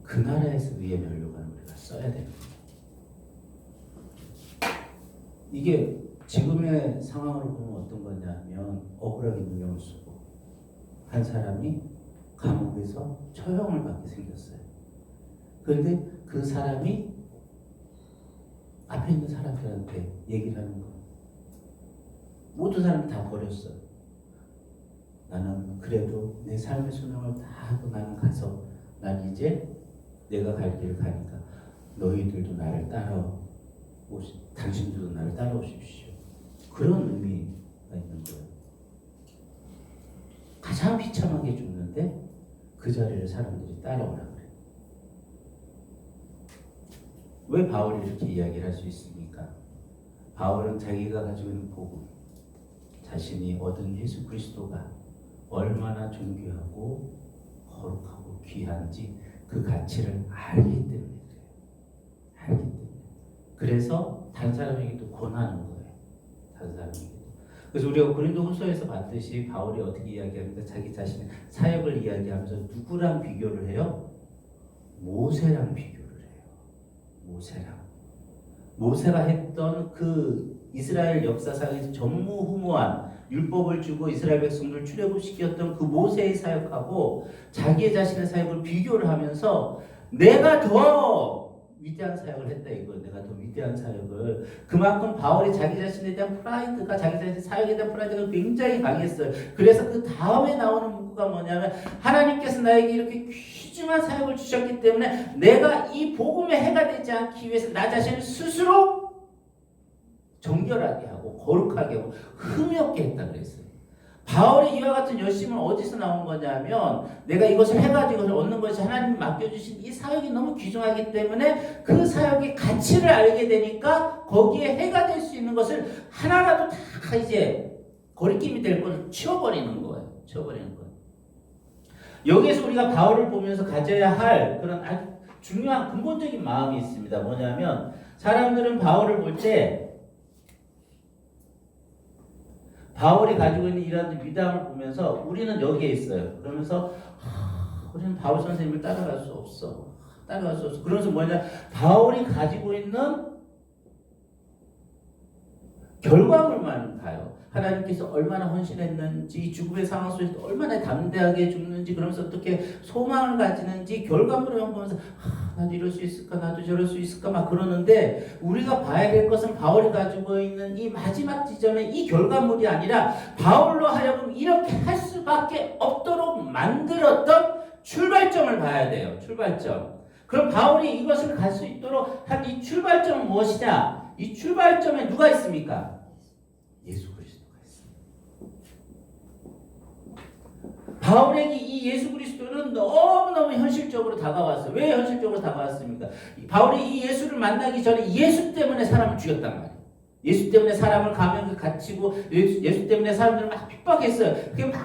[SPEAKER 1] 그 나라에서 의의 면류관을 우리가 써야 됩니다. 이게 지금의 상황으로 보면 어떤 거냐면 억울하게 누명을 쓰고 한 사람이 감옥에서 처형을 받게 생겼어요. 그런데 그 사람이 앞에 있는 사람들한테 얘기를 하는 거예요. 모든 사람이 다 버렸어요. 나는 그래도 내 삶의 소명을 다 하고 나는 가서 난 이제 내가 갈 길을 가니까 너희들도 나를 당신들도 나를 따라오십시오. 그런 의미가 있는 거예요. 가장 비참하게 죽는데 그 자리를 사람들이 따라오라 그래요. 왜 바울이 이렇게 이야기를 할 수 있습니까? 바울은 자기가 가지고 있는 복음, 자신이 얻은 예수 그리스도가 얼마나 존귀하고 거룩하고 귀한지 그 가치를 알기 때문에 그래요. 알기 때문에. 그래서 다른 사람에게도 권하는 거예요. 다른 사람에게도. 그래서 우리가 고린도후서에서 봤듯이 바울이 어떻게 이야기합니까? 자기 자신의 사역을 이야기하면서 누구랑 비교를 해요? 모세랑 비교를 해요. 모세가 했던 그 이스라엘 역사상에서 전무후무한 율법을 주고 이스라엘 백성들을 출애굽시켰던 그 모세의 사역하고 자기 자신의 사역을 비교를 하면서 내가 더 위대한 사역을 했다 이거예요. 내가 더 위대한 사역을. 그만큼 바울이 자기 자신에 대한 프라이드가 자기 자신의 사역에 대한 프라이드가 굉장히 강했어요. 그래서 그 다음에 나오는 문구가 뭐냐면 하나님께서 나에게 이렇게 귀중한 사역을 주셨기 때문에 내가 이 복음의 해가 되지 않기 위해서 나 자신을 스스로 정결하게 하고 거룩하게 하고 흠이 없게 했다 그랬어요. 바울의 이와 같은 열심은 어디서 나온 거냐면 내가 이것을 해가지고 이것을 얻는 것이 하나님이 맡겨주신 이 사역이 너무 귀중하기 때문에 그 사역의 가치를 알게 되니까 거기에 해가 될 수 있는 것을 하나라도 다 이제 거리낌이 될 것을 치워버리는 거예요. 여기에서 우리가 바울을 보면서 가져야 할 그런 아주 중요한 근본적인 마음이 있습니다. 뭐냐면 사람들은 바울을 볼 때 바울이 가지고 있는 이러한 위대함을 보면서 우리는 여기에 있어요. 그러면서 우리는 바울 선생님을 따라갈 수 없어. 그러면서 뭐냐? 바울이 가지고 있는 결과물만 봐요. 하나님께서 얼마나 헌신했는지, 죽음의 상황 속에서 얼마나 담대하게 죽는지, 그러면서 어떻게 소망을 가지는지 결과물을 보면서 나도 이럴 수 있을까, 나도 저럴 수 있을까 막 그러는데, 우리가 봐야 될 것은 바울이 가지고 있는 이 마지막 지점의 이 결과물이 아니라 바울로 하여금 이렇게 할 수밖에 없도록 만들었던 출발점을 봐야 돼요. 출발점. 그럼 바울이 이것을 갈 수 있도록 한 이 출발점은 무엇이냐? 이 출발점에 누가 있습니까? 예수 그리스도가 있습니다. 바울에게 이 예수 그리스도는 너무너무 현실적으로 다가왔어요. 왜 현실적으로 다가왔습니까? 바울이 이 예수를 만나기 전에 예수 때문에 사람을 죽였단 말이에요. 예수 때문에 사람을 감옥에 갇히고 예수 때문에 사람들을 막 핍박했어요. 그게 막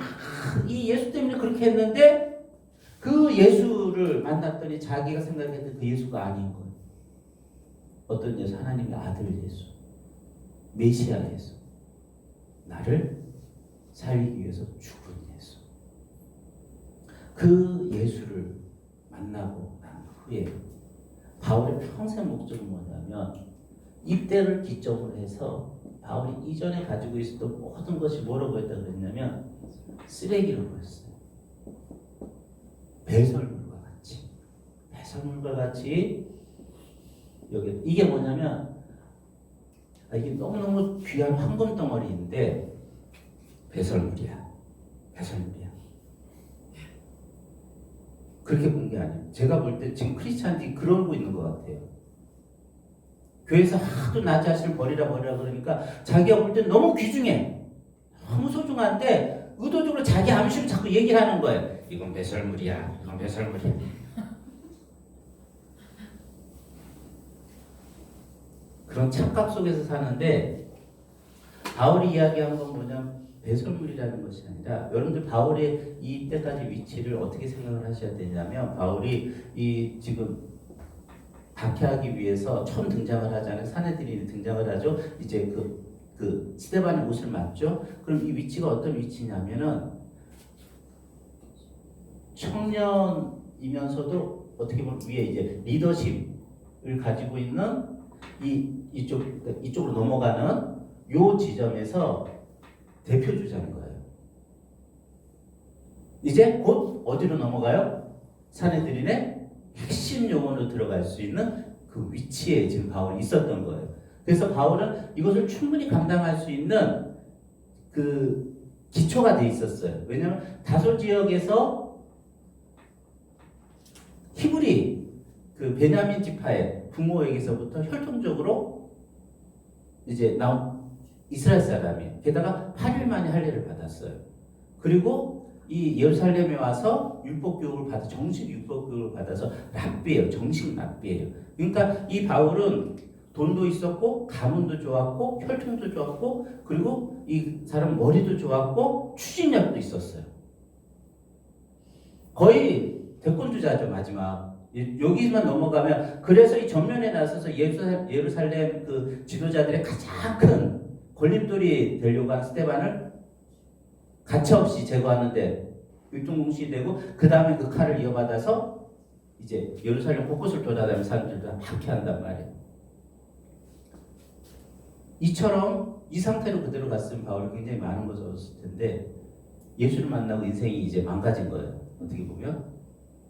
[SPEAKER 1] 이 예수 때문에 그렇게 했는데 그 예수를 만났더니 자기가 생각했던 그 예수가 아닌 거예요. 어떤 예수? 하나님의 아들 예수, 메시아 예수, 나를 살리기 위해서 죽은 예수. 그 예수를 만나고 난 후에 바울의 평생 목적은 뭐냐면, 이때를 기점으로 해서 바울이 이전에 가지고 있었던 모든 것이 뭐라고 했다고 그랬냐면 쓰레기로 보였어요. 배설물과 같이. 배설물과 같이. 여기 이게 뭐냐면, 이게 너무너무 귀한 황금 덩어리인데 배설물이야. 배설물이야. 그렇게 본 게 아니에요. 제가 볼 때 지금 크리스찬들이 그러고 있는 것 같아요. 교회에서 하도 나 자신을 버리라 그러니까 자기가 볼 때 너무 귀중해. 너무 소중한데 의도적으로 자기 암시로 자꾸 얘기를 하는 거예요. 이건 배설물이야. 이건 배설물이야. 그런 착각 속에서 사는데, 바울이 이야기한 건 뭐냐면 배설물이라는 것이 아니라, 여러분들 바울의 이때까지 위치를 어떻게 생각을 하셔야 되냐면, 바울이 이 지금 박해하기 위해서 처음 등장을 하잖아요. 사내들이 등장을 하죠. 이제 그 스데반의 옷을 맞죠. 그럼 이 위치가 어떤 위치냐면은 청년이면서도 어떻게 보면 위에 이제 리더십을 가지고 있는 이쪽으로 넘어가는 요 지점에서 대표 주자인 거예요. 이제 곧 어디로 넘어가요? 사내들인의 핵심 요원으로 들어갈 수 있는 그 위치에 지금 바울이 있었던 거예요. 그래서 바울은 이것을 충분히 감당할 수 있는 그 기초가 돼 있었어요. 왜냐하면 다소 지역에서 히브리 그 베냐민 지파의 부모에게서부터 혈통적으로 이제 나온 이스라엘 사람이에요. 게다가 8일 만에 할례를 받았어요. 그리고 이 예루살렘에 와서 율법 교육을 받아, 정식 율법 교육을 받아서 랍비예요. 정식 랍비예요. 그러니까 이 바울은 돈도 있었고 가문도 좋았고 혈통도 좋았고, 그리고 이 사람 머리도 좋았고 추진력도 있었어요. 거의 대권주자죠. 마지막 여기만 넘어가면. 그래서 이 전면에 나서서 예루살렘 그 지도자들의 가장 큰 걸림돌이 되려고 한 스데반을 가차없이 제거하는데 율동공신이 되고, 그 다음에 그 칼을 이어받아서 이제 예루살렘 곳곳을 돌아다니는 사람들도 박해한단 말이에요. 이처럼 이 상태로 그대로 갔으면 바울이 굉장히 많은 것을 얻었을 텐데, 예수를 만나고 인생이 이제 망가진 거예요. 어떻게 보면.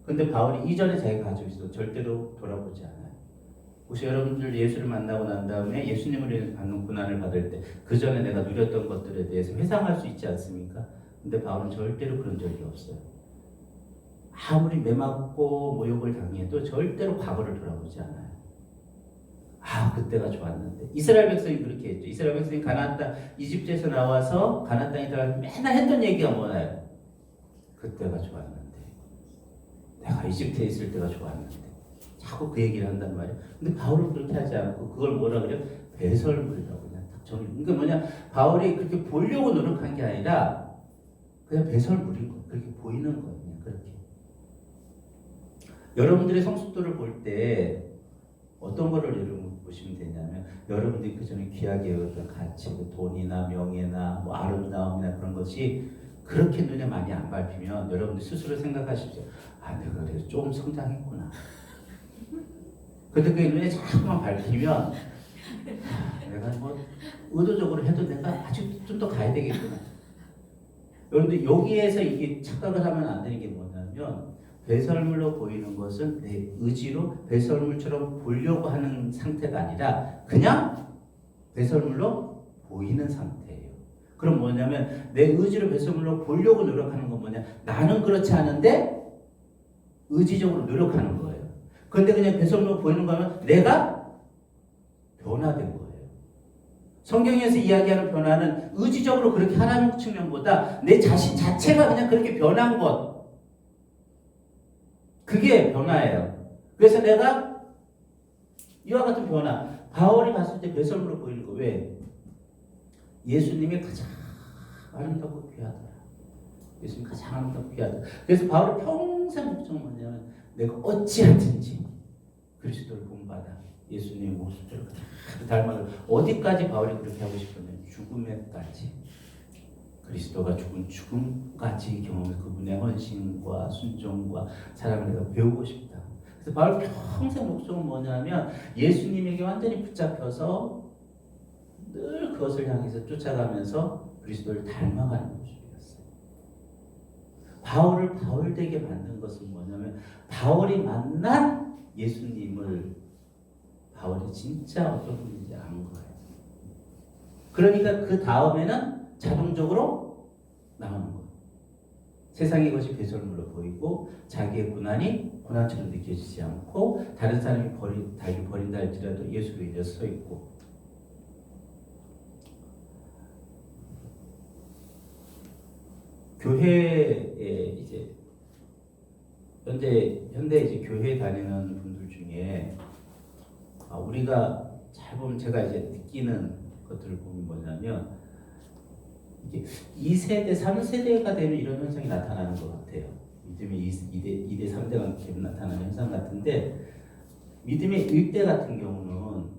[SPEAKER 1] 근데 바울이 이전에 자기가 가지고 있어도 절대로 돌아보지 않아요. 혹시 여러분들 예수를 만나고 난 다음에 예수님을 위해서 받는 고난을 받을 때 그 전에 내가 누렸던 것들에 대해서 회상할 수 있지 않습니까? 근데 바울은 절대로 그런 적이 없어요. 아무리 매맞고 모욕을 당해도 절대로 과거를 돌아보지 않아요. 그때가 좋았는데. 이스라엘 백성이 그렇게 했죠. 이스라엘 백성이 가나안 땅, 이집트에서 나와서 가나안 땅에 들어가서 맨날 했던 얘기가 뭐나요? 그때가 좋았는데, 내가 이집트에 있을 때가 좋았는데, 자꾸 그 얘기를 한단 말이에요. 근데 바울은 그렇게 하지 않고 그걸 뭐라 그래요? 배설물이라고 그냥 딱 정의. 그러니까 뭐냐, 바울이 그렇게 보려고 노력한 게 아니라 그냥 배설물인 거예요. 그렇게 보이는 거예요. 그냥 그렇게. 여러분들의 성숙도를 볼 때 어떤 거를 여러분 보시면 되냐면, 여러분들이 그 전에 귀하게 여겼던 가치, 돈이나 명예나 뭐 아름다움이나 그런 것이 그렇게 눈에 많이 안 밟히면 여러분들 스스로 생각하십시오. 내가 그래서 좀 성장했구나. 근데 그게 눈에 자꾸만 밟히면 내가 뭐 의도적으로 해도 내가 아직 좀 더 가야 되겠구나. 그런데 여기에서 이게 착각을 하면 안 되는 게 뭐냐면 배설물로 보이는 것은 내 의지로 배설물처럼 보려고 하는 상태가 아니라 그냥 배설물로 보이는 상태예요. 그럼 뭐냐면 내 의지로 배설물로 보려고 노력하는 건 뭐냐? 나는 그렇지 않은데 의지적으로 노력하는 거예요. 그런데 그냥 배설물로 보이는 거면 내가 변화된 거예요. 성경에서 이야기하는 변화는 의지적으로 그렇게 하라는 측면보다 내 자신 자체가 그냥 그렇게 변한 것. 그게 변화예요. 그래서 내가 이와 같은 변화, 바울이 봤을 때 배설물로 보이는 거 왜? 예수님이 가장 아름답고 귀하더라. 예수님이 가장 아름답고 귀하더라. 그래서 바울이 평생 걱정은 뭐냐면 내가 어찌하든지 그리스도를 본받아 예수님의 모습대로 닮아서 어디까지 바울이 그렇게 하고 싶으면 죽음에까지 그리스도가 죽은 죽음까지 경험해 그분의 헌신과 순종과 사랑을 내가 배우고 싶다. 그래서 바울 평생 목적은 뭐냐면 예수님에게 완전히 붙잡혀서 늘 그것을 향해서 쫓아가면서 그리스도를 닮아가는 모습이었어요. 바울을 바울되게 만든 것은 뭐냐면 바울이 만난 예수님을 바울이 진짜 어떤 분인지 안 거예요. 그러니까 그 다음에는 자동적으로 나오는 거예요. 세상의 것이 배설물로 보이고 자기의 고난이 고난처럼 느껴지지 않고 다른 사람이 달리 버린다 할지라도 예수로 인해 서 있고 교회에 이제 현대 이제 교회 다니는 분들 중에 우리가 잘 보면 제가 이제 느끼는 것들을 보면 뭐냐면 이게 2세대, 3세대가 되면 이런 현상이 나타나는 것 같아요. 믿음이 2대, 3대가 되면 나타나는 현상 같은데 믿음의 1대 같은 경우는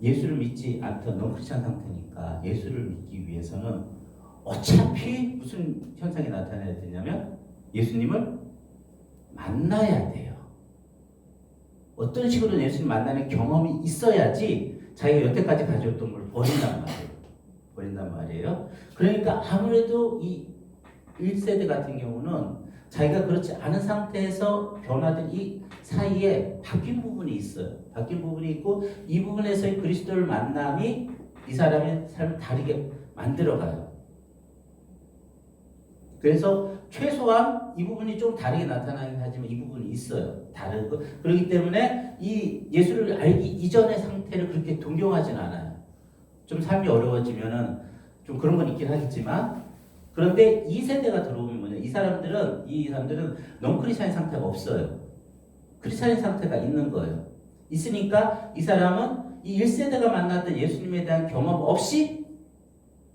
[SPEAKER 1] 예수를 믿지 않던 넌크리스찬 상태니까 예수를 믿기 위해서는 어차피 무슨 현상이 나타나야 되냐면 예수님을 만나야 돼요. 어떤 식으로 예수님 만나는 경험이 있어야지 자기가 여태까지 가져왔던 걸 버린단 말이에요. 그러니까 아무래도 이 1세대 같은 경우는 자기가 그렇지 않은 상태에서 변화된 이 사이에 바뀐 부분이 있어요. 바뀐 부분이 있고 이 부분에서의 그리스도를 만남이 이 사람의 삶을 다르게 만들어가요. 그래서 최소한 이 부분이 좀 다르게 나타나긴 하지만 이 부분이 있어요. 다르고 그렇기 때문에 이 예수를 알기 이전의 상태를 그렇게 동경하진 않아요. 좀 삶이 어려워지면은 좀 그런 건 있긴 하겠지만 그런데 2세대가 들어오면 뭐냐 이 사람들은 넌크리스찬의 상태가 없어요. 크리스찬의 상태가 있는 거예요. 있으니까 이 사람은 이 1세대가 만났던 예수님에 대한 경험 없이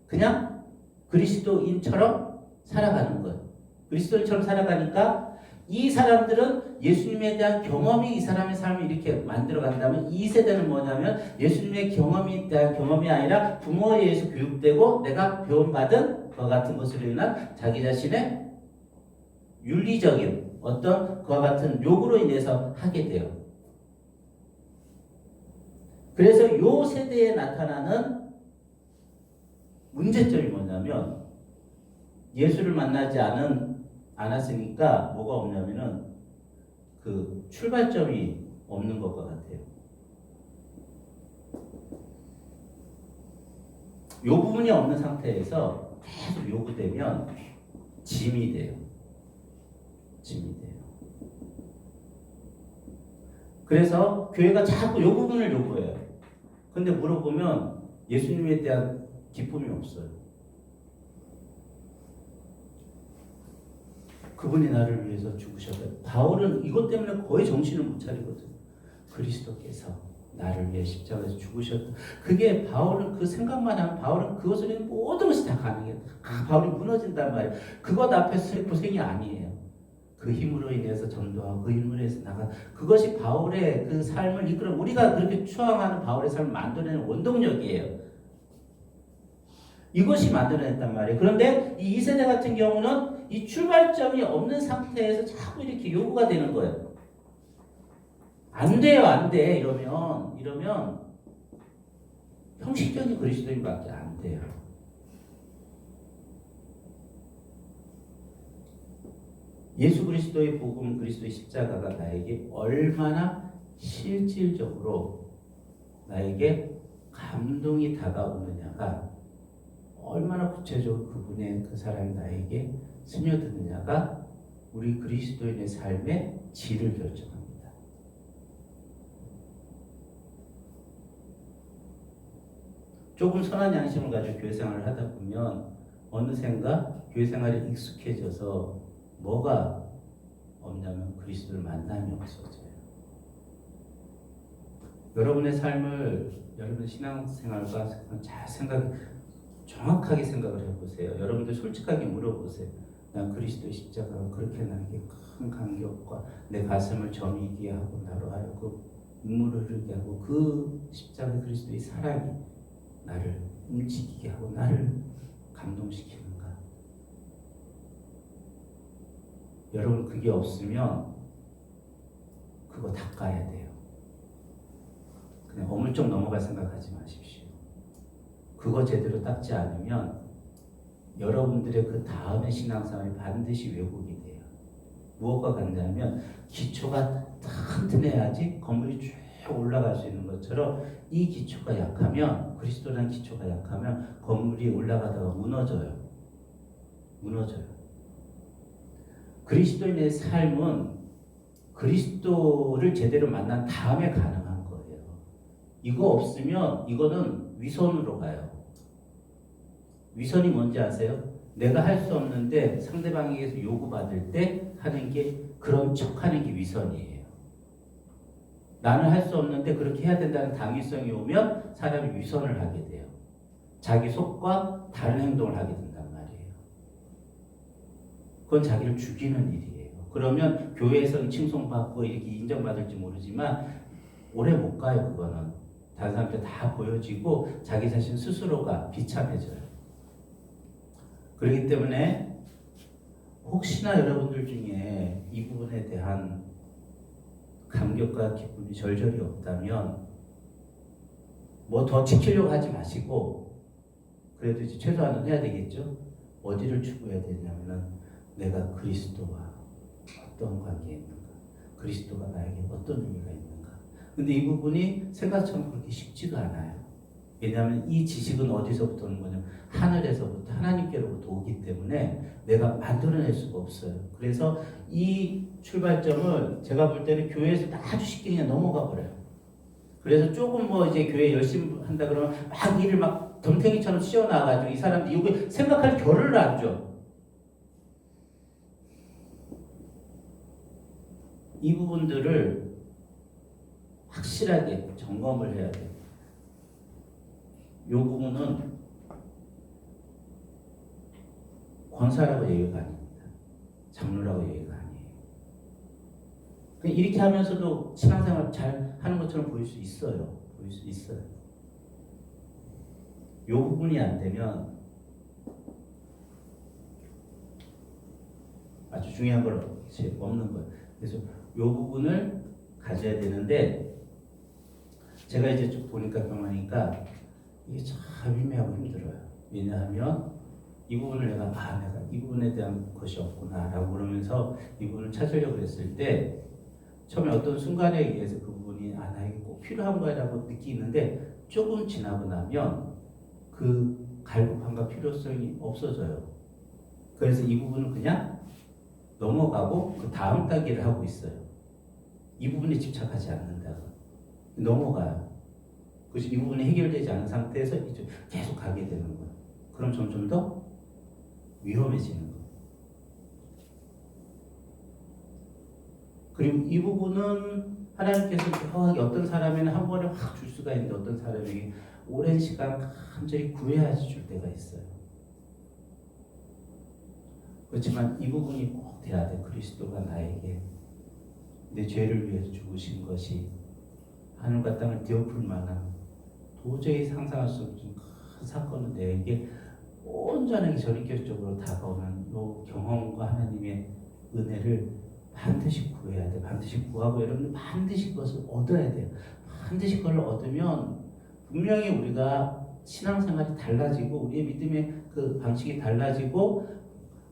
[SPEAKER 1] 그냥 그리스도인처럼 살아가는 거예요. 그리스도인처럼 살아가니까 이 사람들은 예수님에 대한 경험이 이 사람의 삶을 이렇게 만들어 간다면 이 세대는 뭐냐면 예수님의 경험에 대한 경험이 아니라 부모에 의해서 교육되고 내가 배움받은 그와 같은 것으로 인한 자기 자신의 윤리적인 어떤 그와 같은 욕으로 인해서 하게 돼요. 그래서 이 세대에 나타나는 문제점이 뭐냐면 예수를 만나지 않았으니까 뭐가 없냐면은 그 출발점이 없는 것과 같아요. 이 부분이 없는 상태에서 계속 요구되면 짐이 돼요. 그래서 교회가 자꾸 이 부분을 요구해요. 근데 물어보면 예수님에 대한 기쁨이 없어요. 그분이 나를 위해서 죽으셨다. 바울은 이것 때문에 거의 정신을 못 차리거든. 그리스도께서 나를 위해 십자가에서 죽으셨다. 그게 바울은 그 생각만 하면 바울은 그것을 위해 모든 것이 다 가능해요. 바울이 무너진단 말이에요. 그것 앞에서의 고생이 아니에요. 그 힘으로 인해서 전도하고 그 힘으로 인해서 나가 그것이 바울의 그 삶을 이끌어 우리가 그렇게 추앙하는 바울의 삶을 만들어내는 원동력이에요. 이것이 만들어냈단 말이에요. 그런데 이 2세대 같은 경우는 이 출발점이 없는 상태에서 자꾸 이렇게 요구가 되는 거예요. 안 돼요, 안 돼. 이러면 형식적인 그리스도인밖에 안 돼요. 예수 그리스도의 복음, 그리스도의 십자가가 나에게 얼마나 실질적으로 나에게 감동이 다가오느냐가, 얼마나 구체적으로 그분의 그 사랑이 나에게 스며드느냐가 우리 그리스도인의 삶의 질을 결정합니다. 조금 선한 양심을 가지고 교회 생활을 하다 보면 어느샌가 교회 생활에 익숙해져서 뭐가 없냐면 그리스도를 만남이 없어져요. 여러분의 삶을, 여러분의 신앙생활과 잘 정확하게 생각을 해보세요. 여러분들 솔직하게 물어보세요. 난 그리스도의 십자가가 그렇게 나에게 큰 감격과 내 가슴을 저미게 하고 나로 하여금 눈물을 흐르게 하고, 그 십자가 그리스도의 사랑이 나를 움직이게 하고 나를 감동시키는가? 여러분, 그게 없으면 그거 닦아야 돼요. 그냥 어물쩍 넘어갈 생각하지 마십시오. 그거 제대로 닦지 않으면 여러분들의 그 다음의 신앙생활이 반드시 왜곡이 돼요. 무엇과 같냐면 기초가 튼튼해야지 건물이 쭉 올라갈 수 있는 것처럼, 이 기초가 약하면, 그리스도라는 기초가 약하면 건물이 올라가다가 무너져요. 그리스도인의 삶은 그리스도를 제대로 만난 다음에 가능한 거예요. 이거 없으면 이거는 위선으로 가요. 위선이 뭔지 아세요? 내가 할 수 없는데 상대방에게서 요구받을 때 하는 게, 그런 척하는 게 위선이에요. 나는 할 수 없는데 그렇게 해야 된다는 당위성이 오면 사람이 위선을 하게 돼요. 자기 속과 다른 행동을 하게 된단 말이에요. 그건 자기를 죽이는 일이에요. 그러면 교회에서는 칭송받고 이렇게 인정받을지 모르지만 오래 못 가요. 그거는 다른 사람한테 다 보여지고 자기 자신 스스로가 비참해져요. 그렇기 때문에 혹시나 여러분들 중에 이 부분에 대한 감격과 기쁨이 절절히 없다면 뭐 더 지키려고 하지 마시고, 그래도 이제 최소한은 해야 되겠죠. 어디를 추구해야 되냐면은 내가 그리스도와 어떤 관계에 있는가, 그리스도가 나에게 어떤 의미가 있는가. 근데 이 부분이 생각처럼 그렇게 쉽지가 않아요. 왜냐하면 이 지식은 어디서부터 오는 거냐면 하늘에서부터, 하나님께로부터 오기 때문에 내가 만들어낼 수가 없어요. 그래서 이 출발점을 제가 볼 때는 교회에서 아주 쉽게 그냥 넘어가 버려요. 그래서 조금 뭐 이제 교회 열심히 한다 그러면 막 일을 막 덤탱이처럼 씌워놔가지고 이 사람들이 이거 생각할 겨를을 안 줘. 이 부분들을 확실하게 점검을 해야 돼요. 이 부분은 권사라고 얘기가 아닙니다. 장로라고 얘기가 아니에요. 이렇게 하면서도 신앙생활 잘 하는 것처럼 보일 수 있어요. 이 부분이 안 되면 아주 중요한 걸 없는 거예요. 그래서 이 부분을 가져야 되는데, 제가 이제 쭉 보니까 경험하니까 이게 참 애매하고 힘들어요. 왜냐하면 이 부분을 내가 이 부분에 대한 것이 없구나라고 그러면서 이 부분을 찾으려고 했을 때, 처음에 어떤 순간에 의해서 그 부분이 나에게 꼭 필요한 거라고 느끼는데, 조금 지나고 나면 그 갈급함과 필요성이 없어져요. 그래서 이 부분은 그냥 넘어가고 그 다음 단계를 하고 있어요. 이 부분에 집착하지 않는다고. 넘어가요. 그래서 이 부분이 해결되지 않은 상태에서 이제 계속 가게 되는 거예요. 그럼 점점 더 위험해지는 거예요. 그리고 이 부분은 하나님께서 묘하게 어떤 사람에는 한 번에 확 줄 수가 있는데, 어떤 사람에게 오랜 시간 간절히 구해야지 줄 때가 있어요. 그렇지만 이 부분이 꼭 돼야 돼. 그리스도가 나에게 내 죄를 위해서 죽으신 것이 하늘과 땅을 뒤엎을 만한, 도저히 상상할 수 없는 큰 사건은 내게 온전하게 전인격적으로 다가오는 이 경험과 하나님의 은혜를 반드시 구해야 돼. 반드시 구하고 여러분들 반드시 그것을 얻어야 돼요. 반드시 그걸 얻으면 분명히 우리가 신앙생활이 달라지고 우리의 믿음의 그 방식이 달라지고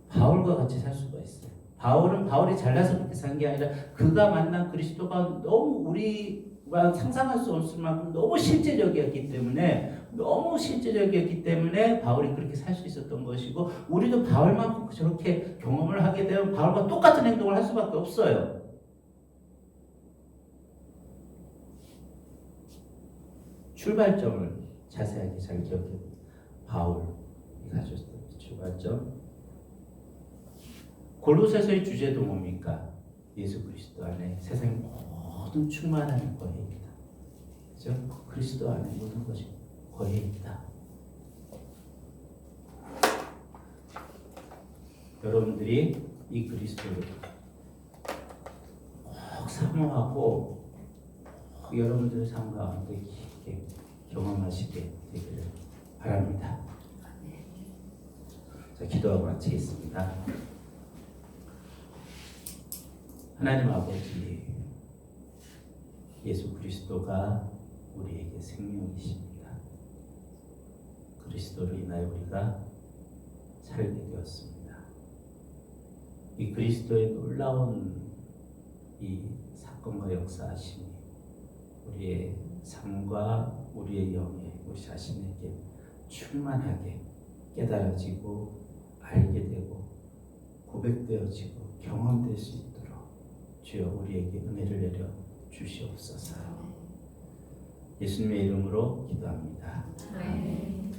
[SPEAKER 1] 바울과 같이 살 수가 있어요. 바울은 바울이 잘나서 그렇게 산 게 아니라 그가 만난 그리스도가 너무 우리가 상상할 수 없을 만큼 너무 실제적이었기 때문에 바울이 그렇게 살 수 있었던 것이고 우리도 바울만큼 저렇게 경험을 하게 되면 바울과 똑같은 행동을 할 수밖에 없어요. 출발점을 자세하게 잘 기억해. 바울이 가졌던 출발점. 골로새서의 주제도 뭡니까? 예수 그리스도 안에 세상의 모든 충만함이 거해 있다. 그죠? 그리스도 안에 모든 것이 거해 있다. 여러분들이 이 그리스도를 꼭 사모하고 여러분들의 삶 가운데 깊게 경험하시게 되기를 바랍니다. 자, 기도하고 마치겠습니다. 하나님 아버지, 예수 그리스도가 우리에게 생명이십니다. 그리스도로 인하여 우리가 살게 되었습니다. 이 그리스도의 놀라운 이 사건과 역사하심이 우리의 삶과 우리의 영에 우리 자신에게 충만하게 깨달아지고 알게 되고 고백되어지고 경험될 수 있도록 주여 우리에게 은혜를 내려 주시옵소서. 예수님의 이름으로 기도합니다.
[SPEAKER 2] 네.